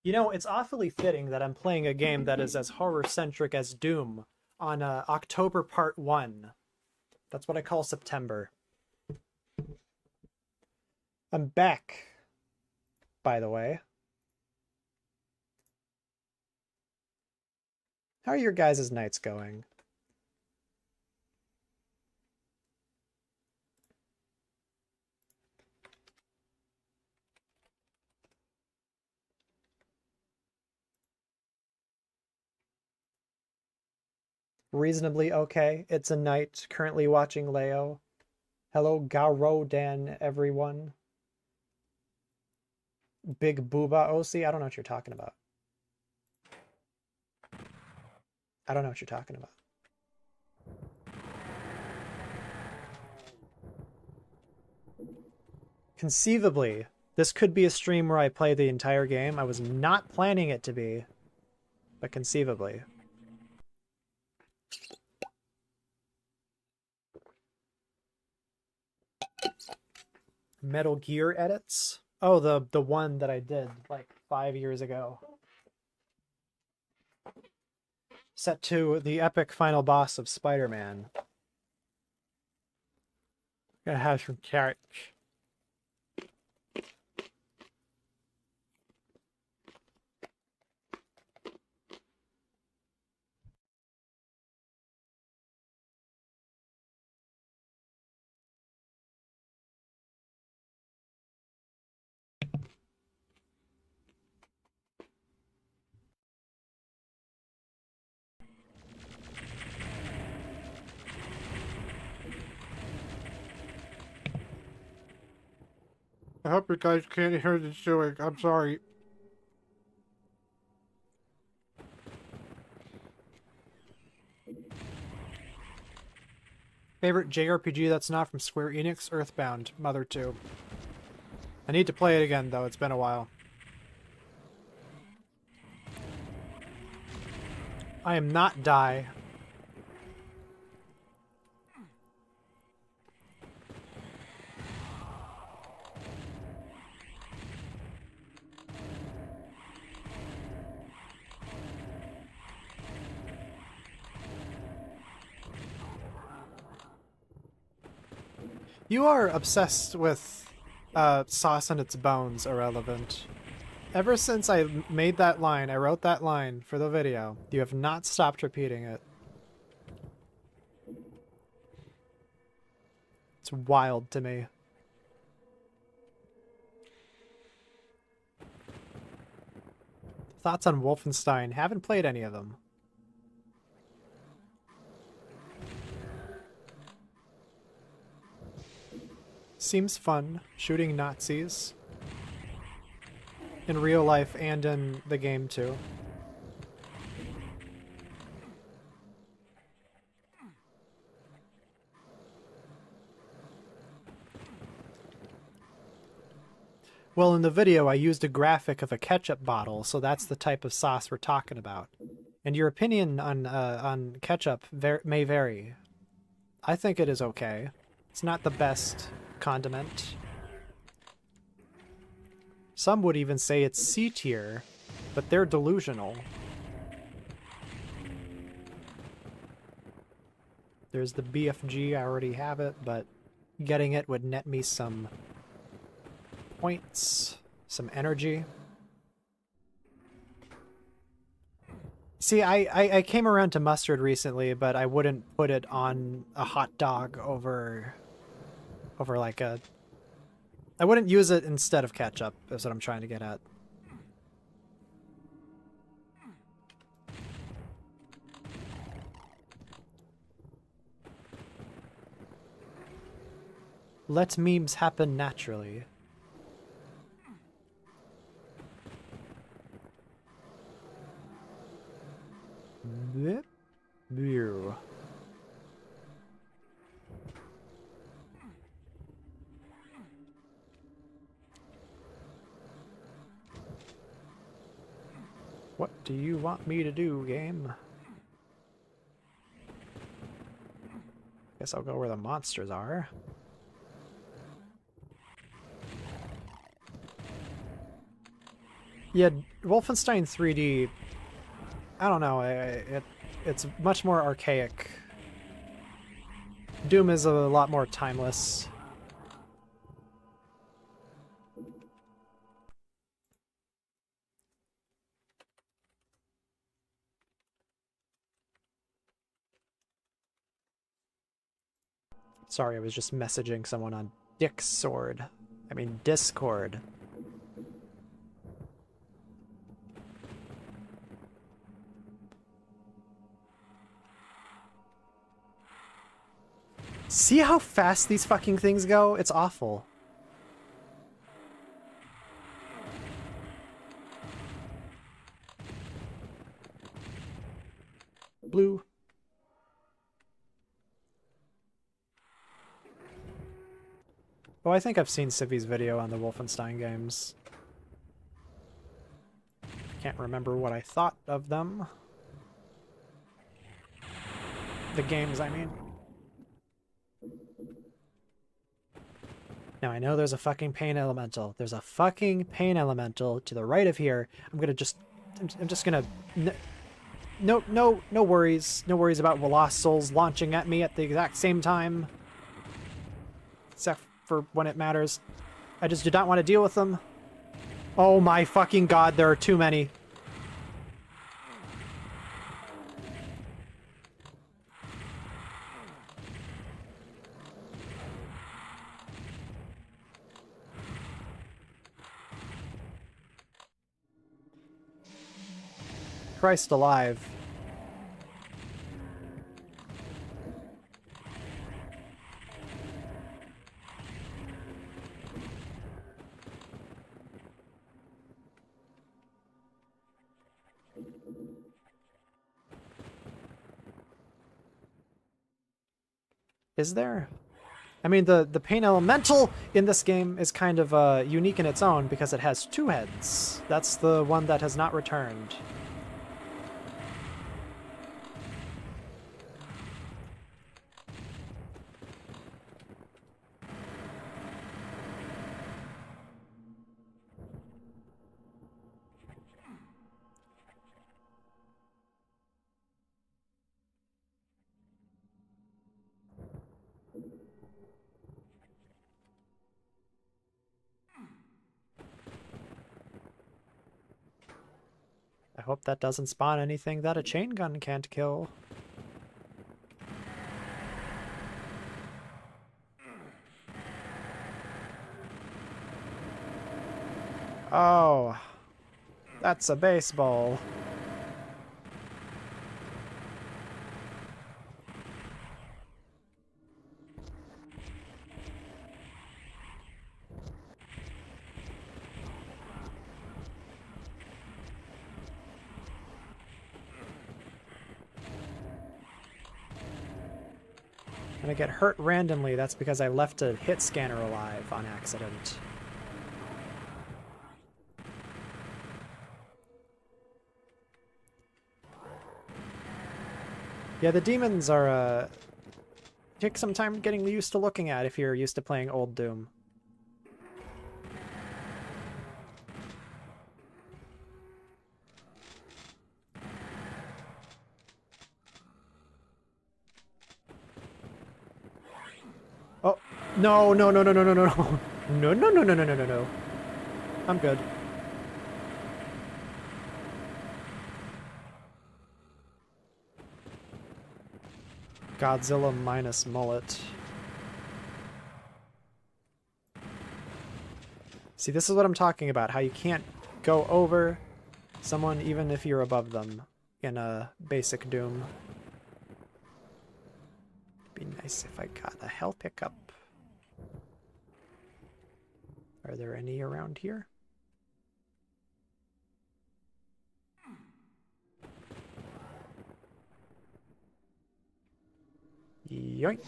You know, it's awfully fitting that I'm playing a game that is as horror-centric as Doom on October Part 1. That's what I call September. I'm back, by the way. How are your guys' nights going? Reasonably okay. It's a night. Currently watching Leo. Hello, Garodan, everyone. Big Booba OC. I don't know what you're talking about. I don't know what you're talking about. Conceivably, this could be a stream where I play the entire game. I was not planning it to be, but conceivably. Metal Gear edits? Oh, the one that I did like 5 years ago. Set to the epic final boss of Spider-Man. Gonna have some carrots. I hope you guys can't hear the chewing. I'm sorry. Favorite JRPG that's not from Square Enix? Earthbound, Mother 2. I need to play it again, though. It's been a while. I am not Die. You are obsessed with sauce and its bones, Irrelevant. Ever since I made that line, I wrote that line for the video, you have not stopped repeating it. It's wild to me. Thoughts on Wolfenstein? Haven't played any of them. Seems fun, shooting Nazis. In real life and in the game, too. Well, in the video, I used a graphic of a ketchup bottle, so that's the type of sauce we're talking about. And your opinion on ketchup may vary. I think it is okay. It's not the best condiment. Some would even say it's C tier, but they're delusional. There's the BFG, I already have it, but getting it would net me some points, some energy. See, I came around to mustard recently, but I wouldn't put it on a hot dog over like a... I wouldn't use it instead of ketchup, is what I'm trying to get at. Let memes happen naturally. Beer. What do you want me to do, game? Guess I'll go where the monsters are. Yeah, Wolfenstein 3D, I don't know, it's much more archaic. Doom is a lot more timeless. Sorry, I was just messaging someone on Discord. I mean Discord. See how fast these fucking things go? It's awful. Blue. Oh, I think I've seen Civi's video on the Wolfenstein games. Can't remember what I thought of them. The games, I mean. Now I know there's a fucking pain elemental. There's a fucking pain elemental to the right of here. I'm just gonna... No worries. No worries about Lost Souls launching at me at the exact same time. Except for when it matters. I just do not want to deal with them. Oh my fucking god, there are too many. Christ alive. Is there? I mean, the pain elemental in this game is kind of unique in its own because it has two heads. That's the one that has not returned. I hope that doesn't spawn anything that a chain gun can't kill. Oh, that's a baseball. When I get hurt randomly, that's because I left a hit scanner alive on accident. Yeah, the demons are, take some time getting used to looking at if you're used to playing old Doom. Oh, no, no, no, no, no, no, no, no. No, no, no, no, no, no, no, no. I'm good. Godzilla minus mullet. See, this is what I'm talking about, how you can't go over someone even if you're above them in a basic Doom. Be nice if I got a health pickup. Are there any around here? Yoink.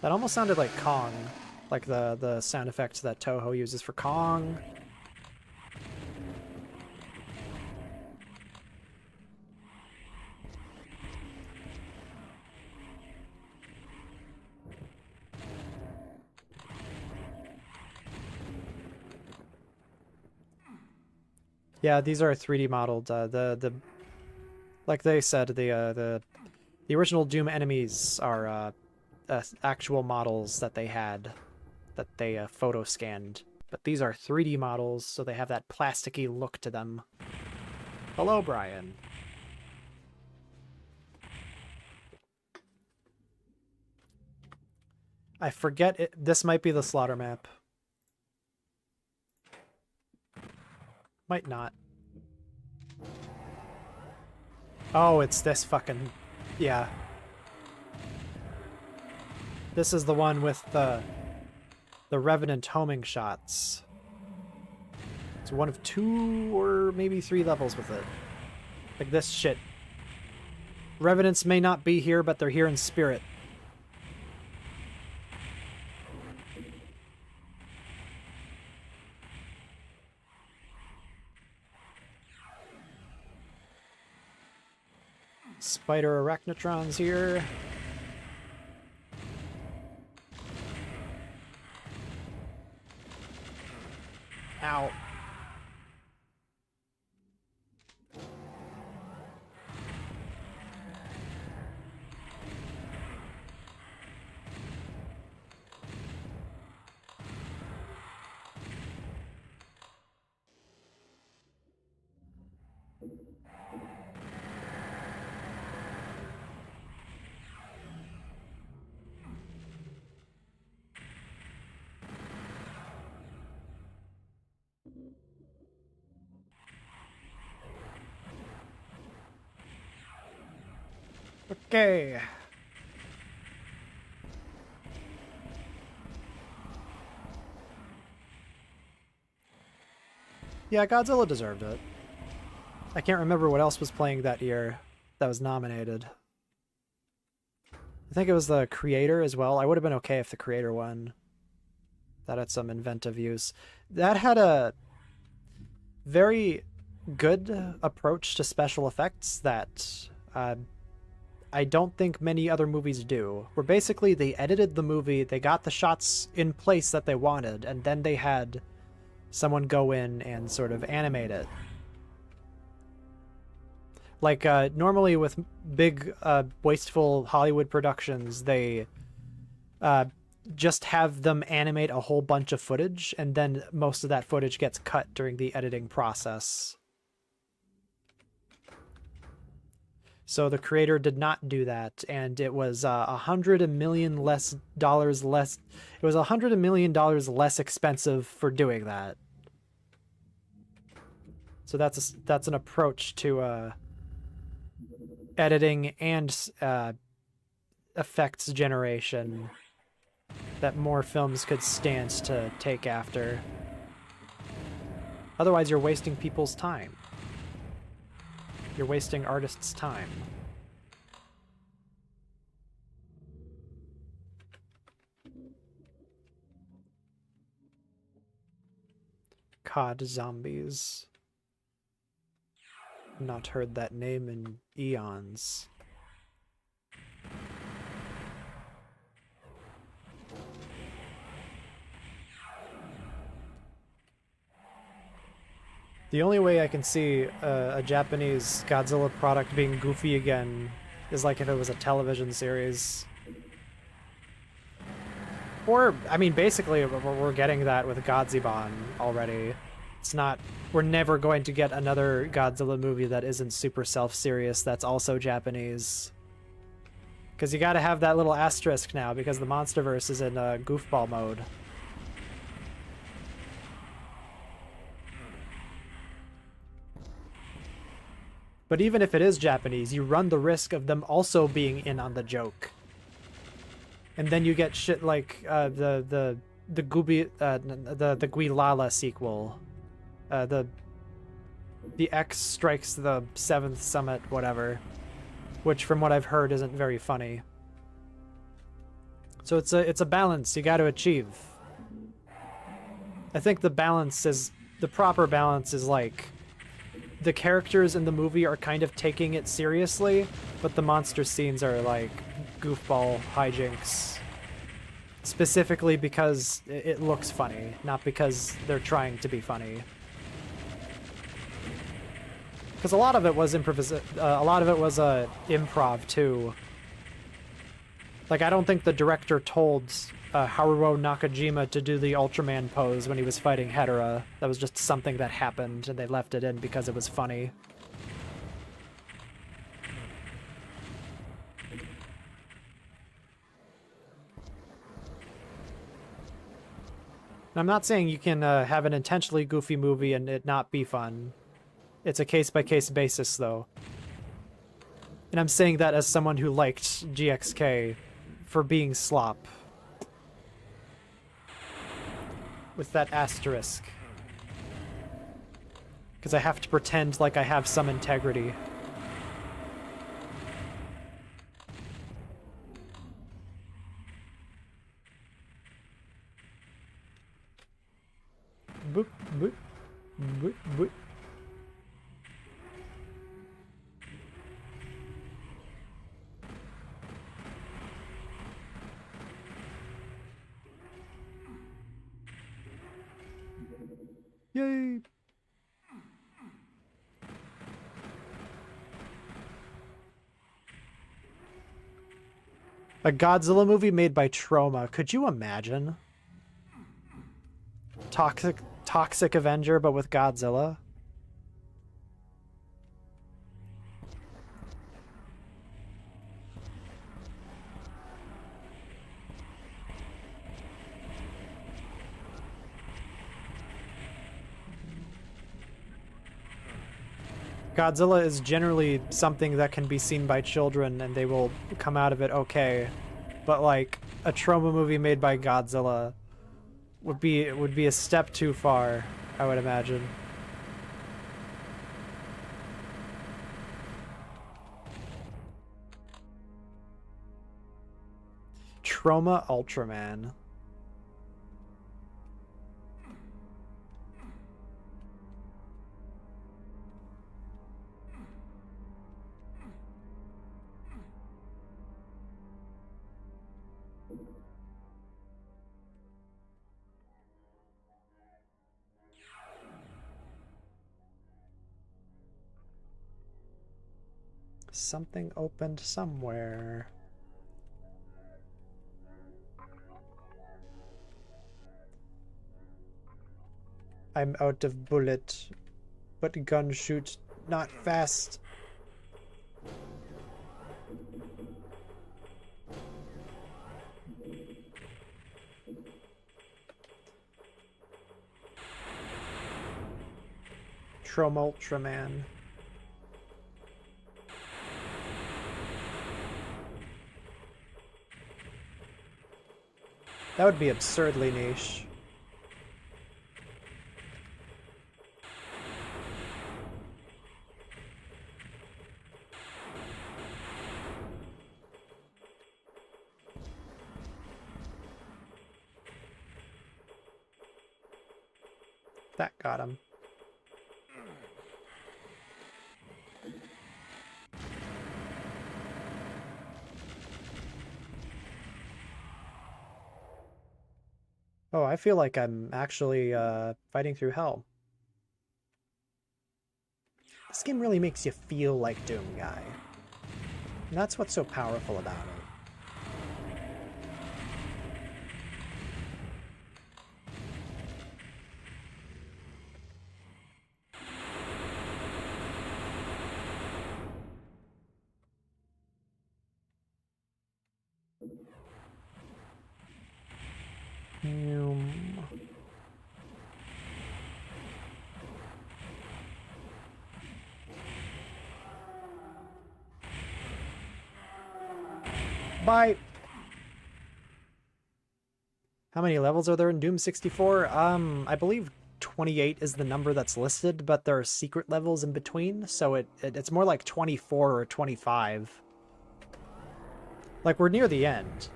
That almost sounded like Kong, like the sound effects that Toho uses for Kong. Yeah, these are 3D modeled. Like they said, the original Doom enemies are actual models that they had, that they photo scanned. But these are 3D models, so they have that plasticky look to them. Hello, Brian. I forget it. This might be the slaughter map. Might not. Oh, it's this fucking... Yeah. This is the one with the Revenant homing shots. It's one of 2 or maybe 3 levels with it. Like this shit. Revenants may not be here, but they're here in spirit. Spider arachnotrons here. Ow. Okay. Yeah, Godzilla deserved it. I can't remember what else was playing that year that was nominated. I think it was the Creator as well. I would have been okay if the Creator won. That had some inventive use. That had a very good approach to special effects that I don't think many other movies do. Where basically they edited the movie, they got the shots in place that they wanted, and then they had someone go in and sort of animate it. Like, normally with big, wasteful Hollywood productions, they just have them animate a whole bunch of footage, and then most of that footage gets cut during the editing process. So the Creator did not do that, and it was $100 million less. It was $100 million less expensive for doing that. So that's an approach to editing and effects generation that more films could stand to take after. Otherwise, you're wasting people's time. You're wasting artists' time. COD Zombies. Not heard that name in eons. The only way I can see a Japanese Godzilla product being goofy again is like if it was a television series. Or, I mean, basically we're getting that with Godzilla already. It's not... We're never going to get another Godzilla movie that isn't super self-serious that's also Japanese. Because you gotta have that little asterisk now, because the Monsterverse is in goofball mode. But even if it is Japanese, you run the risk of them also being in on the joke. And then you get shit like the Guilala sequel. The X strikes the seventh summit, whatever. Which from what I've heard isn't very funny. So it's a balance you gotta achieve. I think the proper balance is like the characters in the movie are kind of taking it seriously, but the monster scenes are like goofball hijinks. Specifically because it looks funny, not because they're trying to be funny. Because a lot of it was improv too. Like, I don't think the director told Haruo Nakajima to do the Ultraman pose when he was fighting Hedorah. That was just something that happened, and they left it in because it was funny. I'm not saying you can have an intentionally goofy movie and it not be fun. It's a case-by-case basis, though. And I'm saying that as someone who liked GXK for being slop. With that asterisk. Because I have to pretend like I have some integrity. Boop, boop, boop, boop. Yay! A Godzilla movie made by Troma. Could you imagine? Toxic Avenger, but with Godzilla? Godzilla is generally something that can be seen by children and they will come out of it okay. But like a Troma movie made by Godzilla would be a step too far, I would imagine. Troma Ultraman. Something opened somewhere. I'm out of bullet, but gun shoot not fast. Ultraman. That would be absurdly niche. That got him. Oh, I feel like I'm actually fighting through hell. This game really makes you feel like Doom Guy. And that's what's so powerful about it. Bye! How many levels are there in Doom 64? I believe 28 is the number that's listed, but there are secret levels in between, so it's more like 24 or 25. Like, we're near the end.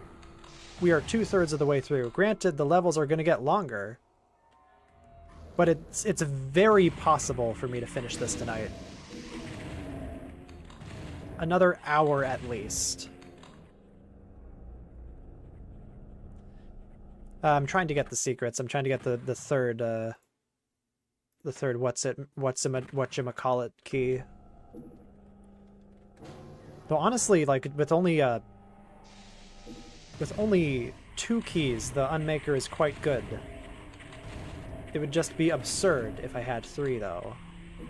We are 2/3 of the way through. Granted, the levels are going to get longer, but it's very possible for me to finish this tonight. Another hour at least. I'm trying to get the secrets. I'm trying to get the third whatchamacallit key. Though honestly, like with only 2 keys, the Unmaker is quite good. It would just be absurd if I had 3 though.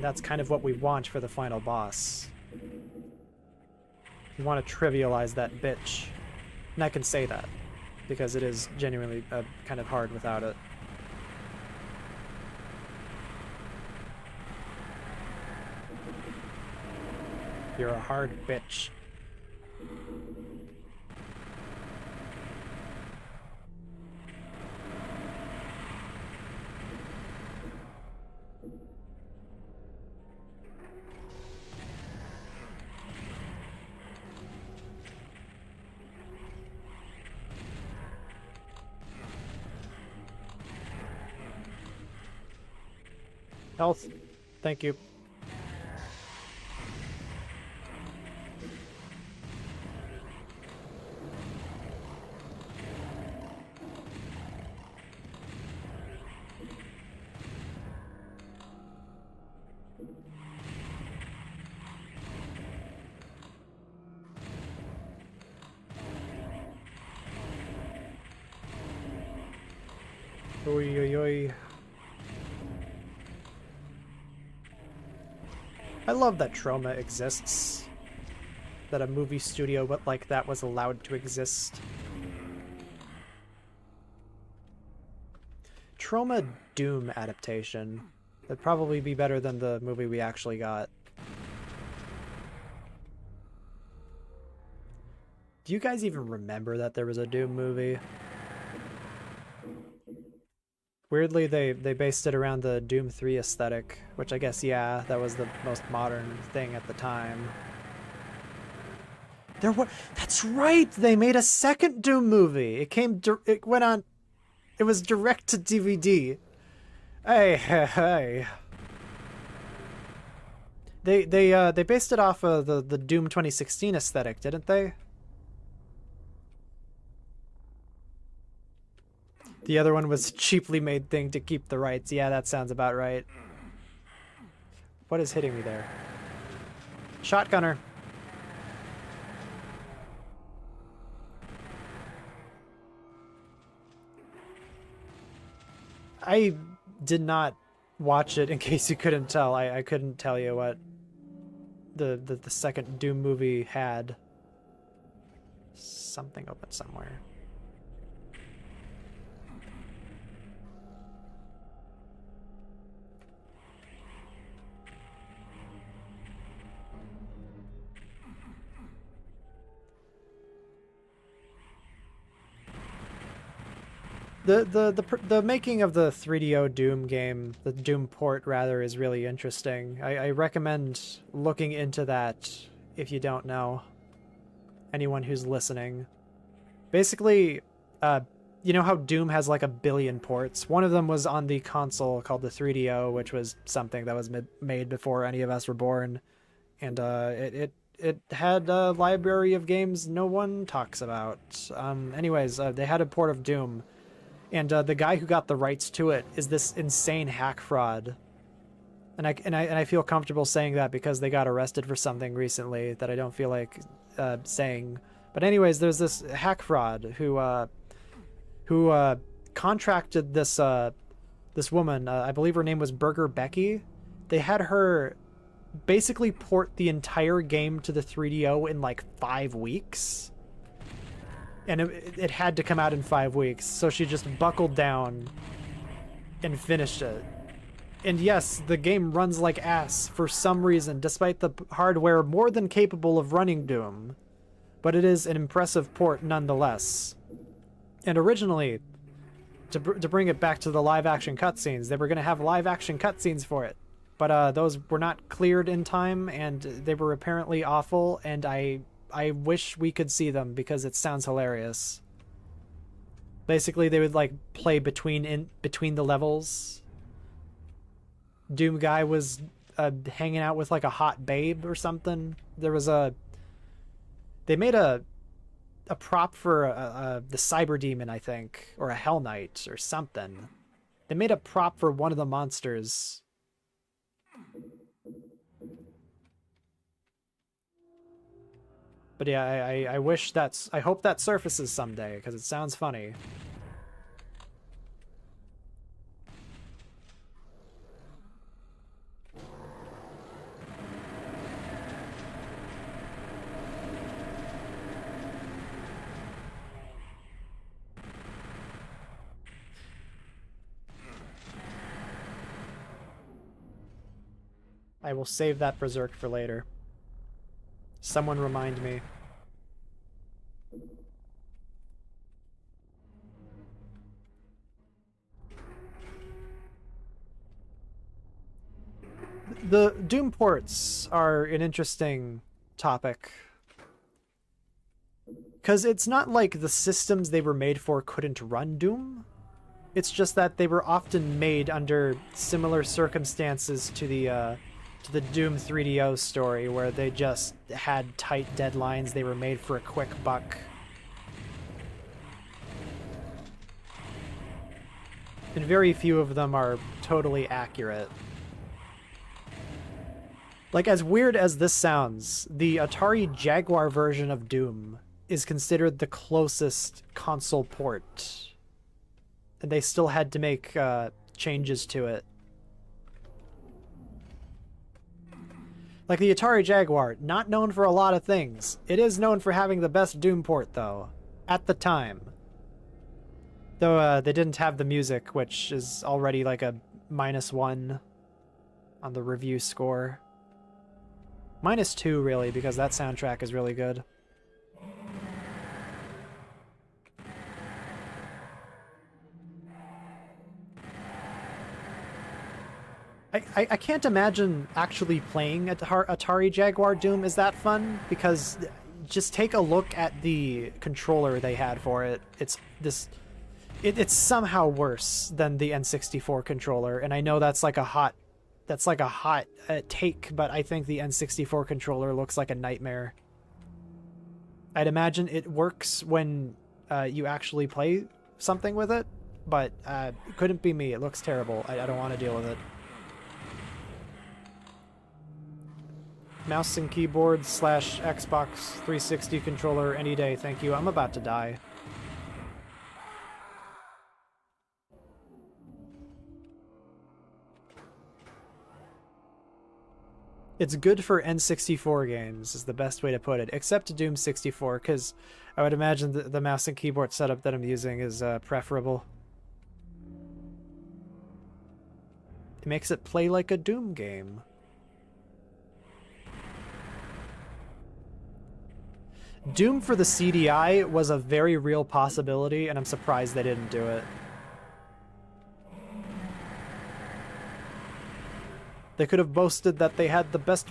That's kind of what we want for the final boss. We want to trivialize that bitch. And I can say that, because it is genuinely kind of hard without it. You're a hard bitch. Health. Thank you. Oi, oi, oi. I love that Trauma exists. That a movie studio like that was allowed to exist. Trauma Doom adaptation. That'd probably be better than the movie we actually got. Do you guys even remember that there was a Doom movie? Weirdly, they based it around the Doom 3 aesthetic, which I guess, yeah, that was the most modern thing at the time. That's right! They made a second Doom movie! It was direct to DVD. Hey. They based it off of the Doom 2016 aesthetic, didn't they? The other one was a cheaply made thing to keep the rights. Yeah, that sounds about right. What is hitting me there? Shotgunner. I did not watch it, in case you couldn't tell. I couldn't tell you what the second Doom movie had. Something open somewhere. The making of the 3DO Doom game, the Doom port rather, is really interesting. I recommend looking into that if you don't know. Anyone who's listening. Basically, you know how Doom has like a billion ports? One of them was on the console called the 3DO, which was something that was made before any of us were born. And it had a library of games no one talks about. Anyways, they had a port of Doom. And the guy who got the rights to it is this insane hack fraud. And I feel comfortable saying that because they got arrested for something recently that I don't feel like saying. But anyways, there's this hack fraud who contracted this this woman. I believe her name was Burger Becky. They had her basically port the entire game to the 3DO in like 5 weeks. And it had to come out in 5 weeks, so she just buckled down and finished it. And yes, the game runs like ass for some reason, despite the hardware more than capable of running Doom. But it is an impressive port nonetheless. And originally, to bring it back to the live-action cutscenes, they were going to have live-action cutscenes for it. But those were not cleared in time, and they were apparently awful, and I wish we could see them because it sounds hilarious. Basically, they would like play between the levels. Doom guy was hanging out with like a hot babe or something. There was they made a prop for the Cyber Demon, I think, or a Hell Knight or something. They made a prop for one of the monsters. But yeah, I wish I hope that surfaces someday, because it sounds funny. I will save that Berserk for later. Someone remind me. The Doom ports are an interesting topic. Because it's not like the systems they were made for couldn't run Doom. It's just that they were often made under similar circumstances to the Doom 3DO story, where they just had tight deadlines. They were made for a quick buck. And very few of them are totally accurate. Like, as weird as this sounds, the Atari Jaguar version of Doom is considered the closest console port. And they still had to make changes to it. Like the Atari Jaguar, not known for a lot of things. It is known for having the best Doom port, though, at the time. Though they didn't have the music, which is already like a -1 on the review score. -2, really, because that soundtrack is really good. I can't imagine actually playing Atari Jaguar Doom is that fun, because just take a look at the controller they had for it. It's somehow worse than the N64 controller, and I know that's like a hot take, but I think the N64 controller looks like a nightmare. I'd imagine it works when you actually play something with it, but it couldn't be me. It looks terrible. I don't want to deal with it. Mouse and keyboard / Xbox 360 controller any day, thank you. I'm about to die. It's good for N64 games, is the best way to put it, except Doom 64, because I would imagine the mouse and keyboard setup that I'm using is preferable. It makes it play like a Doom game. Doom for the CDI was a very real possibility, and I'm surprised they didn't do it. They could have boasted that they had the best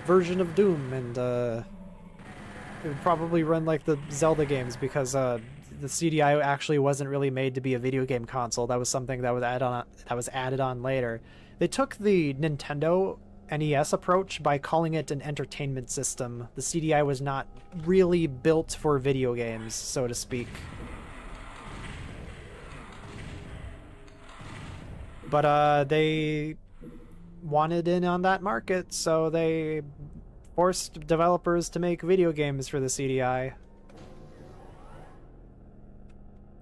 version of Doom, and it would probably run like the Zelda games, because the CDI actually wasn't really made to be a video game console. That was something that was added on later. They took the Nintendo NES approach by calling it an entertainment system. The CDI was not really built for video games, so to speak. But they wanted in on that market, so they forced developers to make video games for the CDI.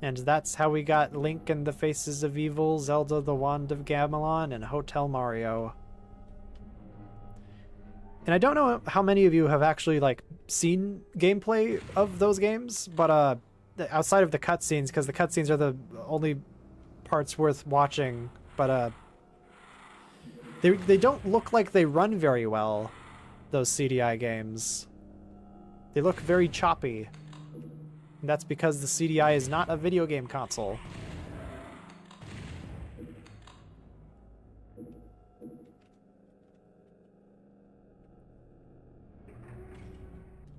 And that's how we got Link and the Faces of Evil, Zelda the Wand of Gamelon, and Hotel Mario. And I don't know how many of you have actually, like, seen gameplay of those games, but outside of the cutscenes, because the cutscenes are the only parts worth watching, but they don't look like they run very well, those CDI games. They look very choppy. And that's because the CDI is not a video game console.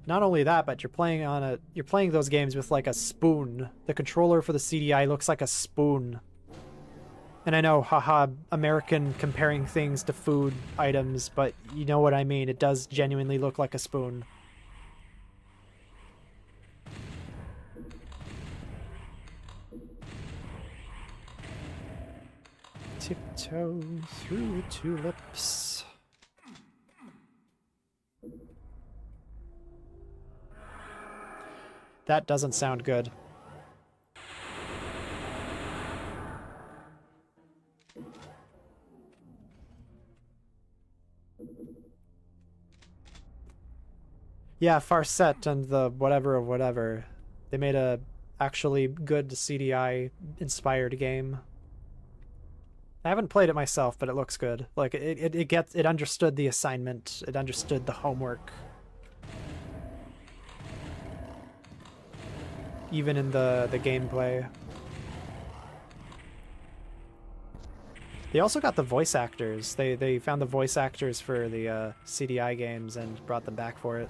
Not only that, but you're playing those games with like a spoon. The controller for the CDI looks like a spoon. And I know, haha, American comparing things to food items, but you know what I mean. It does genuinely look like a spoon. Tiptoe through the tulips. That doesn't sound good. Yeah, Farset and the whatever of whatever. They made a actually good CDI inspired game. I haven't played it myself, but it looks good. Like it understood the assignment, it understood the homework. Even in the gameplay. They also got the voice actors. They found the voice actors for the CDI games and brought them back for it.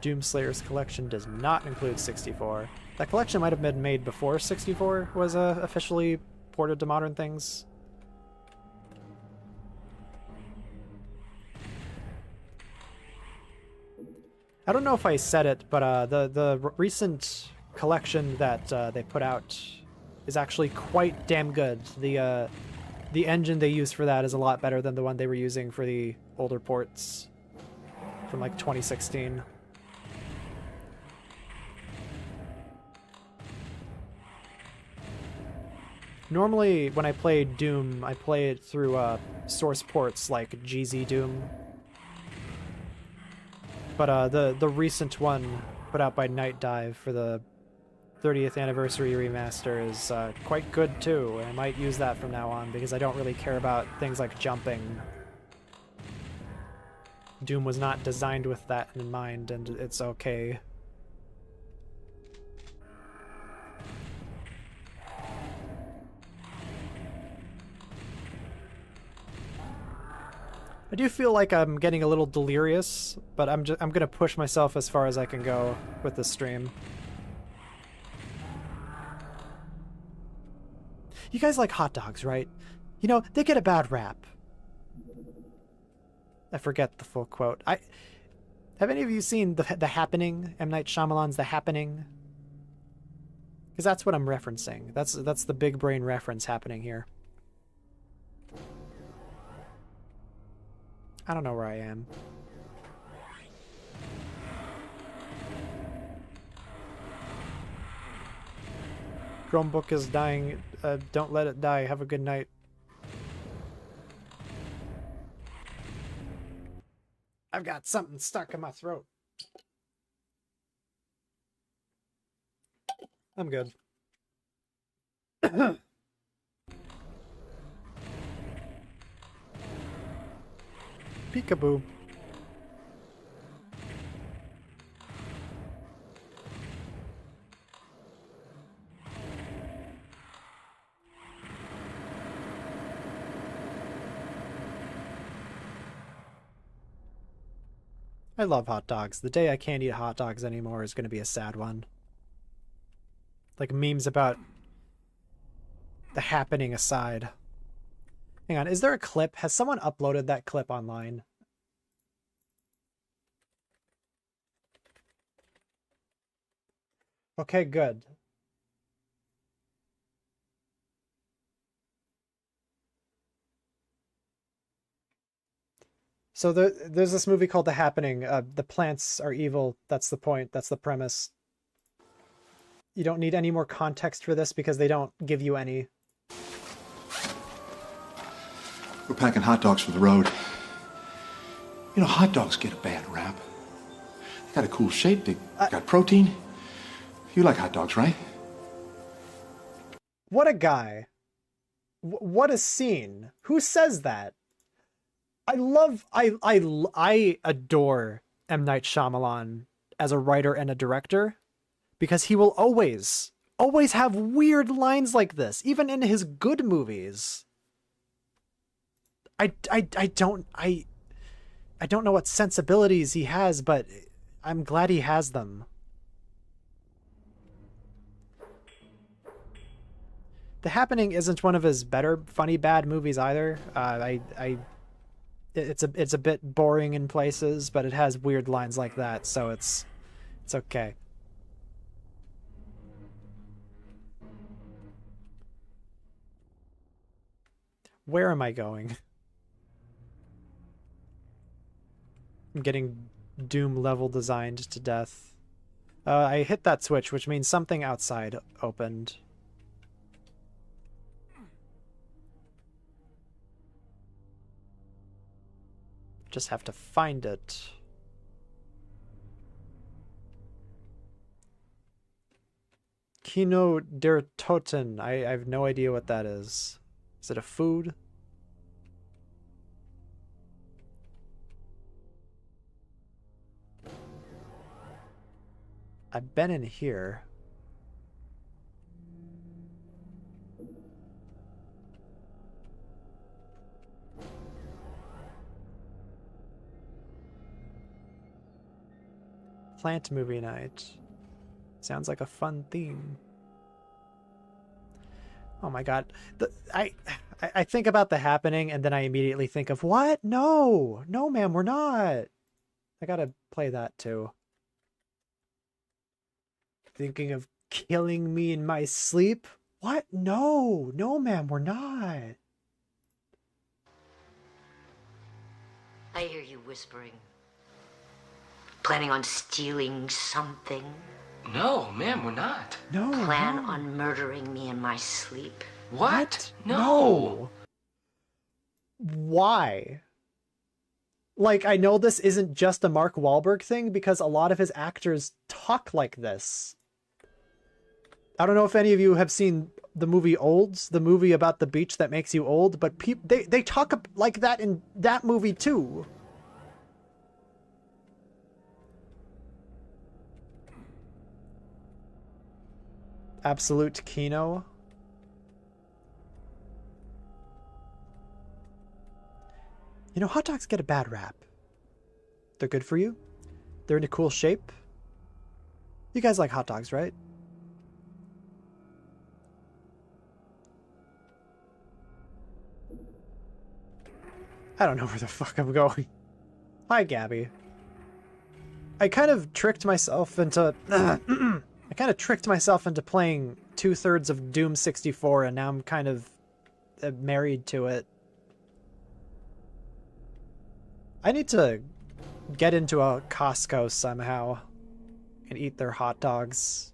Doomslayer's collection does not include 64. That collection might have been made before 64 was officially ported to modern things. I don't know if I said it, but the recent collection that they put out is actually quite damn good. The engine they used for that is a lot better than the one they were using for the older ports from like 2016. Normally, when I play Doom, I play it through source ports like GZ Doom. But the recent one put out by Night Dive for the 30th anniversary remaster is quite good too. I might use that from now on because I don't really care about things like jumping. Doom was not designed with that in mind, and it's okay. I do feel like I'm getting a little delirious, but I'm gonna push myself as far as I can go with this stream. You guys like hot dogs, right? You know, they get a bad rap. I forget the full quote. Have any of you seen The Happening? M. Night Shyamalan's The Happening? Because that's what I'm referencing. That's the big brain reference happening here. I don't know where I am. Chromebook is dying. Don't let it die. Have a good night. I've got something stuck in my throat. I'm good. Peekaboo. I love hot dogs. The day I can't eat hot dogs anymore is going to be a sad one. Like memes about the happening aside. Hang on, is there a clip? Has someone uploaded that clip online? Okay, good. So there's this movie called The Happening. The plants are evil. That's the point. That's the premise. You don't need any more context for this because they don't give you any. We're packing hot dogs for the road. You know, hot dogs get a bad rap. They got a cool shape. They got protein. You like hot dogs, right? What a guy. What a scene. Who says that? I adore M. Night Shyamalan as a writer and a director because he will always have weird lines like this, even in his good movies. I don't know what sensibilities he has, but I'm glad he has them. The Happening isn't one of his better funny bad movies either. It's a bit boring in places, but it has weird lines like that, so it's okay. Where am I going? I'm getting Doom level designed to death. I hit that switch, which means something outside opened. Just have to find it. Kino der Toten. I have no idea what that is. Is it a food? I've been in here. Plant movie night. Sounds like a fun theme. Oh my god. I think about The Happening and then I immediately think of, what? No! No, ma'am, we're not. I gotta play that too. Thinking of killing me in my sleep? What? No! No, ma'am, we're not. I hear you whispering. Planning on stealing something? No, ma'am, we're not. No. Plan no. on murdering me in my sleep? What? No. Why? Like, I know this isn't just a Mark Wahlberg thing because a lot of his actors talk like this. I don't know if any of you have seen the movie Olds, the movie about the beach that makes you old, but they talk like that in that movie too. Absolute Kino. You know, hot dogs get a bad rap. They're good for you. They're in a cool shape. You guys like hot dogs, right? I don't know where the fuck I'm going. Hi, Gabby. I kind of tricked myself into... I kind of tricked myself into playing 2/3 of Doom 64, and now I'm kind of married to it. I need to get into a Costco somehow and eat their hot dogs.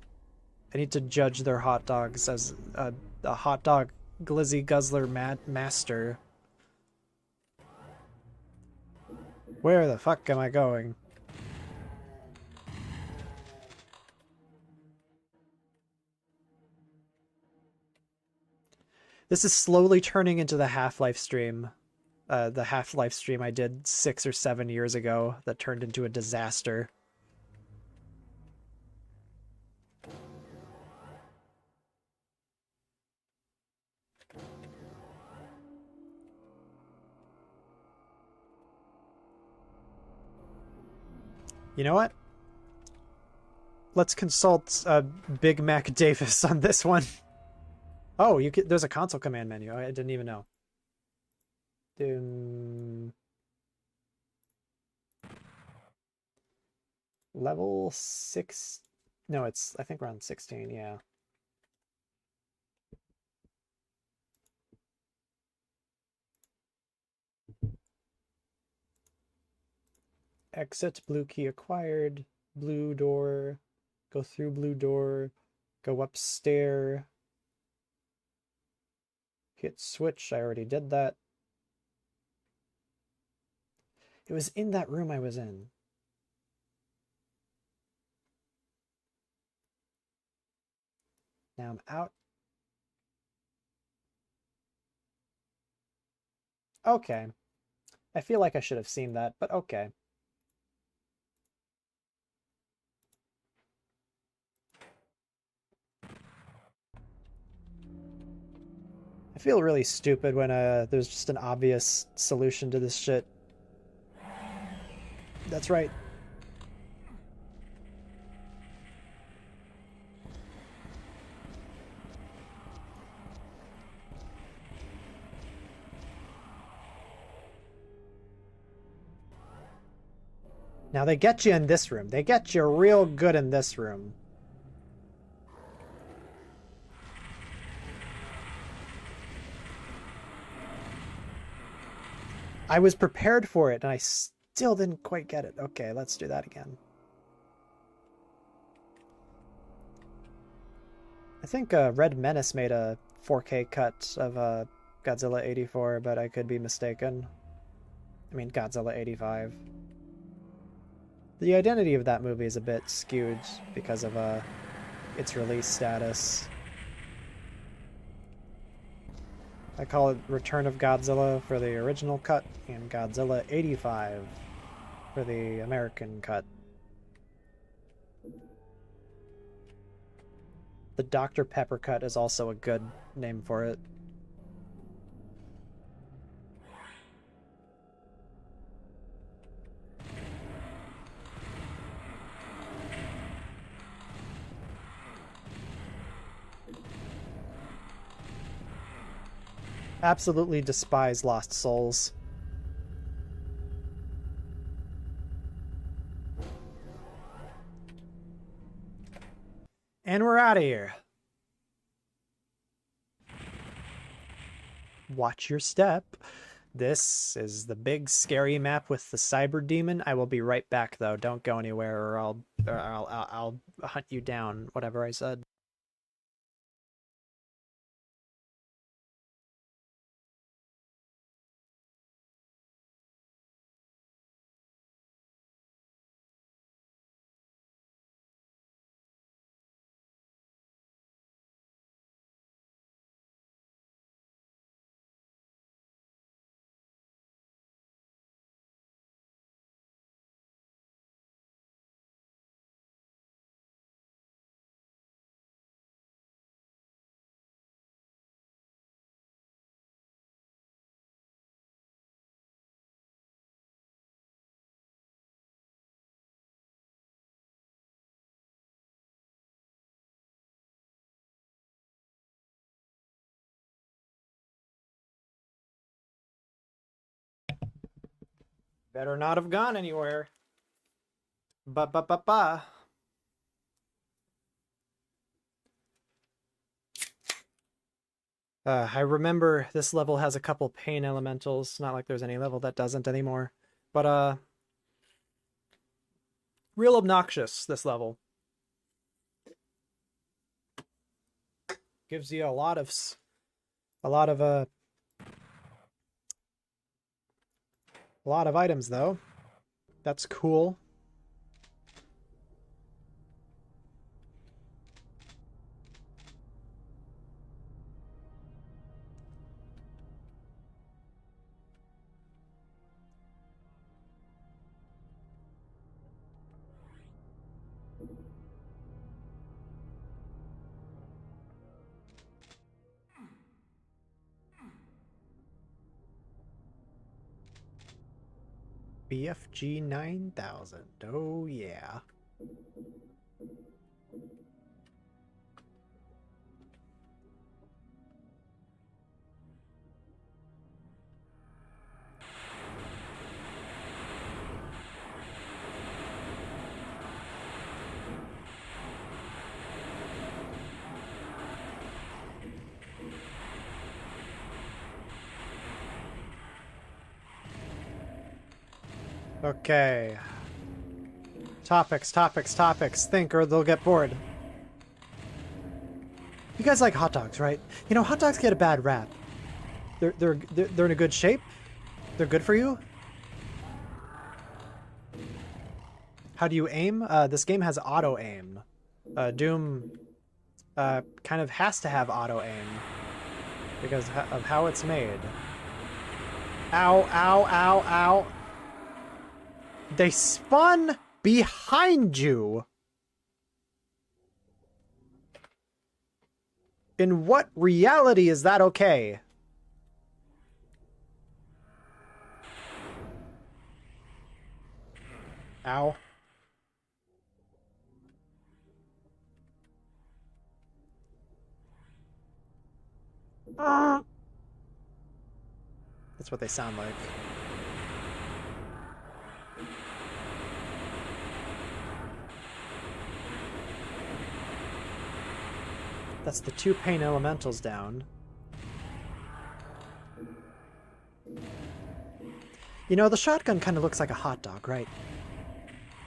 I need to judge their hot dogs as a hot dog glizzy guzzler master. Where the fuck am I going? This is slowly turning into the Half-Life stream. The Half-Life stream I did 6 or 7 years ago that turned into a disaster. You know what? Let's consult Big Mac Davis on this one. Oh, there's a console command menu. I didn't even know. Level 6. No, I think we're on 16, yeah. Exit, blue key acquired, blue door, go through blue door, go upstairs, hit switch. I already did that. It was in that room I was in. Now I'm out. Okay. I feel like I should have seen that, but okay. I feel really stupid when there's just an obvious solution to this shit. That's right. Now they get you in this room. They get you real good in this room. I was prepared for it and I still didn't quite get it. Okay, let's do that again. I think Red Menace made a 4K cut of Godzilla 84, but I could be mistaken. I mean, Godzilla 85. The identity of that movie is a bit skewed because of its release status. I call it Return of Godzilla for the original cut and Godzilla 85 for the American cut. The Dr. Pepper cut is also a good name for it. Absolutely despise Lost Souls. And we're out of here. Watch your step. This is the big scary map with the cyber demon. I will be right back though. Don't go anywhere or I'll hunt you down, whatever I said. Better not have gone anywhere. Ba. I remember this level has a couple pain elementals. Not like there's any level that doesn't anymore. But, real obnoxious, this level. Gives you a lot of items, though. That's cool. BFG 9000. Oh, yeah. Okay. Topics, topics, topics. Think or they'll get bored. You guys like hot dogs, right? You know, hot dogs get a bad rap. They're in a good shape. They're good for you. How do you aim? This game has auto aim. Doom kind of has to have auto aim because of how it's made. Ow, ow, ow, ow. They spun behind you. In what reality is that okay? Ow. That's what they sound like. That's the 2 pain elementals down. You know, the shotgun kind of looks like a hot dog, right?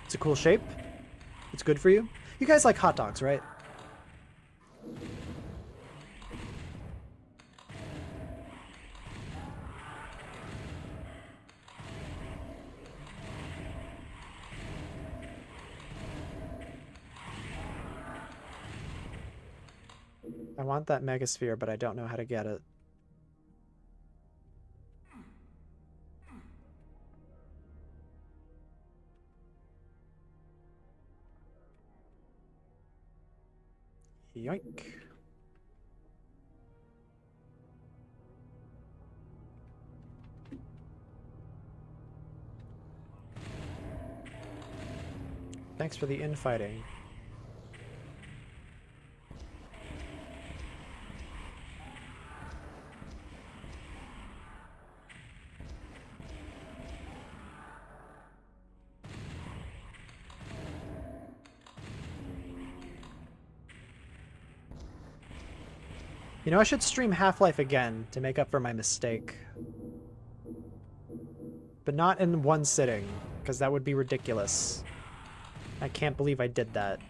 It's a cool shape. It's good for you. You guys like hot dogs, right? I want that megasphere, but I don't know how to get it. Yoink. Thanks for the infighting. You know, I should stream Half-Life again to make up for my mistake. But not in one sitting, because that would be ridiculous. I can't believe I did that.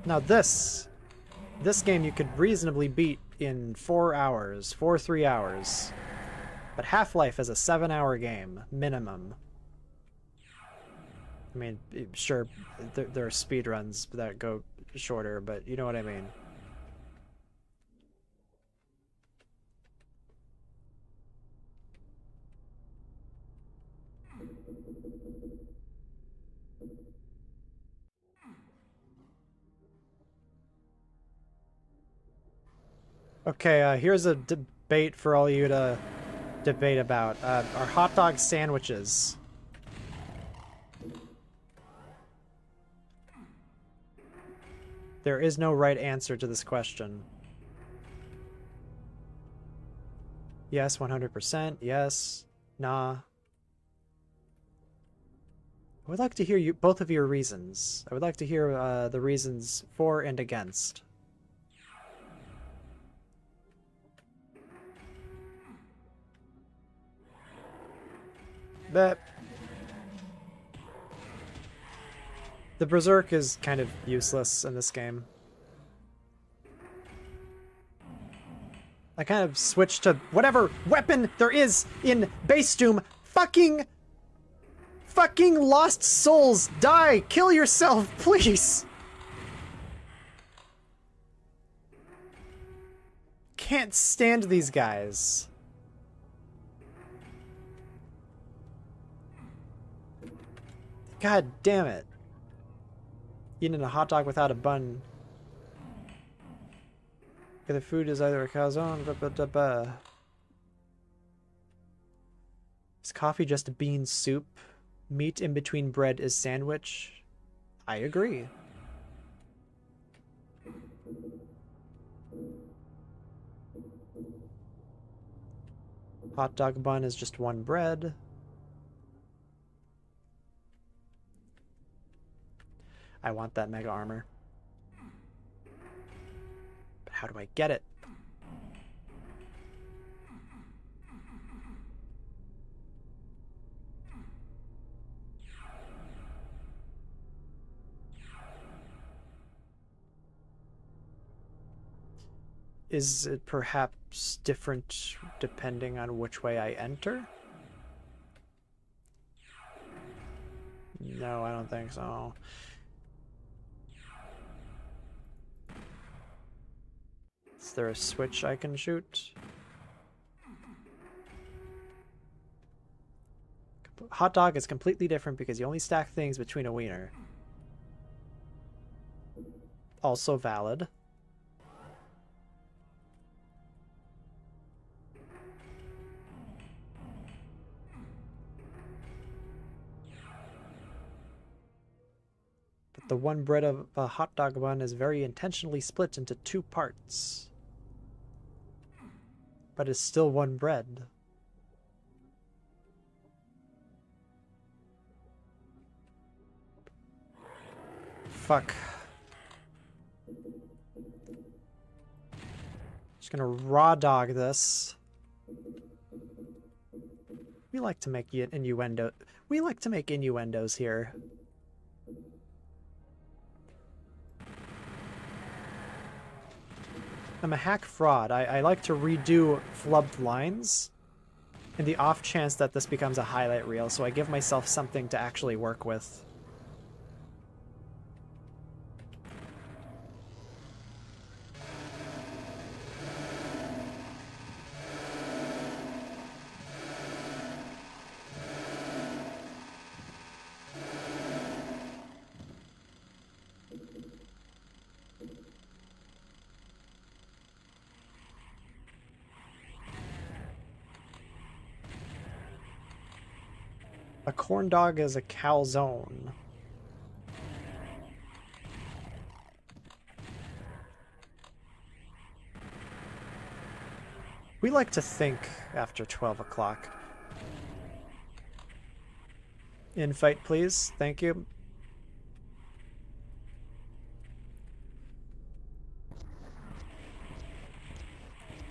Now this game you could reasonably beat in 4 hours, 3 hours. But Half-Life is a 7-hour game, minimum. I mean, sure, there are speedruns that go shorter, but you know what I mean. Okay, here's a debate for all you to debate about. Are hot dog sandwiches? There is no right answer to this question. Yes, 100%. Yes. Nah. I would like to hear both of your reasons. I would like to hear the reasons for and against. But the Berserk is kind of useless in this game. I kind of switched to whatever weapon there is in base Doom. Fucking Lost Souls, die! Kill yourself, please! Can't stand these guys. God damn it. Eating a hot dog without a bun. The food is either a calzone, Is coffee just a bean soup? Meat in between bread is sandwich? I agree. Hot dog bun is just one bread. I want that mega armor. But how do I get it? Is it perhaps different depending on which way I enter? No, I don't think so. Is there a switch I can shoot? Hot dog is completely different because you only stack things between a wiener. Also valid. But the one bread of a hot dog bun is very intentionally split into two parts. But it's still one bread. Fuck. Just gonna raw dog this. We like to make innuendo. We like to make innuendos here. I'm a hack fraud. I like to redo flubbed lines in the off chance that this becomes a highlight reel, so I give myself something to actually work with. A corn dog is a calzone. We like to think after 12 o'clock. Infight, please. Thank you.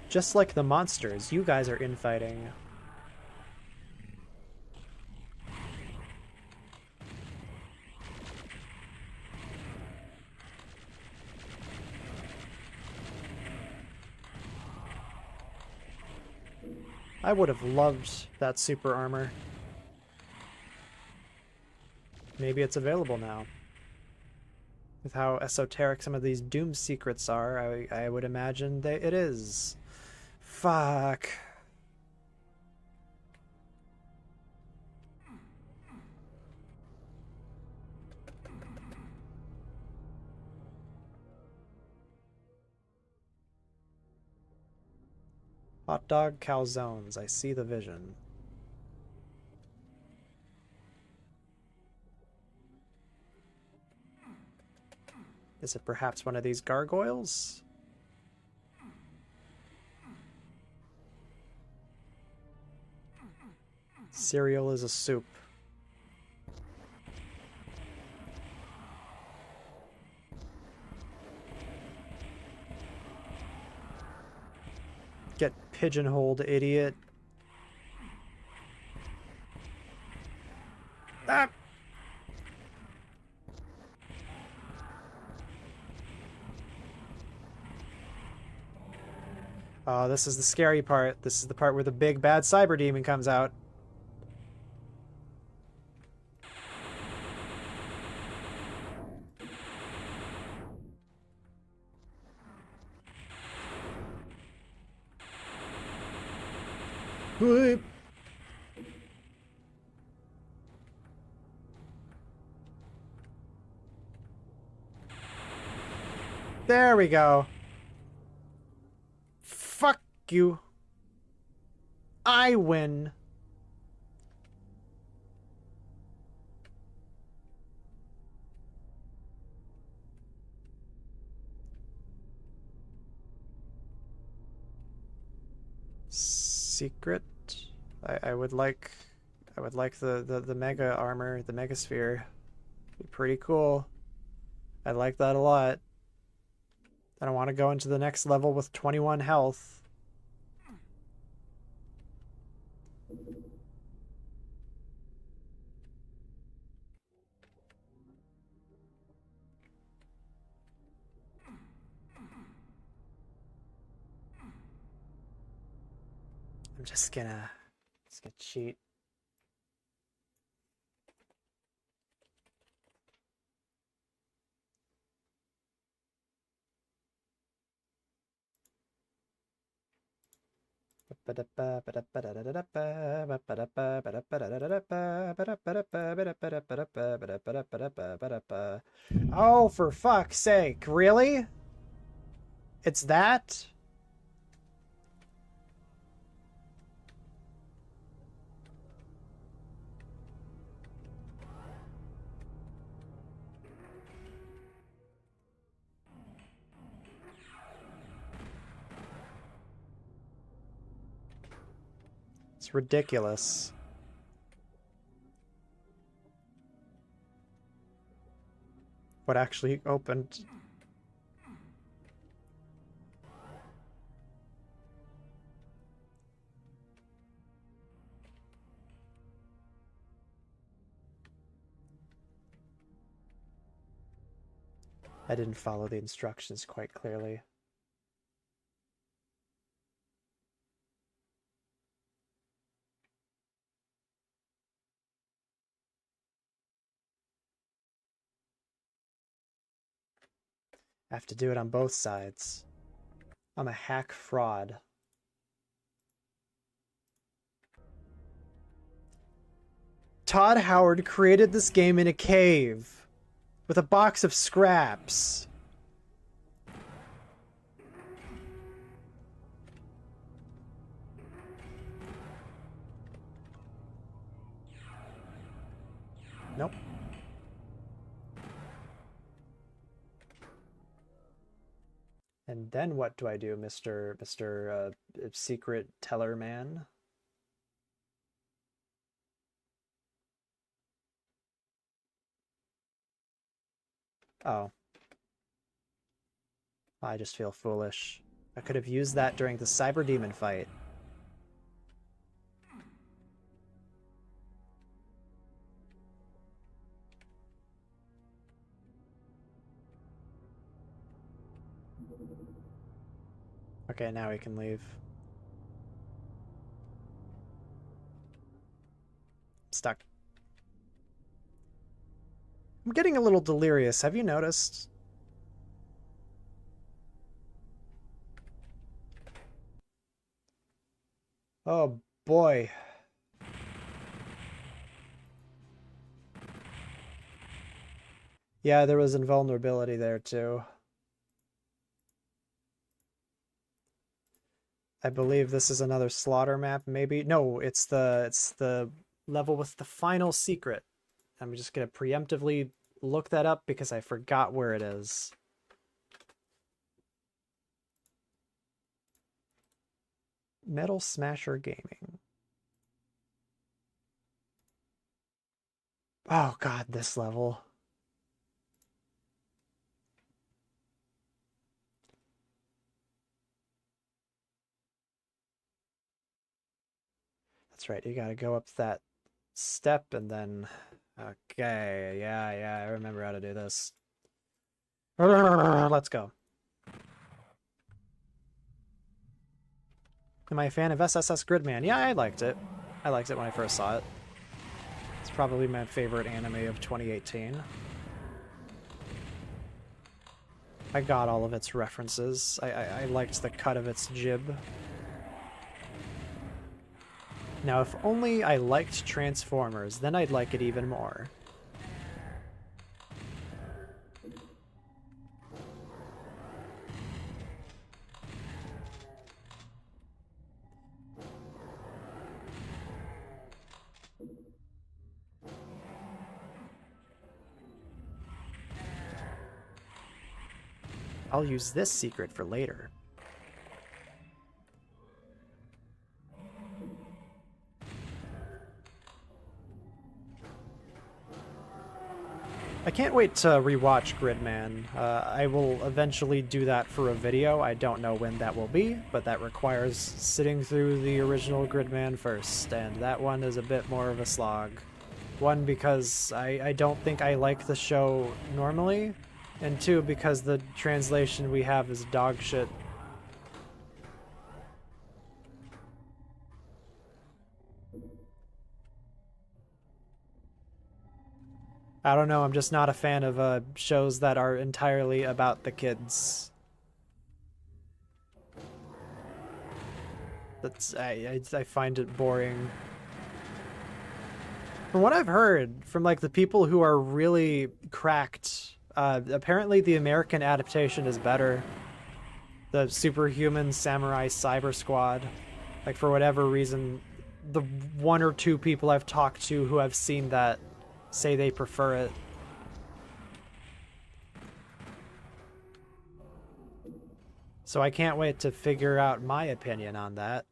Just like the monsters, you guys are infighting. I would have loved that super armor. Maybe it's available now. With how esoteric some of these Doom secrets are, I would imagine that it is. Fuck. Hot dog calzones. I see the vision. Is it perhaps one of these gargoyles? Cereal is a soup. Get pigeonholed, idiot. Ah! Oh, this is the scary part. This is the part where the big bad cyber demon comes out. Whoop. There we go. Fuck you. I win. secret. I would like the mega armor, the mega sphere. Be pretty cool. I like that a lot. I don't want to go into the next level with 21 health. I'm just gonna cheat. Oh, for fuck's sake, really? It's that? It's ridiculous. What actually opened? I didn't follow the instructions quite clearly. I have to do it on both sides. I'm a hack fraud. Todd Howard created this game in a cave with a box of scraps. Nope. And then what do I do, Mr. Secret Teller Man? Oh. I just feel foolish. I could have used that during the Cyber Demon fight. Okay, now we can leave. Stuck. I'm getting a little delirious. Have you noticed? Oh boy. Yeah, there was invulnerability there too. I believe this is another slaughter map, maybe. No, it's the level with the final secret. I'm just gonna preemptively look that up because I forgot where it is. Metal Smasher Gaming. Oh god, this level. That's right, you gotta go up that step and then... Okay, yeah, I remember how to do this. Let's go. Am I a fan of SSS Gridman? Yeah, I liked it. I liked it when I first saw it. It's probably my favorite anime of 2018. I got all of its references. I liked the cut of its jib. Now, if only I liked Transformers, then I'd like it even more. I'll use this secret for later. can't wait to rewatch Gridman. I will eventually do that for a video. I don't know when that will be, but that requires sitting through the original Gridman first, and that one is a bit more of a slog. One, because I don't think I like the show normally, and two, because the translation we have is dog shit. I don't know, I'm just not a fan of shows that are entirely about the kids. I find it boring. From what I've heard from like the people who are really cracked, apparently the American adaptation is better. The Superhuman Samurai Cyber Squad. Like for whatever reason, the one or two people I've talked to who have seen that say they prefer it. So I can't wait to figure out my opinion on that.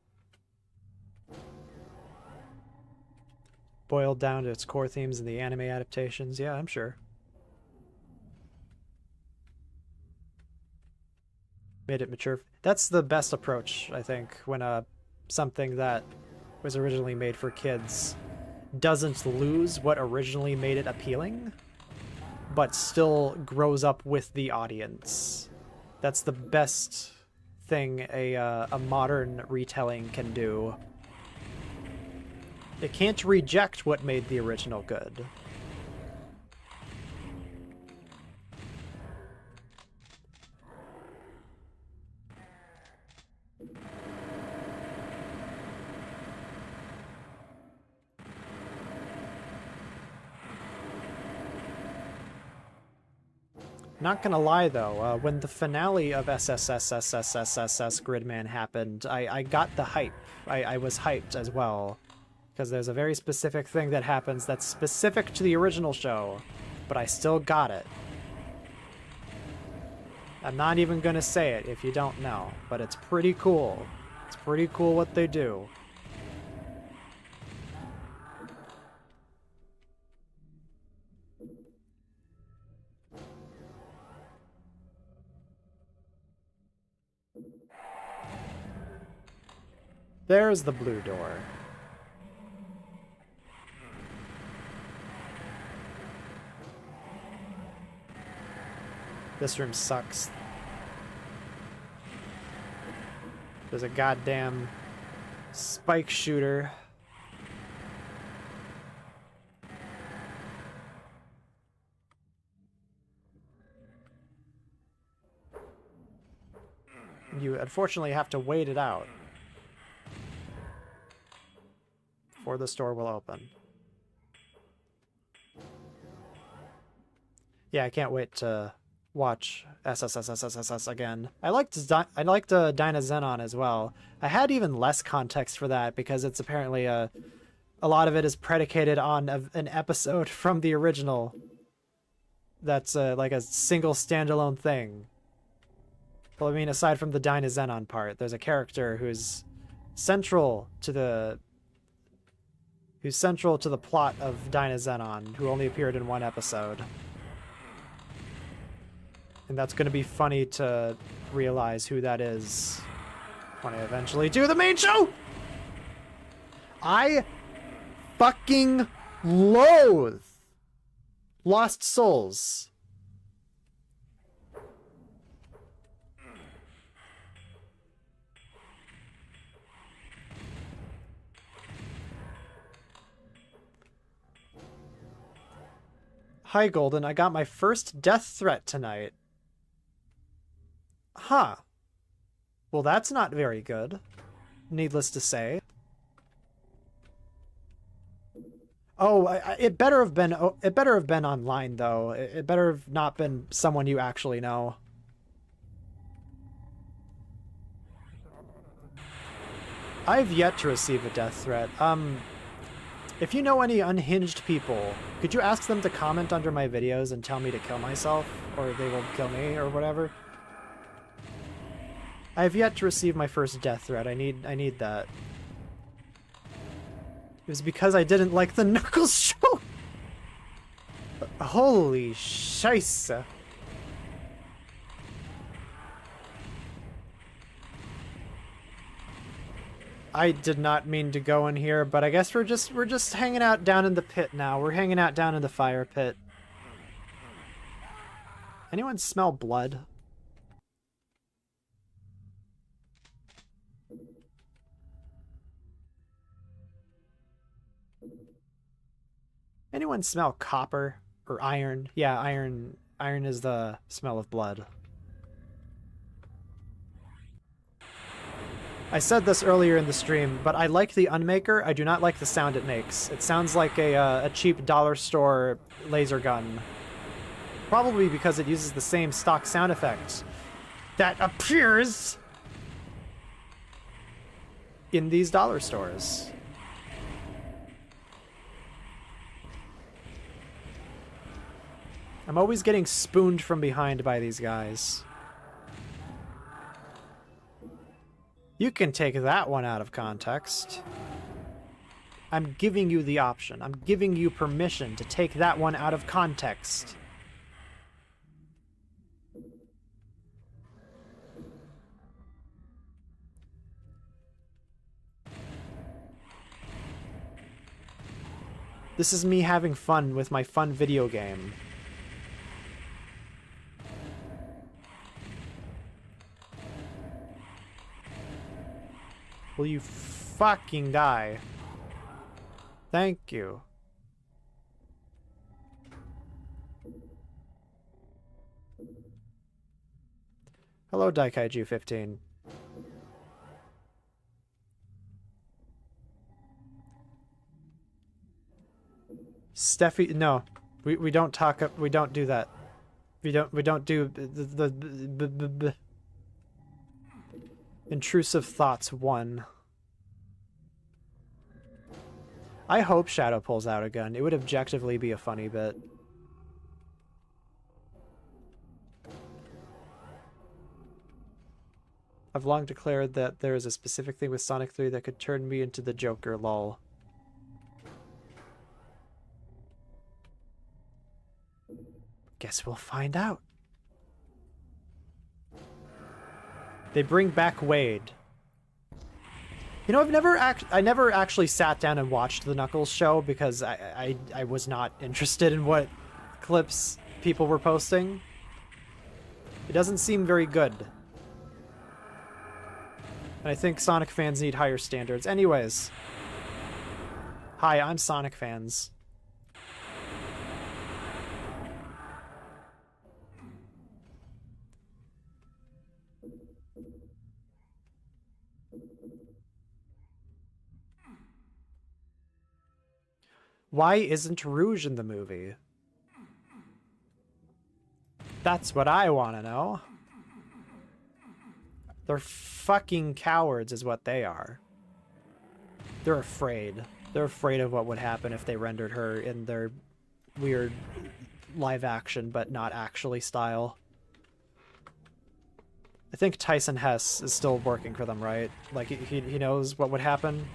Boiled down to its core themes in the anime adaptations, yeah, I'm sure. Made it mature. That's the best approach, I think, when something that was originally made for kids doesn't lose what originally made it appealing, but still grows up with the audience. That's the best thing a modern retelling can do. It can't reject what made the original good. Not gonna lie though, when the finale of SSSSSSSS Gridman happened, I got the hype. I was hyped as well. Because there's a very specific thing that happens that's specific to the original show, but I still got it. I'm not even gonna say it if you don't know, but it's pretty cool. It's pretty cool what they do. There's the blue door. This room sucks. There's a goddamn spike shooter. You unfortunately have to wait it out before the store will open. Yeah, I can't wait to watch SSSSSSS again. I liked Dyna Xenon as well. I had even less context for that because it's apparently a lot of it is predicated on an episode from the original that's like a single standalone thing. Well, I mean, aside from the Dyna Xenon part, there's a character who's central to the plot of Dyna Xenon, who only appeared in one episode. And that's going to be funny to realize who that is when I eventually do the main show! I fucking loathe Lost Souls. Hi, Golden. I got my first death threat tonight. Huh. Well, that's not very good, needless to say. Oh, it better have been online though. It better have not been someone you actually know. I've yet to receive a death threat. If you know any unhinged people, could you ask them to comment under my videos and tell me to kill myself, or they will kill me, or whatever? I have yet to receive my first death threat. I need that. It was because I didn't like the Knuckles show. Holy scheisse. I did not mean to go in here, but I guess we're just hanging out down in the pit now. We're hanging out down in the fire pit. Anyone smell blood? Anyone smell copper or iron? Yeah, iron. Iron is the smell of blood. I said this earlier in the stream, but I like the Unmaker. I do not like the sound it makes. It sounds like a cheap dollar store laser gun. Probably because it uses the same stock sound effect that appears in these dollar stores. I'm always getting spooned from behind by these guys. You can take that one out of context. I'm giving you the option. I'm giving you permission to take that one out of context. This is me having fun with my fun video game. Will you fucking die? Thank you. Hello, Daikaiju 15. Steffi, no. We don't talk, we don't do that. We don't do the Intrusive Thoughts 1. I hope Shadow pulls out a gun. It would objectively be a funny bit. I've long declared that there is a specific thing with Sonic 3 that could turn me into the Joker, lol. Guess we'll find out. They bring back Wade. You know, I never actually sat down and watched the Knuckles show because I was not interested in what clips people were posting. It doesn't seem very good. And I think Sonic fans need higher standards. Anyways. Hi, I'm Sonic Fans. Why isn't Rouge in the movie? That's what I want to know. They're fucking cowards is what they are. They're afraid. They're afraid of what would happen if they rendered her in their weird live action but not actually style. I think Tyson Hess is still working for them, right? Like, he knows what would happen.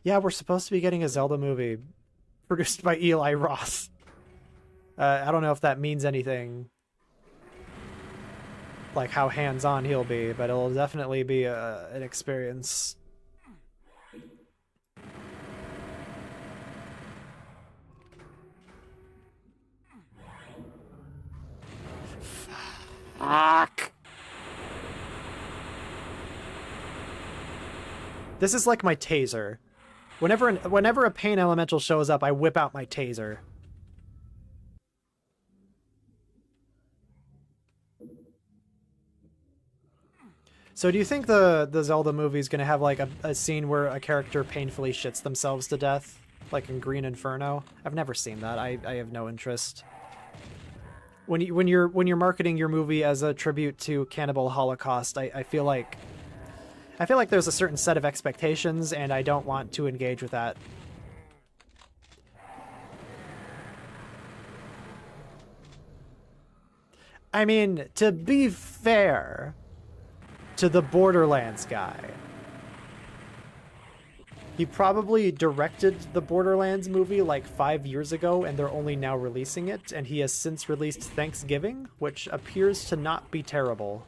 Yeah, we're supposed to be getting a Zelda movie produced by Eli Roth. I don't know if that means anything, like how hands-on he'll be, but it'll definitely be an experience. Fuck! This is like my taser. Whenever a pain elemental shows up, I whip out my taser. So do you think the Zelda movie is going to have like a scene where a character painfully shits themselves to death? Like in Green Inferno? I've never seen that. I have no interest. When you're marketing your movie as a tribute to Cannibal Holocaust, I feel like there's a certain set of expectations, and I don't want to engage with that. I mean, to be fair to the Borderlands guy, He probably directed the Borderlands movie like 5 years ago, and they're only now releasing it, and he has since released Thanksgiving, which appears to not be terrible.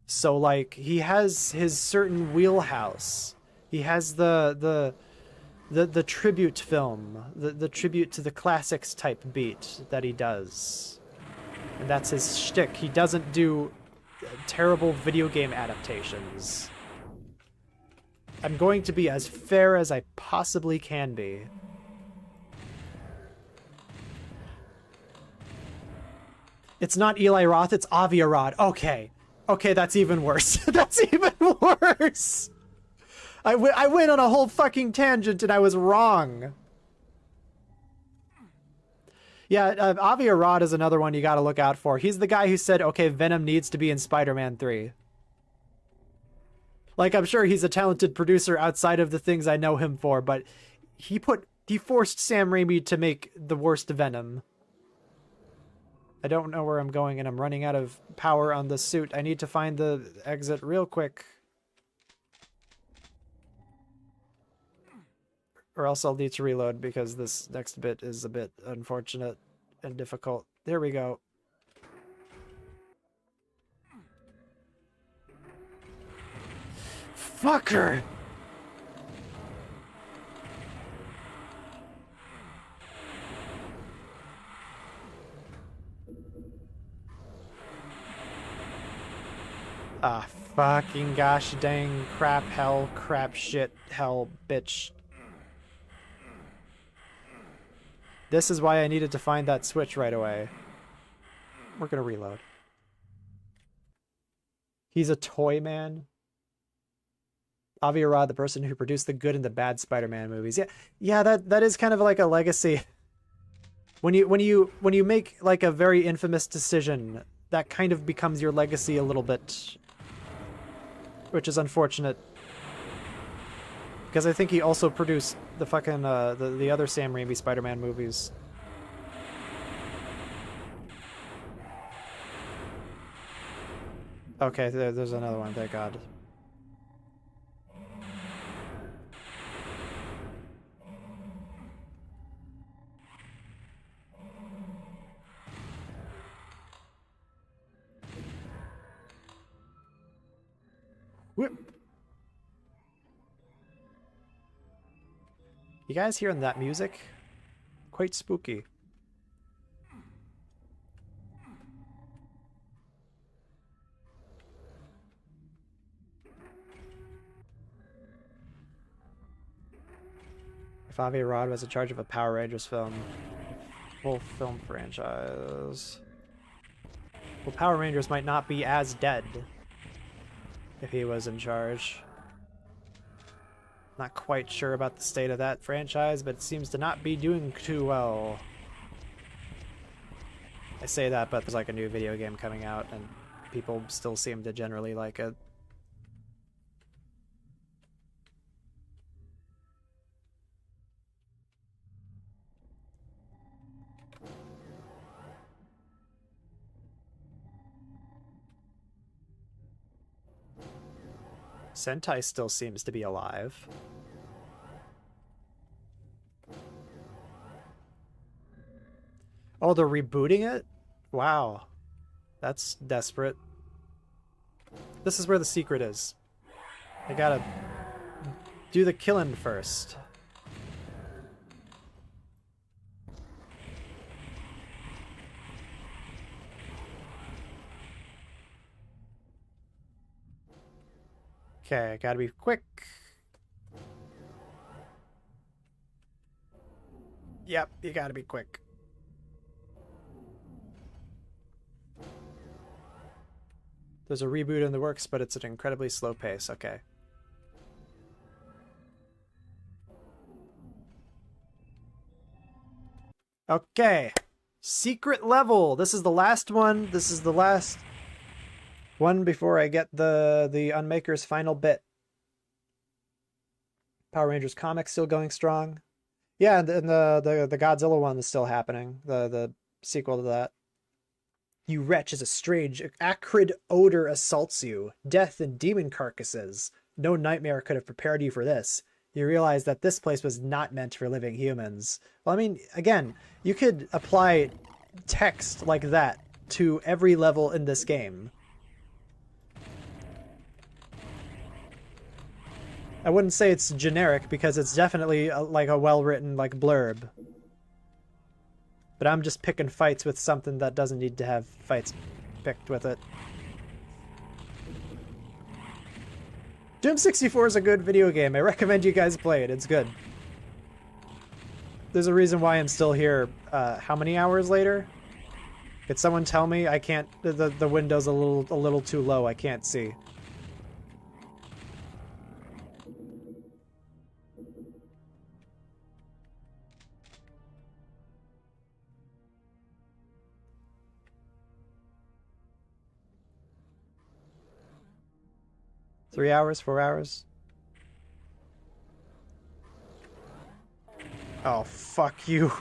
So, like, he has his certain wheelhouse. He has the tribute film, the tribute to the classics type beat that he does. And that's his shtick. He doesn't do terrible video game adaptations. I'm going to be as fair as I possibly can be. It's not Eli Roth, it's Avi Arad. Okay. Okay, that's even worse. That's even worse! I went on a whole fucking tangent and I was wrong. Yeah, Avi Arad is another one you gotta look out for. He's the guy who said, okay, Venom needs to be in Spider-Man 3. Like, I'm sure he's a talented producer outside of the things I know him for, but he forced Sam Raimi to make the worst Venom. I don't know where I'm going and I'm running out of power on the suit. I need to find the exit real quick. Or else I'll need to reload because this next bit is a bit unfortunate and difficult. There we go. Fucker! Ah, fucking gosh dang crap, hell, crap, shit, hell, bitch. This is why I needed to find that switch right away. We're gonna reload. He's a toy man. Avi Arad, the person who produced the good and the bad Spider-Man movies. Yeah, that is kind of like a legacy. When you make like a very infamous decision, that kind of becomes your legacy a little bit, which is unfortunate. Because I think he also produced the fucking the other Sam Raimi Spider-Man movies. Okay, there's another one. Thank God. Whip. You guys hearing that music? Quite spooky. If Avi Arad was in charge of a Power Rangers film, full film franchise. Well, Power Rangers might not be as dead if he was in charge. Not quite sure about the state of that franchise, but it seems to not be doing too well. I say that, but there's like a new video game coming out, and people still seem to generally like it. Sentai still seems to be alive. Oh, they're rebooting it? Wow. That's desperate. This is where the secret is. I gotta do the killing first. Okay, I gotta be quick. Yep, you gotta be quick. There's a reboot in the works, but it's an incredibly slow pace. Okay. Okay. Secret level. This is the last one. This is the last one before I get the Unmaker's final bit. Power Rangers comics still going strong. Yeah, and the Godzilla one is still happening. The sequel to that. You wretch, as a strange, acrid odor assaults you. Death and demon carcasses. no nightmare could have prepared you for this. You realize that this place was not meant for living humans. Well, I mean, again, you could apply text like that to every level in this game. I wouldn't say it's generic because it's definitely like a well-written like blurb. But I'm just picking fights with something that doesn't need to have fights picked with it. Doom 64 is a good video game. I recommend you guys play it. It's good. There's a reason why I'm still here. How many hours later? Could someone tell me? I can't. The window's a little too low. I can't see. Three hours, 4 hours? Oh, fuck you.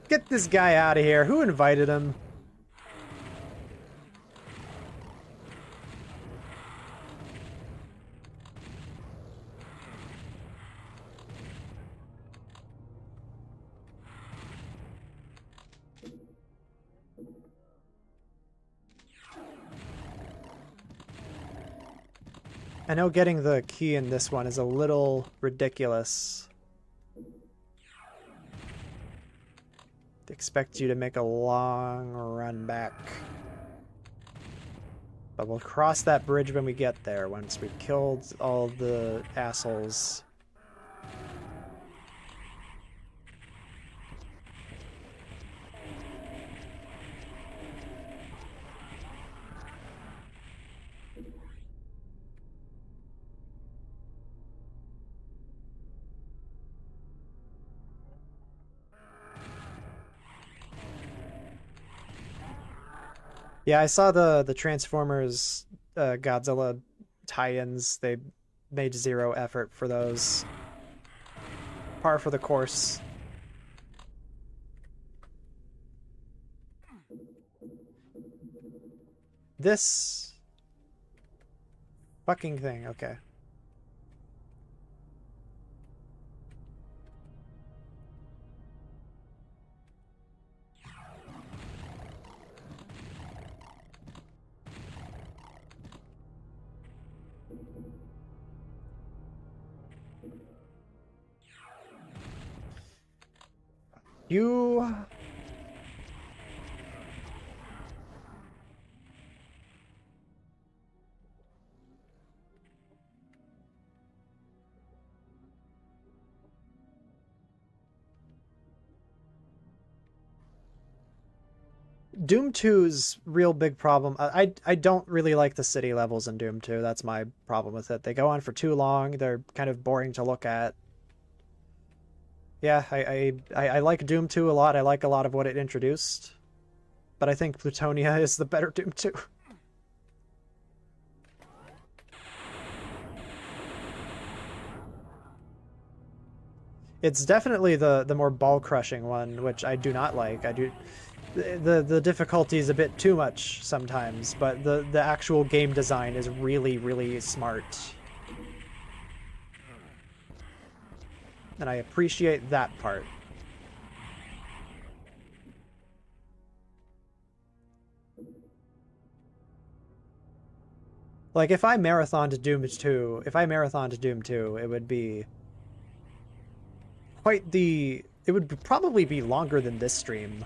Get this guy out of here. Who invited him? I know getting the key in this one is a little ridiculous. They expect you to make a long run back. But we'll cross that bridge when we get there, once we've killed all the assholes. Yeah, I saw the Transformers Godzilla tie-ins. They made zero effort for those. Par for the course. This fucking thing, okay. You... Doom 2's real big problem, I don't really like the city levels in Doom 2. That's my problem with it. They go on for too long. They're kind of boring to look at. Yeah, I like Doom 2 a lot. I like a lot of what it introduced. But I think Plutonia is the better Doom 2. It's definitely the more ball-crushing one, which I do not like. The difficulty is a bit too much sometimes, but the actual game design is really, really smart. And I appreciate that part. Like, if I marathoned Doom 2, it would be quite the... It would probably be longer than this stream.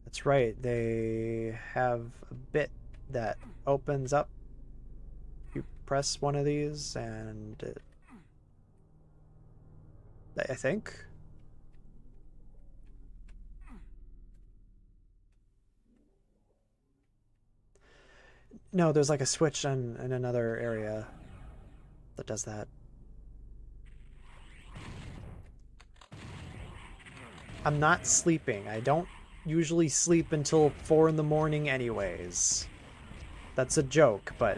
That's right, they have a bit that opens up. You press one of these and it, I think. No, there's like a switch in another area that does that. I'm not sleeping. I don't usually sleep until 4 in the morning anyways. That's a joke, but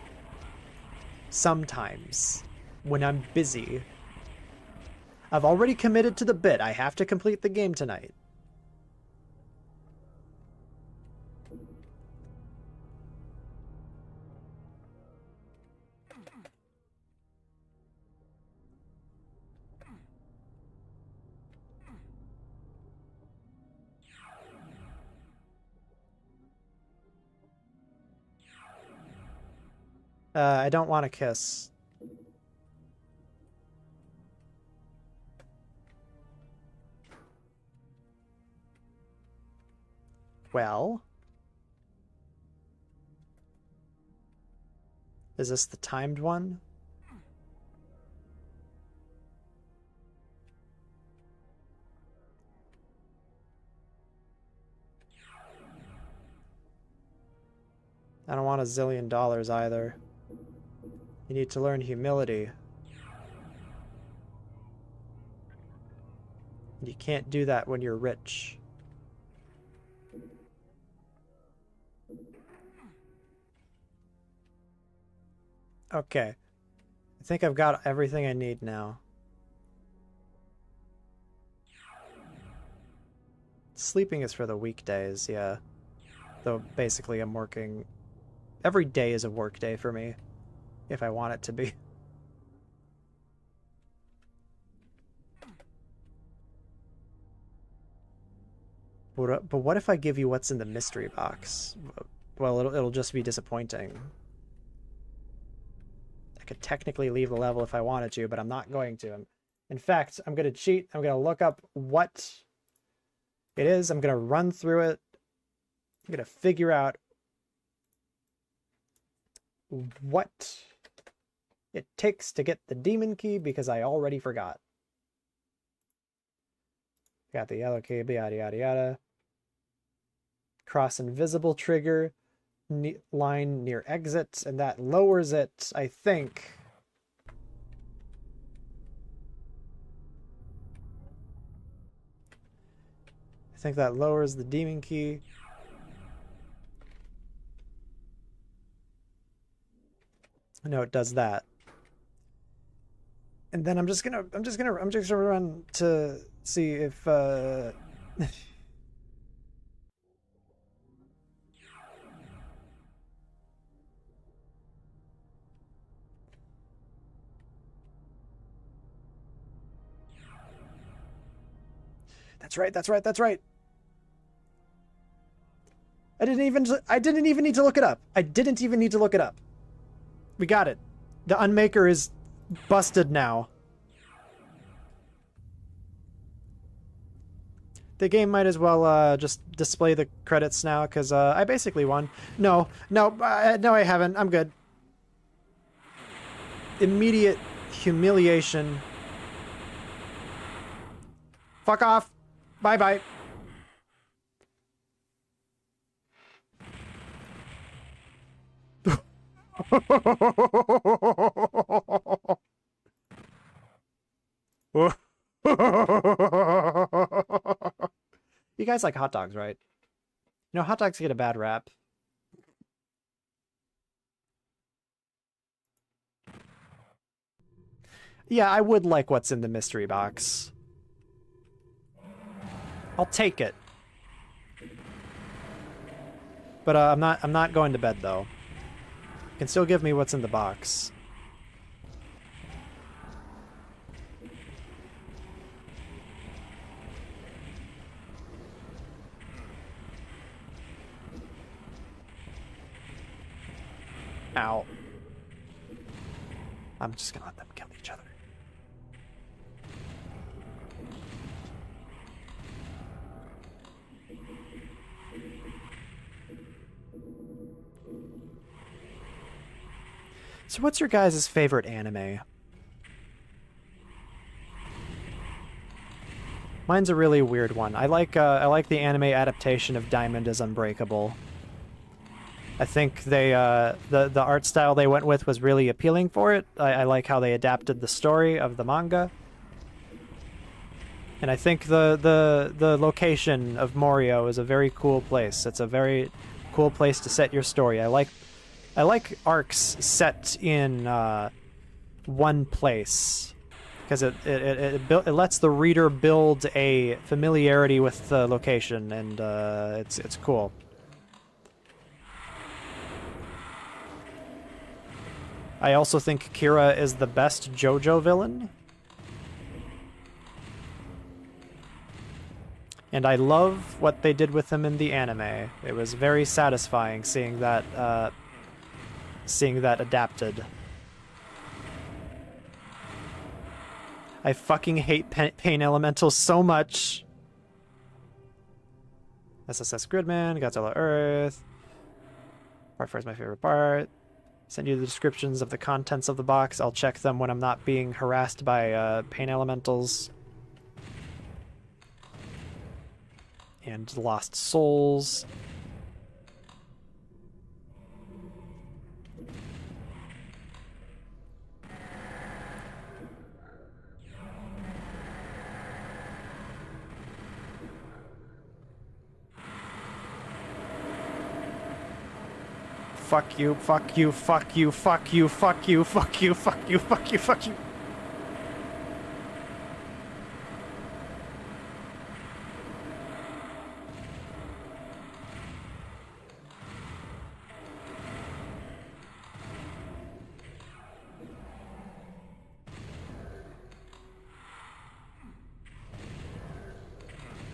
sometimes when I'm busy. I've already committed to the bit. I have to complete the game tonight. I don't want to kiss. Well, is this the timed one? I don't want $1 zillion either. You need to learn humility. You can't do that when you're rich. Okay. I think I've got everything I need now. Sleeping is for the weekdays, yeah. Though basically I'm working... Every day is a work day for me. If I want it to be. But what if I give you what's in the mystery box? Well, it'll just be disappointing. I could technically leave the level if I wanted to, but I'm not going to. In fact, I'm going to cheat. I'm going to look up what it is. I'm going to run through it. I'm going to figure out what it takes to get the demon key, because I already forgot. Got the yellow key, yada yada yada. Cross invisible trigger, line near exit, and that lowers it, I think. I think that lowers the demon key. No, it does that. And then I'm just gonna run to see if That's right, that's right, that's right. I didn't even need to look it up. I didn't even need to look it up. We got it. The Unmaker is busted now. The game might as well just display the credits now, because I basically won. No, I haven't. I'm good. Immediate humiliation. Fuck off. Bye-bye. You guys like hot dogs, right? You know, hot dogs get a bad rap. Yeah, I would like what's in the mystery box. I'll take it. But I'm not going to bed though. You can still give me what's in the box. Ow. I'm just gonna let them kill each other. So what's your guys' favorite anime? Mine's a really weird one. I like the anime adaptation of Diamond is Unbreakable. I think they the art style they went with was really appealing for it. I like how they adapted the story of the manga. And I think the location of Morio is a very cool place. It's a very cool place to set your story. I like arcs set in one place. because it lets the reader build a familiarity with the location, and it's cool. I also think Kira is the best JoJo villain. And I love what they did with him in the anime. It was very satisfying seeing that adapted. I fucking hate Pain Elementals so much. SSS Gridman, Godzilla Earth. Part 4 is my favorite part. Send you the descriptions of the contents of the box. I'll check them when I'm not being harassed by Pain Elementals. And Lost Souls. Fuck you, fuck you, fuck you, fuck you, fuck you, fuck you, fuck you, fuck you, fuck you.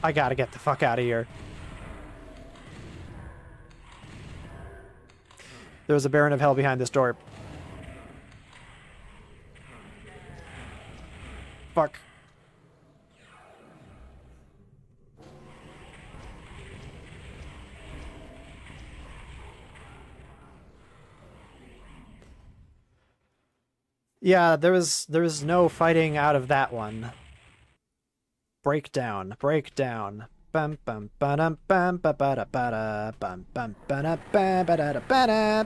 I gotta get the fuck out of here. There's a Baron of Hell behind this door. Fuck. Yeah, there was no fighting out of that one. Breakdown, breakdown. Bum bum ba-dum bum ba ba da ba da bum bum ba da ba ba da ba da.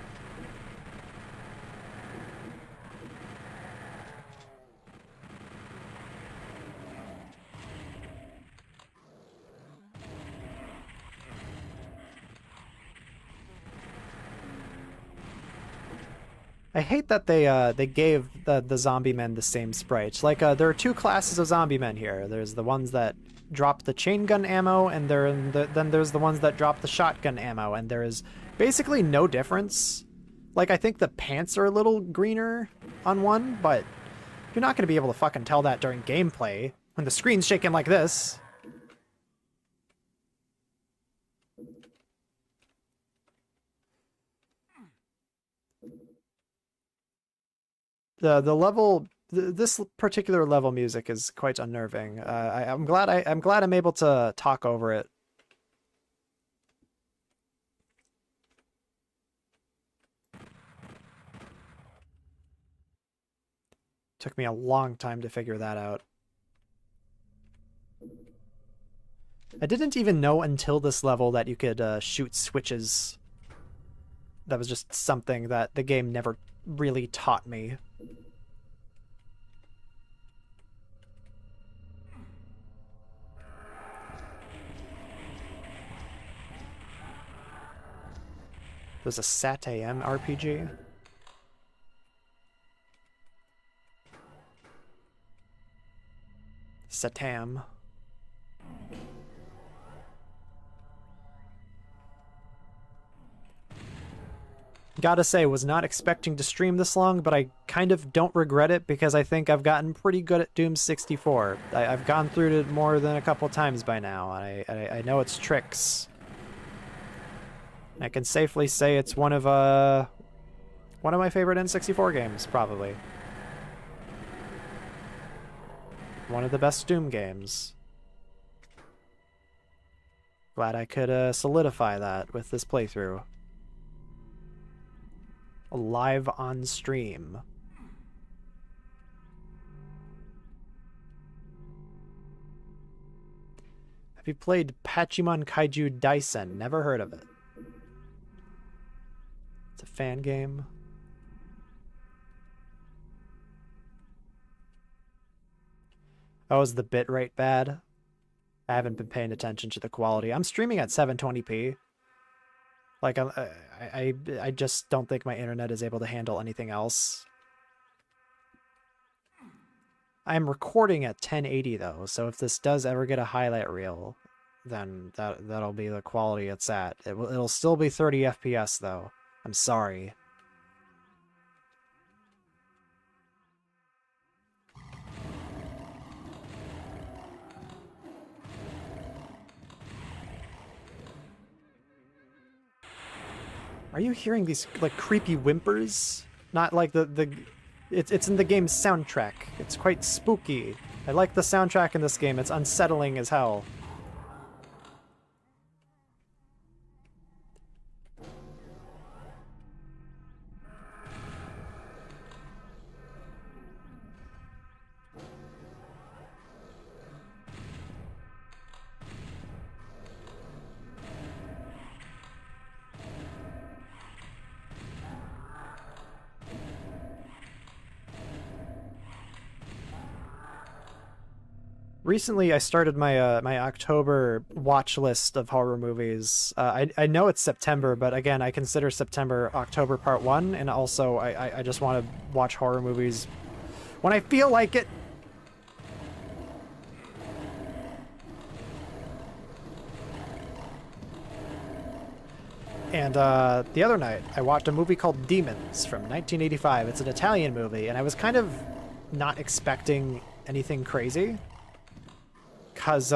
I hate that they gave the zombie men the same sprites. Like there are two classes of zombie men here. There's the ones that drop the chain gun ammo, and then there's the ones that drop the shotgun ammo, and there is basically no difference. Like, I think the pants are a little greener on one, but you're not going to be able to fucking tell that during gameplay when the screen's shaking like this. The level, this particular level music is quite unnerving. I'm glad I'm able to talk over it. Took me a long time to figure that out. I didn't even know until this level that you could shoot switches. That was just something that the game never really taught me. There's a SAT-AM RPG. Satam. Gotta say, was not expecting to stream this long, but I kind of don't regret it because I think I've gotten pretty good at Doom 64. I've gone through it more than a couple times by now, and I know its tricks. I can safely say it's one of my favorite N64 games, probably. One of the best Doom games. Glad I could solidify that with this playthrough. Live on stream. Have you played Pachimon Kaiju Daisen? Never heard of it. It's a fan game. Oh, is the bitrate bad? I haven't been paying attention to the quality. I'm streaming at 720p. Like, I just don't think my internet is able to handle anything else. I'm recording at 1080 though, so if this does ever get a highlight reel, then that'll be the quality it's at. It'll still be 30 FPS though. I'm sorry. Are you hearing these like creepy whimpers? Not like it's in the game's soundtrack. It's quite spooky. I like the soundtrack in this game. It's unsettling as hell. Recently, I started my my October watch list of horror movies. I know it's September, but again, I consider September October Part 1, and also I just want to watch horror movies when I feel like it. And the other night, I watched a movie called Demons from 1985. It's an Italian movie, and I was kind of not expecting anything crazy. Because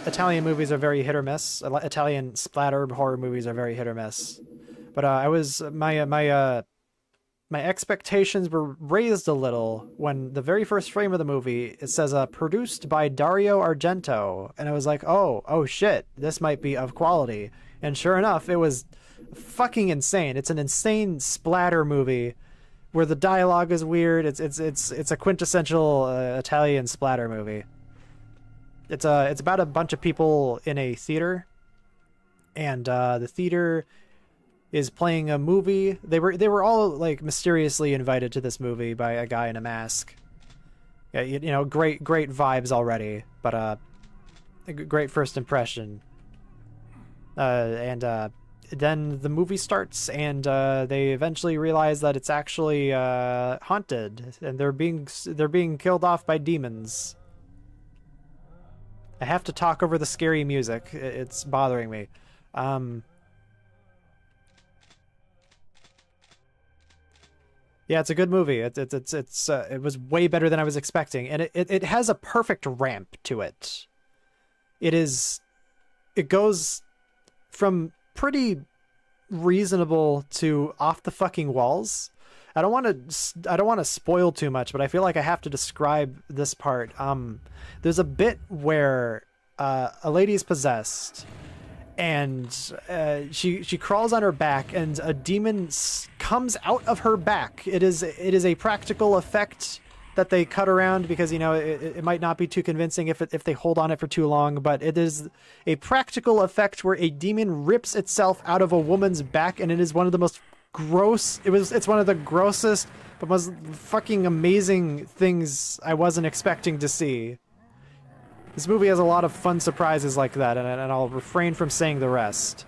Italian movies are very hit or miss. Italian splatter horror movies are very hit or miss. But my expectations were raised a little when the very first frame of the movie, it says produced by Dario Argento, and I was like, oh shit, this might be of quality. And sure enough, it was fucking insane. It's an insane splatter movie where the dialogue is weird. It's a quintessential Italian splatter movie. It's about a bunch of people in a theater, and the theater is playing a movie. They were all like mysteriously invited to this movie by a guy in a mask. Yeah, you know, great vibes already, but a great first impression. And then the movie starts, and they eventually realize that it's actually haunted, and they're being killed off by demons. I have to talk over the scary music. It's bothering me. Yeah, it's a good movie. It was way better than I was expecting, and it has a perfect ramp to it. It goes from pretty reasonable to off the fucking walls. I don't want to spoil too much, but I feel like I have to describe this part. There's a bit where a lady is possessed, and she crawls on her back, and a demon comes out of her back. It is a practical effect that they cut around because, you know, it might not be too convincing if they hold on it for too long, but it is a practical effect where a demon rips itself out of a woman's back, and it is one of the most gross. It's one of the grossest but most fucking amazing things I wasn't expecting to see. This movie has a lot of fun surprises like that, and I'll refrain from saying the rest.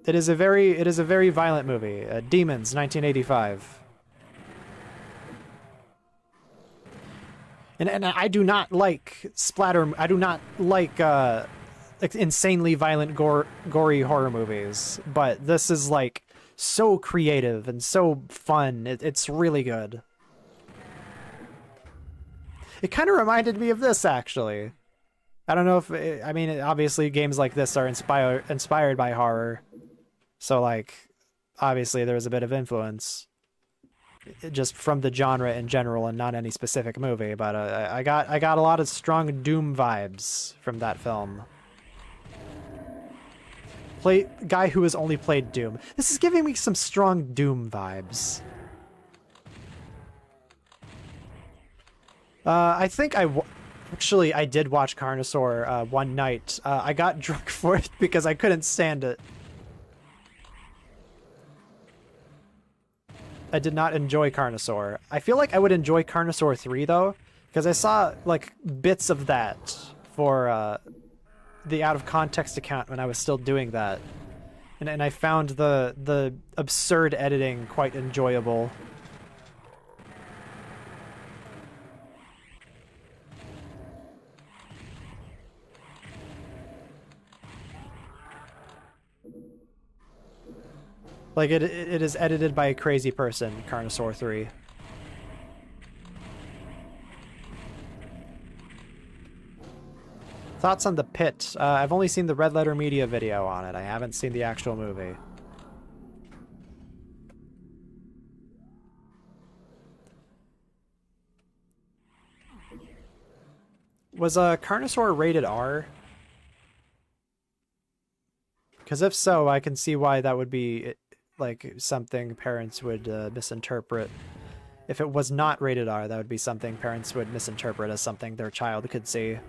It is a very violent movie. Demons, 1985. And I do not like splatter. I do not like insanely violent, gory horror movies. But this is like so creative and so fun. It's really good. It kind of reminded me of this, actually. I don't know if I mean, obviously games like this are inspired by horror, so like obviously there's a bit of influence just from the genre in general and not any specific movie, but I got a lot of strong Doom vibes from that film. Guy who has only played Doom. This is giving me some strong Doom vibes. I think actually I did watch Carnosaur one night. I got drunk for it because I couldn't stand it. I did not enjoy Carnosaur. I feel like I would enjoy Carnosaur 3 though, because I saw like bits of that for the out of context account when I was still doing that, and I found the absurd editing quite enjoyable. Like, it is edited by a crazy person, Carnosaur 3. Thoughts on The Pit? I've only seen the Red Letter Media video on it. I haven't seen the actual movie. Was Carnosaur rated R? Because if so, I can see why that would be like something parents would misinterpret. If it was not rated R, that would be something parents would misinterpret as something their child could see.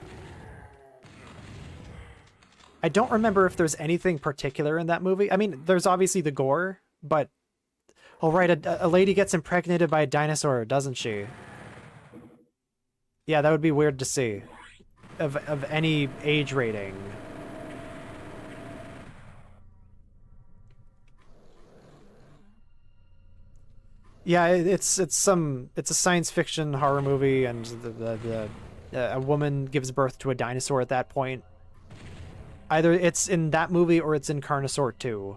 I don't remember if there's anything particular in that movie. I mean, there's obviously the gore, but... Oh, right, a lady gets impregnated by a dinosaur, doesn't she? Yeah, that would be weird to see. Of any age rating. Yeah, it's a science fiction horror movie, and a woman gives birth to a dinosaur at that point. Either it's in that movie or it's in Carnosaur 2.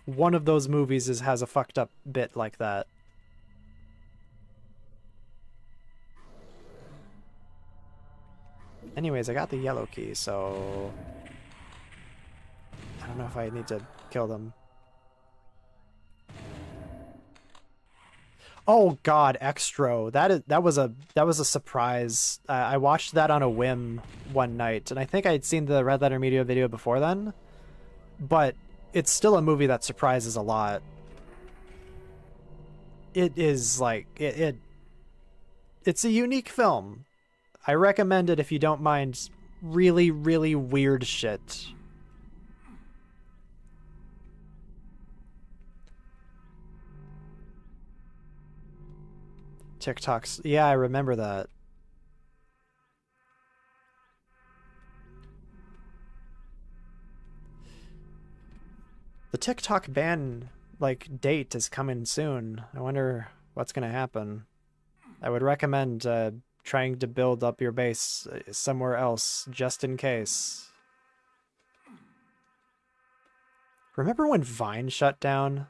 One of those movies has a fucked up bit like that. Anyways, I got the yellow key, so... I don't know if I need to kill them. Oh god, Extro. That was a surprise. I watched that on a whim one night, and I think I'd seen the Red Letter Media video before then. But it's still a movie that surprises a lot. It is like it's a unique film. I recommend it if you don't mind really, really weird shit. TikToks. Yeah, I remember that. The TikTok ban, like, date is coming soon. I wonder what's gonna happen. I would recommend trying to build up your base somewhere else, just in case. Remember when Vine shut down?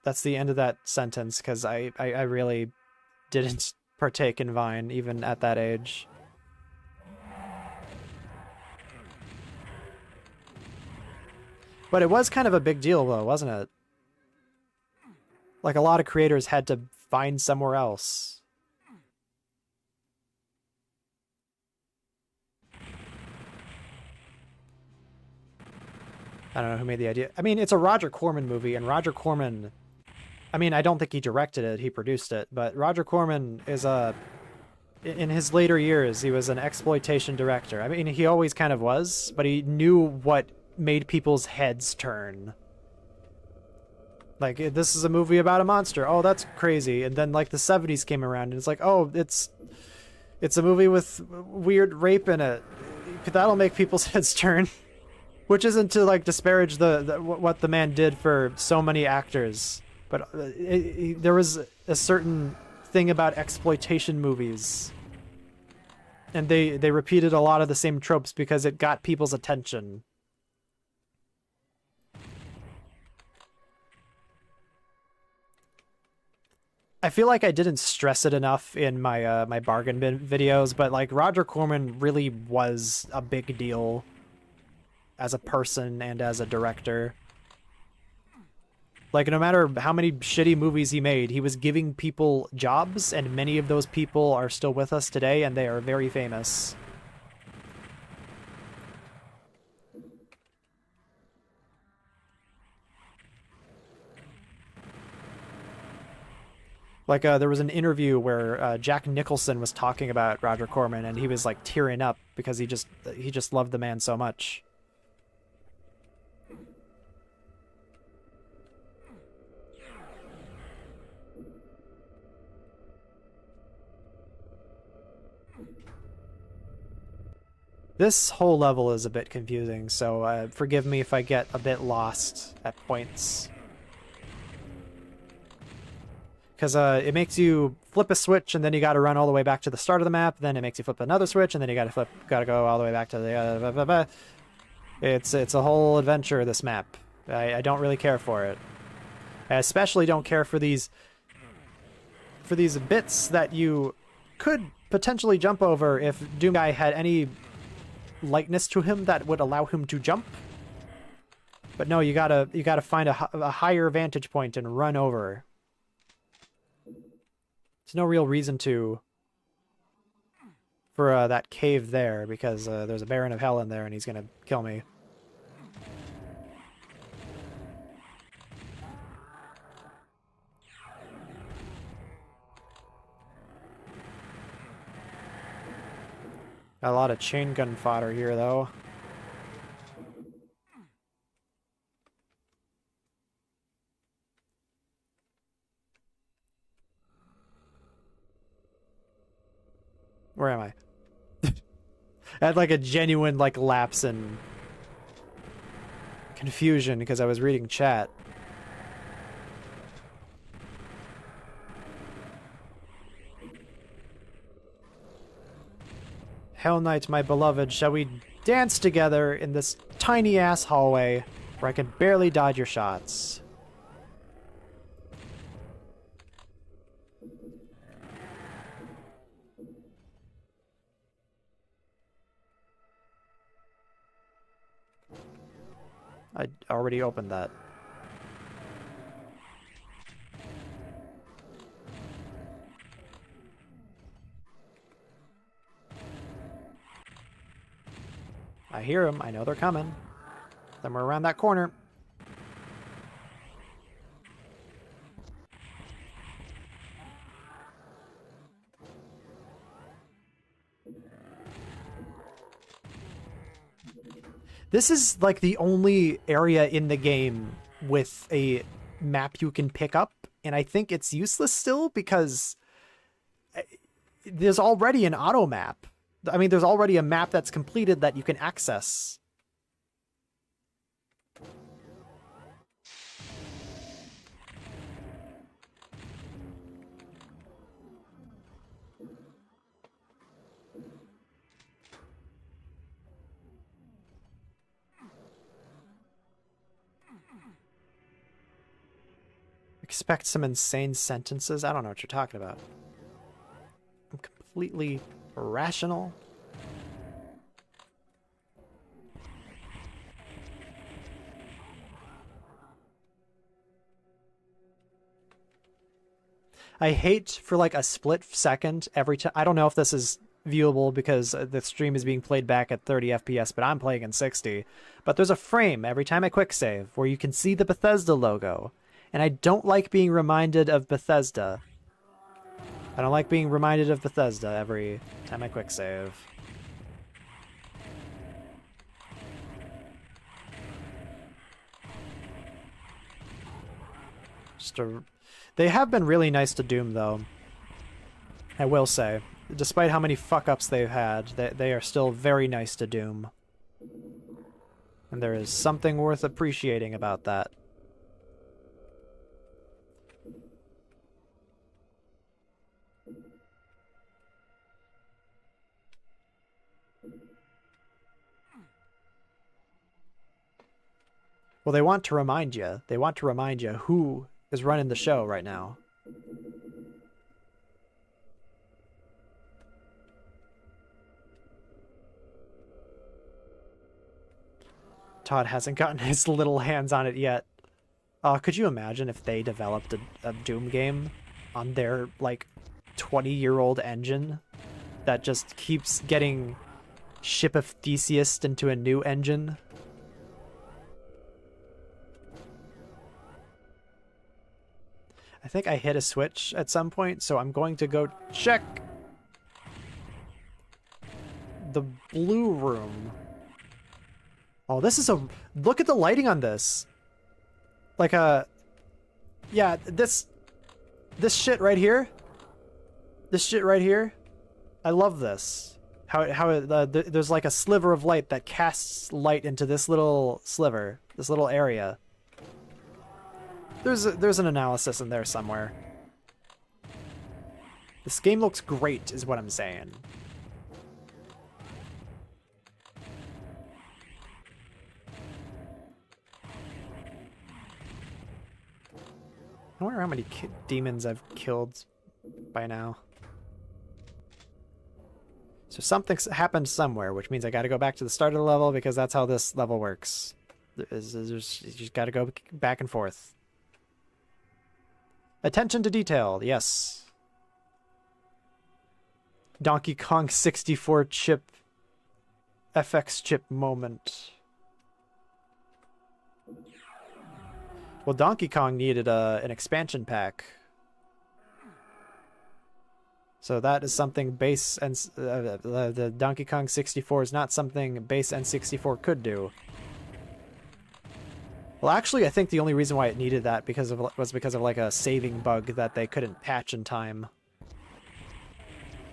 That's the end of that sentence, because I really didn't partake in Vine, even at that age. But it was kind of a big deal, though, wasn't it? Like, a lot of creators had to find somewhere else. I don't know who made the idea. I mean, it's a Roger Corman movie, and Roger Corman... I mean, I don't think he directed it, he produced it, but Roger Corman is in his later years, he was an exploitation director. I mean, he always kind of was, but he knew what made people's heads turn. Like, this is a movie about a monster. Oh, that's crazy. And then, like, the 70s came around, and it's like, oh, it's a movie with weird rape in it. That'll make people's heads turn. Which isn't to, like, disparage what the man did for so many actors. But there was a certain thing about exploitation movies. And they repeated a lot of the same tropes because it got people's attention. I feel like I didn't stress it enough in my my bargain bin videos, but like Roger Corman really was a big deal as a person and as a director. Like, no matter how many shitty movies he made, he was giving people jobs, and many of those people are still with us today, and they are very famous. Like, there was an interview where Jack Nicholson was talking about Roger Corman, and he was, like, tearing up because he just loved the man so much. This whole level is a bit confusing, so forgive me if I get a bit lost at points. Because it makes you flip a switch, and then you got to run all the way back to the start of the map. Then it makes you flip another switch, and then you got to go all the way back to the. It's a whole adventure. This map, I don't really care for it. I especially don't care for these bits that you could potentially jump over if Doom Guy had any lightness to him that would allow him to jump. But no, you gotta find a higher vantage point and run over. There's no real reason for that cave there, because there's a Baron of Hell in there and he's gonna kill me. Got a lot of chain gun fodder here, though. Where am I? I had like a genuine like lapse in confusion because I was reading chat. Hell Knight, my beloved, shall we dance together in this tiny ass hallway where I can barely dodge your shots? I already opened that. I hear them. I know they're coming. Somewhere around that corner. This is like the only area in the game with a map you can pick up, and I think it's useless still because there's already an auto map. I mean, there's already a map that's completed that you can access. Expect some insane sentences? I don't know what you're talking about. I'm completely rational. I hate for like a split second every time. I don't know if this is viewable because the stream is being played back at 30 FPS, but I'm playing in 60. But there's a frame every time I quick save where you can see the Bethesda logo. And I don't like being reminded of Bethesda. I don't like being reminded of Bethesda every time I quick save. They have been really nice to Doom, though. I will say. Despite how many fuck-ups they've had, they are still very nice to Doom. And there is something worth appreciating about that. Well, they want to remind you. They want to remind you who is running the show right now. Todd hasn't gotten his little hands on it yet. Could you imagine if they developed a Doom game on their, like, 20-year-old engine that just keeps getting Ship of Theseus into a new engine? I think I hit a switch at some point, so I'm going to go check the blue room. Oh, this is a... Look at the lighting on this. Like a... Yeah, this shit right here. This shit right here. I love this. There's like a sliver of light that casts light into this little sliver. This little area. There's an analysis in there somewhere. This game looks great, is what I'm saying. I wonder how many demons I've killed by now. So something's happened somewhere, which means I gotta go back to the start of the level because that's how this level works. You just gotta go back and forth. Attention to detail, yes. Donkey Kong 64 chip, FX chip moment. Well, Donkey Kong needed an expansion pack. So that is something base and the Donkey Kong 64 is not something base N64 could do. Well, actually, I think the only reason why it needed that was because of like a saving bug that they couldn't patch in time.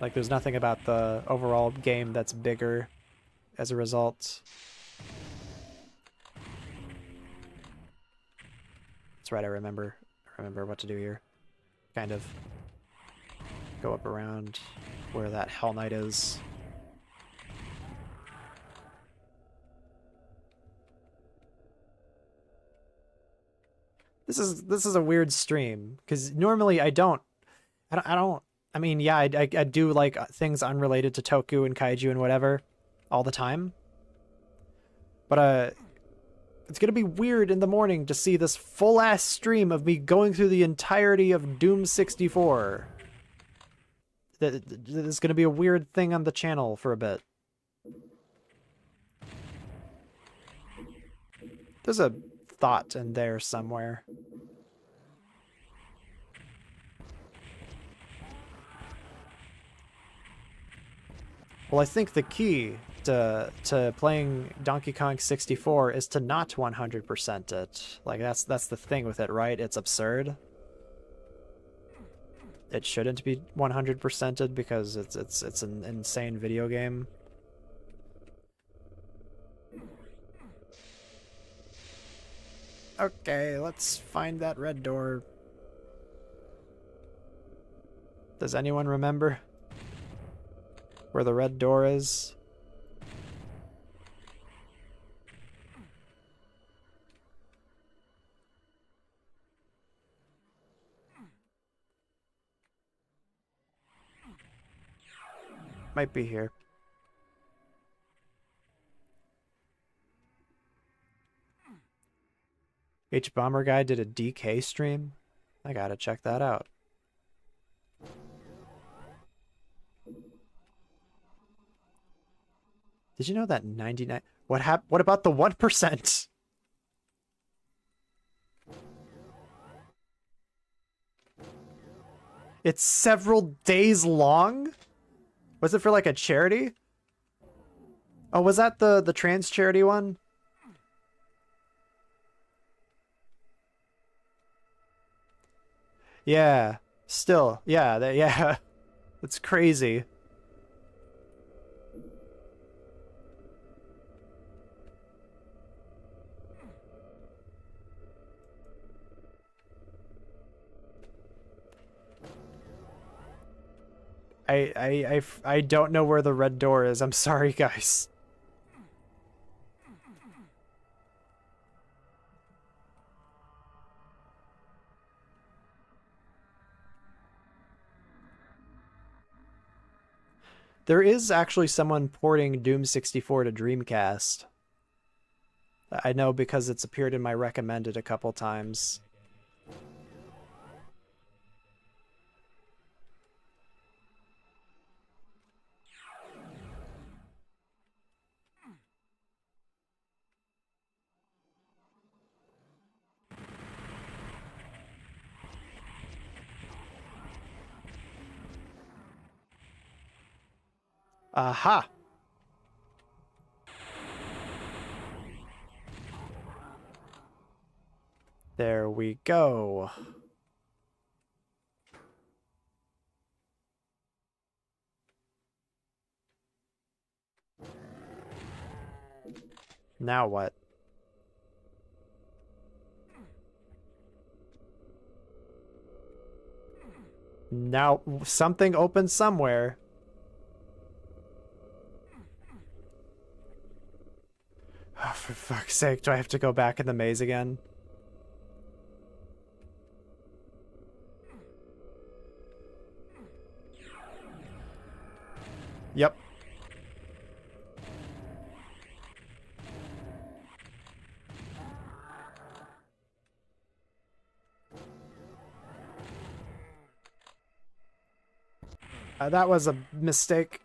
Like, there's nothing about the overall game that's bigger as a result. That's right, I remember what to do here. Kind of go up around where that Hell Knight is. This is a weird stream because normally I mean, yeah, I do like things unrelated to Toku and Kaiju and whatever all the time. But it's gonna be weird in the morning to see this full-ass stream of me going through the entirety of Doom 64. There's gonna be a weird thing on the channel for a bit. There's a thought in there somewhere. Well, I think the key to playing Donkey Kong 64 is to not 100% it. Like, that's the thing with it, right? It's absurd. It shouldn't be 100%ed because it's an insane video game. Okay, let's find that red door. Does anyone remember where the red door is? Might be here. H Bomber Guy did a DK stream. I gotta check that out. Did you know that 99... What about the 1%? It's several days long? Was it for like a charity? Oh, was that the trans charity one? Yeah, still, yeah, yeah. It's crazy. I don't know where the red door is. I'm sorry, guys. There is actually someone porting Doom 64 to Dreamcast. I know because it's appeared in my recommended a couple times. Aha! There we go. Now what? Now, something open somewhere. Oh, for fuck's sake, do I have to go back in the maze again? Yep. That was a mistake.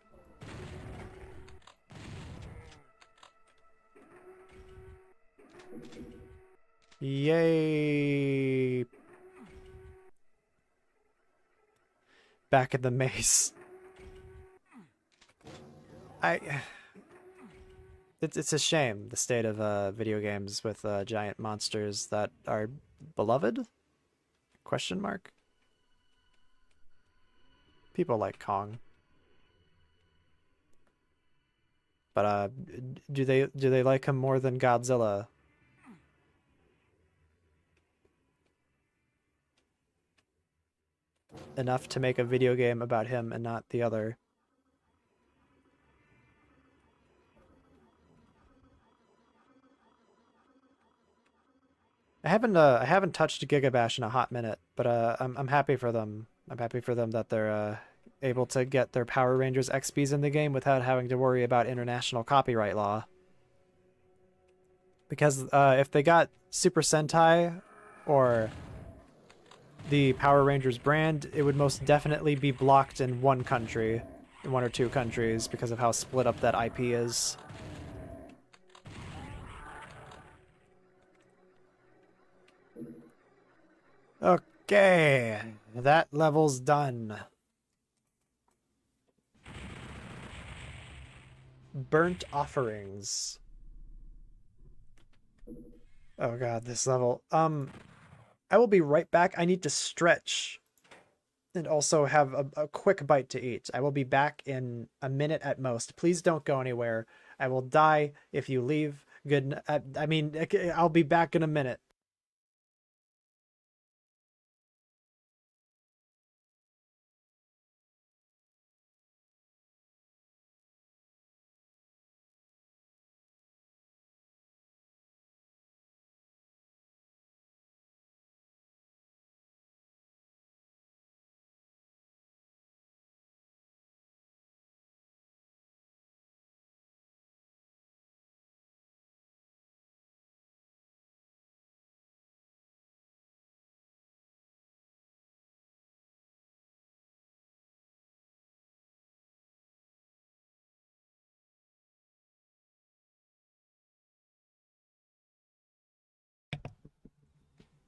Yay. Back in the maze. It's a shame, the state of video games with giant monsters that are beloved? Question mark? People like Kong. But do they like him more than Godzilla? Enough to make a video game about him and not the other. I haven't touched Gigabash in a hot minute, but I'm happy for them. I'm happy for them that they're able to get their Power Rangers XPs in the game without having to worry about international copyright law. Because if they got Super Sentai or the Power Rangers brand, it would most definitely be blocked in one country, in one or two countries, because of how split up that IP is. Okay, that level's done. Burnt offerings. Oh god, this level. I will be right back. I need to stretch and also have a quick bite to eat. I will be back in a minute at most. Please don't go anywhere. I will die if you leave. Good. I mean, I'll be back in a minute.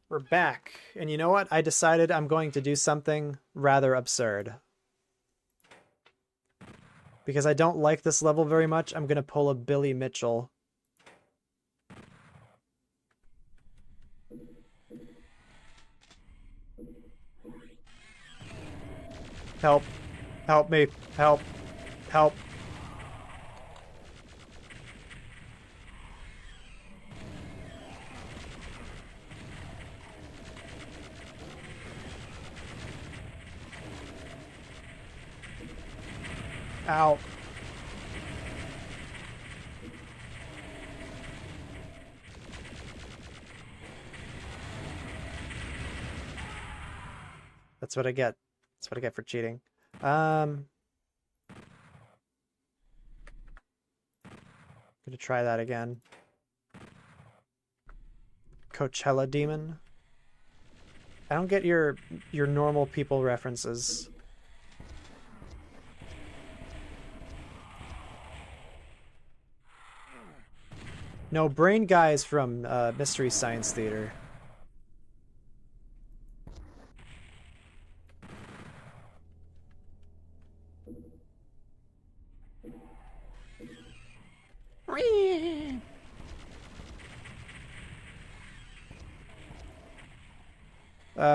We're back. And you know what? I decided I'm going to do something rather absurd. Because I don't like this level very much, I'm going to pull a Billy Mitchell. Help. Help me. Help. Help. Ow. That's what I get. That's what I get for cheating. Gonna try that again. Coachella Demon. I don't get your normal people references. No, Brain Guy's from Mystery Science Theater.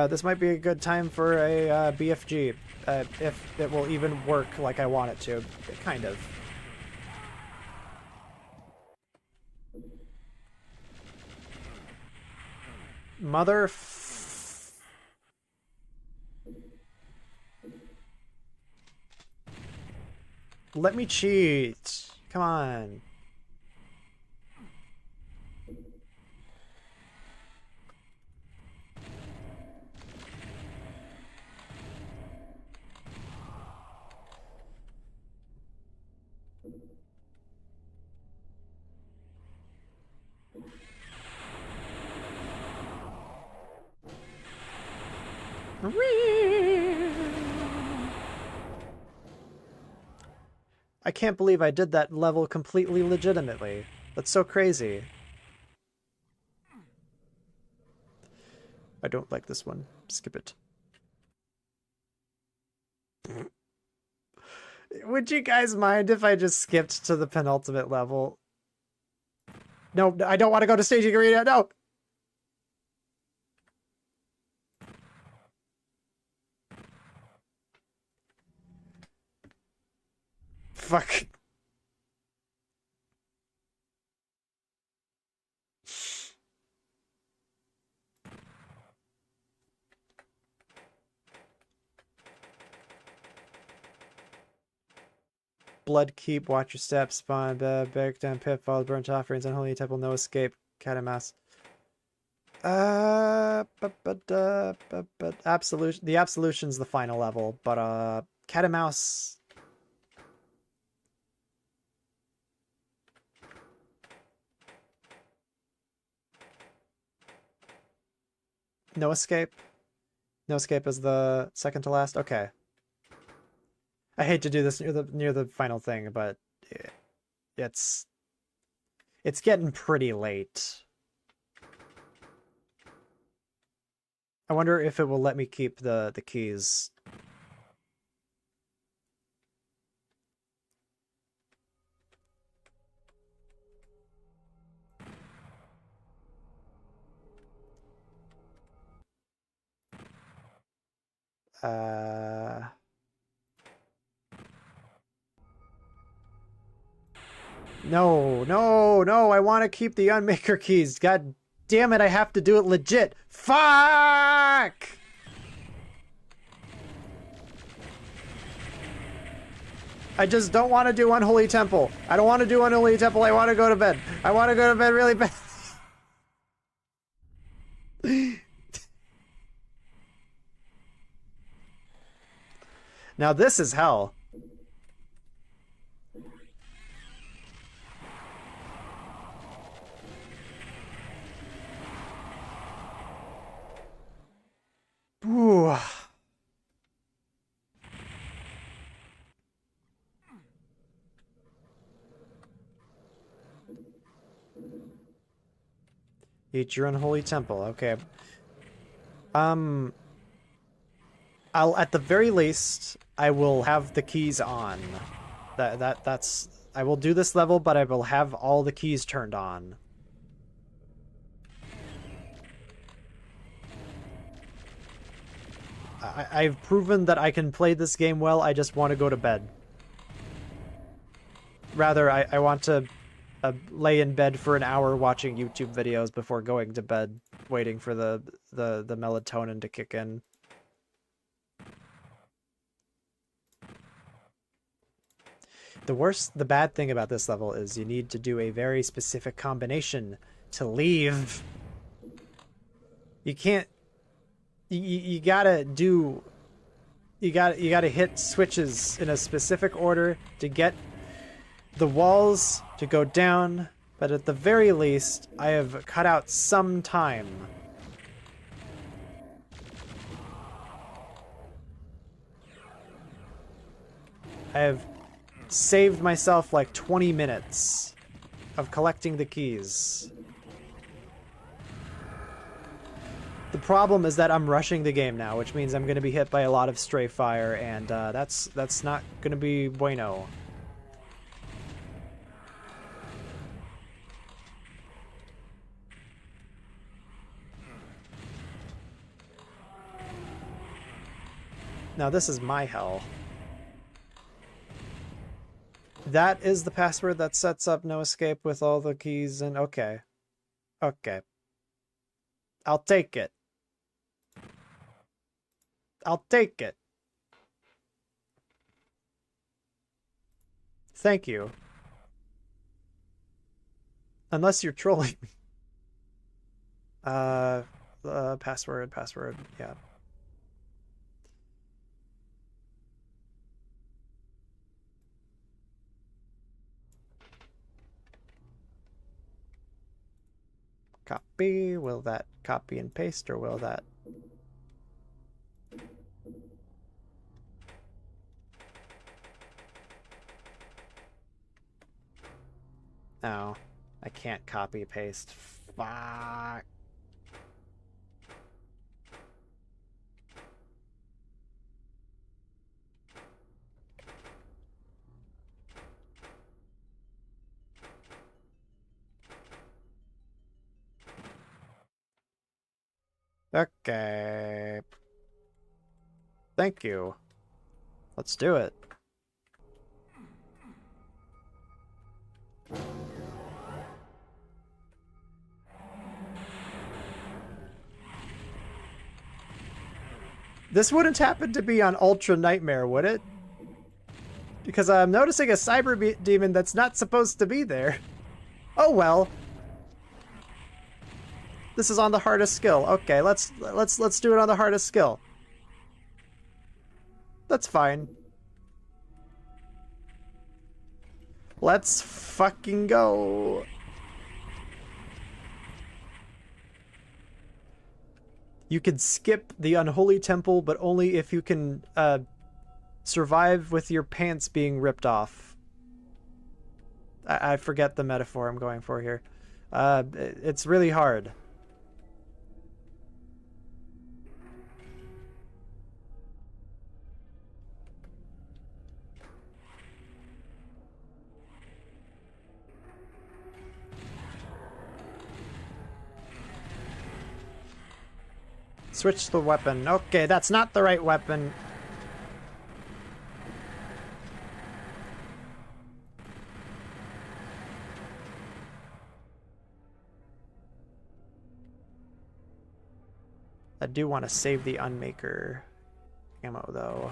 This might be a good time for a BFG, if it will even work like I want it to. Kind of. Let me cheat. Come on. I can't believe I did that level completely legitimately. That's so crazy. I don't like this one. Skip it. Would you guys mind if I just skipped to the penultimate level? No, I don't want to go to staging arena. No. Fuck. Blood Keep, Watch Your Steps, Spawn, Breakdown, Pitfall, Burnt Offerings, Unholy Temple, No Escape, Cat and Mouse. Absolution. The Absolution's the final level, but Cat and Mouse. No Escape. No Escape is the second to last. Okay. I hate to do this near the final thing, but it's getting pretty late. I wonder if it will let me keep the keys. No, no, no, I want to keep the Unmaker keys. God damn it, I have to do it legit. Fuck! I just don't want to do Unholy Temple. I don't want to do Unholy Temple. I want to go to bed. I want to go to bed really bad. Now this is hell. Ooh. Eat your unholy temple. Okay. I'll at the very least I will have the keys on. That's I will do this level, but I will have all the keys turned on. I've proven that I can play this game well. I just want to go to bed. Rather, I want to lay in bed for an hour watching YouTube videos before going to bed, waiting for the melatonin to kick in. The bad thing about this level is you need to do a very specific combination to leave. You can't. You gotta do. You gotta hit switches in a specific order to get the walls to go down, but at the very least, I have cut out some time. I have saved myself like 20 minutes of collecting the keys. The problem is that I'm rushing the game now, which means I'm going to be hit by a lot of stray fire, and that's not going to be bueno. Now this is my hell. That is the password that sets up no escape with all the keys and okay. Okay. I'll take it. I'll take it. Thank you. Unless you're trolling me. Password, yeah. Copy. Will that copy and paste, or will that... No, I can't copy paste. Fuck. Okay. Thank you. Let's do it. This wouldn't happen to be on Ultra Nightmare, would it? Because I'm noticing a cyber demon that's not supposed to be there. Oh well. This is on the hardest skill. Okay, let's do it on the hardest skill. That's fine. Let's fucking go. You can skip the unholy temple, but only if you can survive with your pants being ripped off. I forget the metaphor I'm going for here. It's really hard. Switch the weapon. Okay, that's not the right weapon. I do want to save the Unmaker ammo, though.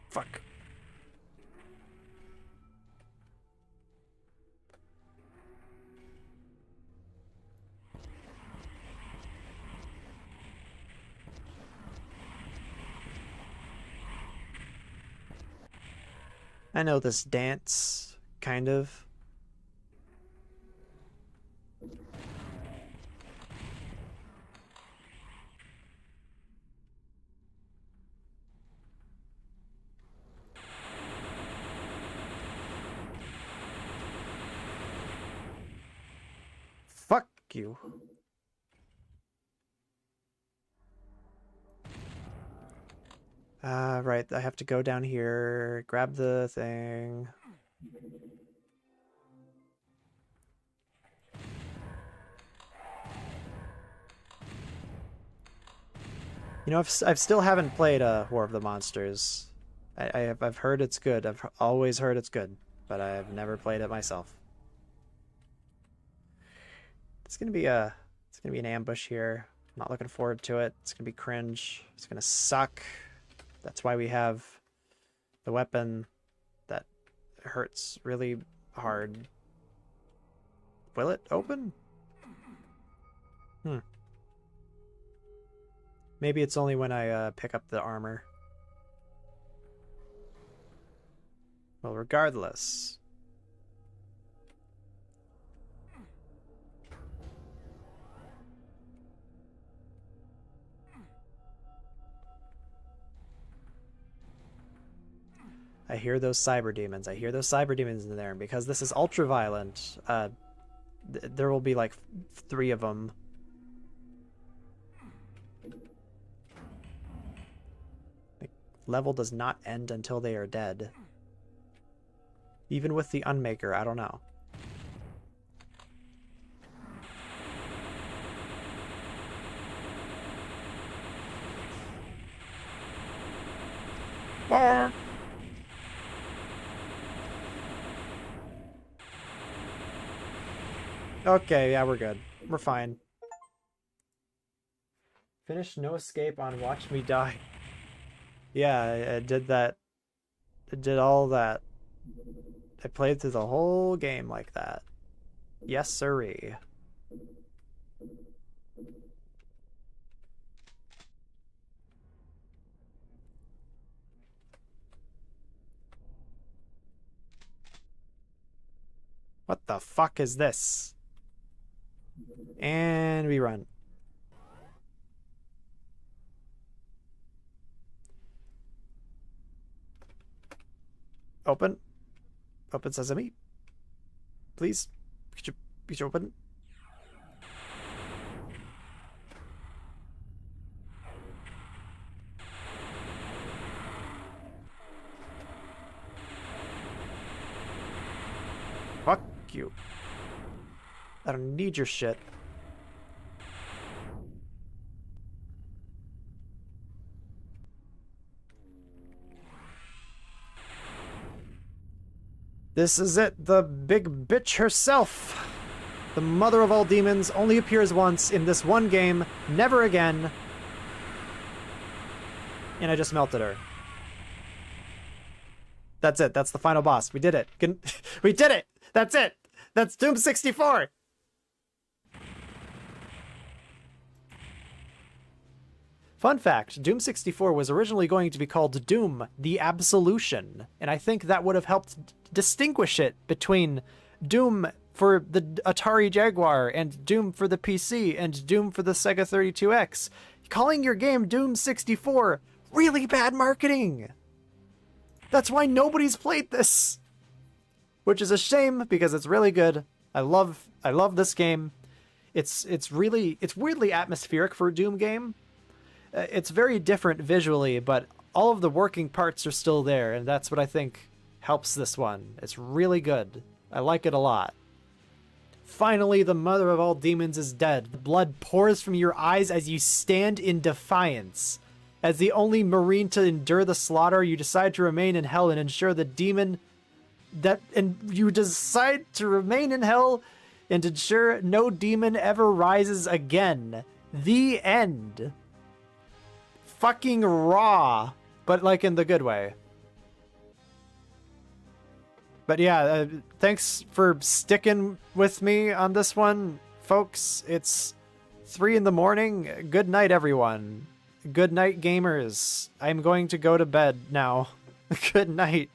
Fuck. I know this dance, kind of. Fuck you. Right, I have to go down here, grab the thing. You know, I've still haven't played War of the Monsters. I've heard it's good. I've always heard it's good, but I've never played it myself. It's gonna be an ambush here. I'm not looking forward to it. It's gonna be cringe. It's gonna suck. That's why we have the weapon that hurts really hard. Will it open? Maybe it's only when I pick up the armor. Well, regardless. I hear those cyber demons. I hear those cyber demons in there. And because this is ultra violent, there will be like 3 of them. The level does not end until they are dead. Even with the Unmaker, I don't know. Okay, yeah, we're good. We're fine. Finish No Escape on Watch Me Die. Yeah, I did that. I did all that. I played through the whole game like that. Yes, sirree. What the fuck is this? And we run. Open. Open sesame. Please. Could you open? Fuck you. I don't need your shit. This is it, the big bitch herself. The mother of all demons only appears once in this one game, never again. And I just melted her. That's it. That's the final boss. We did it. We did it. That's it. That's Doom 64. Fun fact, Doom 64 was originally going to be called Doom: The Absolution, and I think that would have helped distinguish it between Doom for the Atari Jaguar and Doom for the PC and Doom for the Sega 32X. Calling your game Doom 64, really bad marketing. That's why nobody's played this. Which is a shame because it's really good. I love this game. It's weirdly atmospheric for a Doom game. It's very different visually, but all of the working parts are still there, and that's what I think helps this one. It's really good. I like it a lot. Finally, the mother of all demons is dead. The blood pours from your eyes as you stand in defiance. As the only marine to endure the slaughter, you decide to remain in hell and ensure the demon you decide to remain in hell and ensure no demon ever rises again. The end. Fucking raw, but like in the good way. But yeah, thanks for sticking with me on this one, folks. It's 3 a.m. Good night, everyone. Good night, gamers. I'm going to go to bed now. Good night.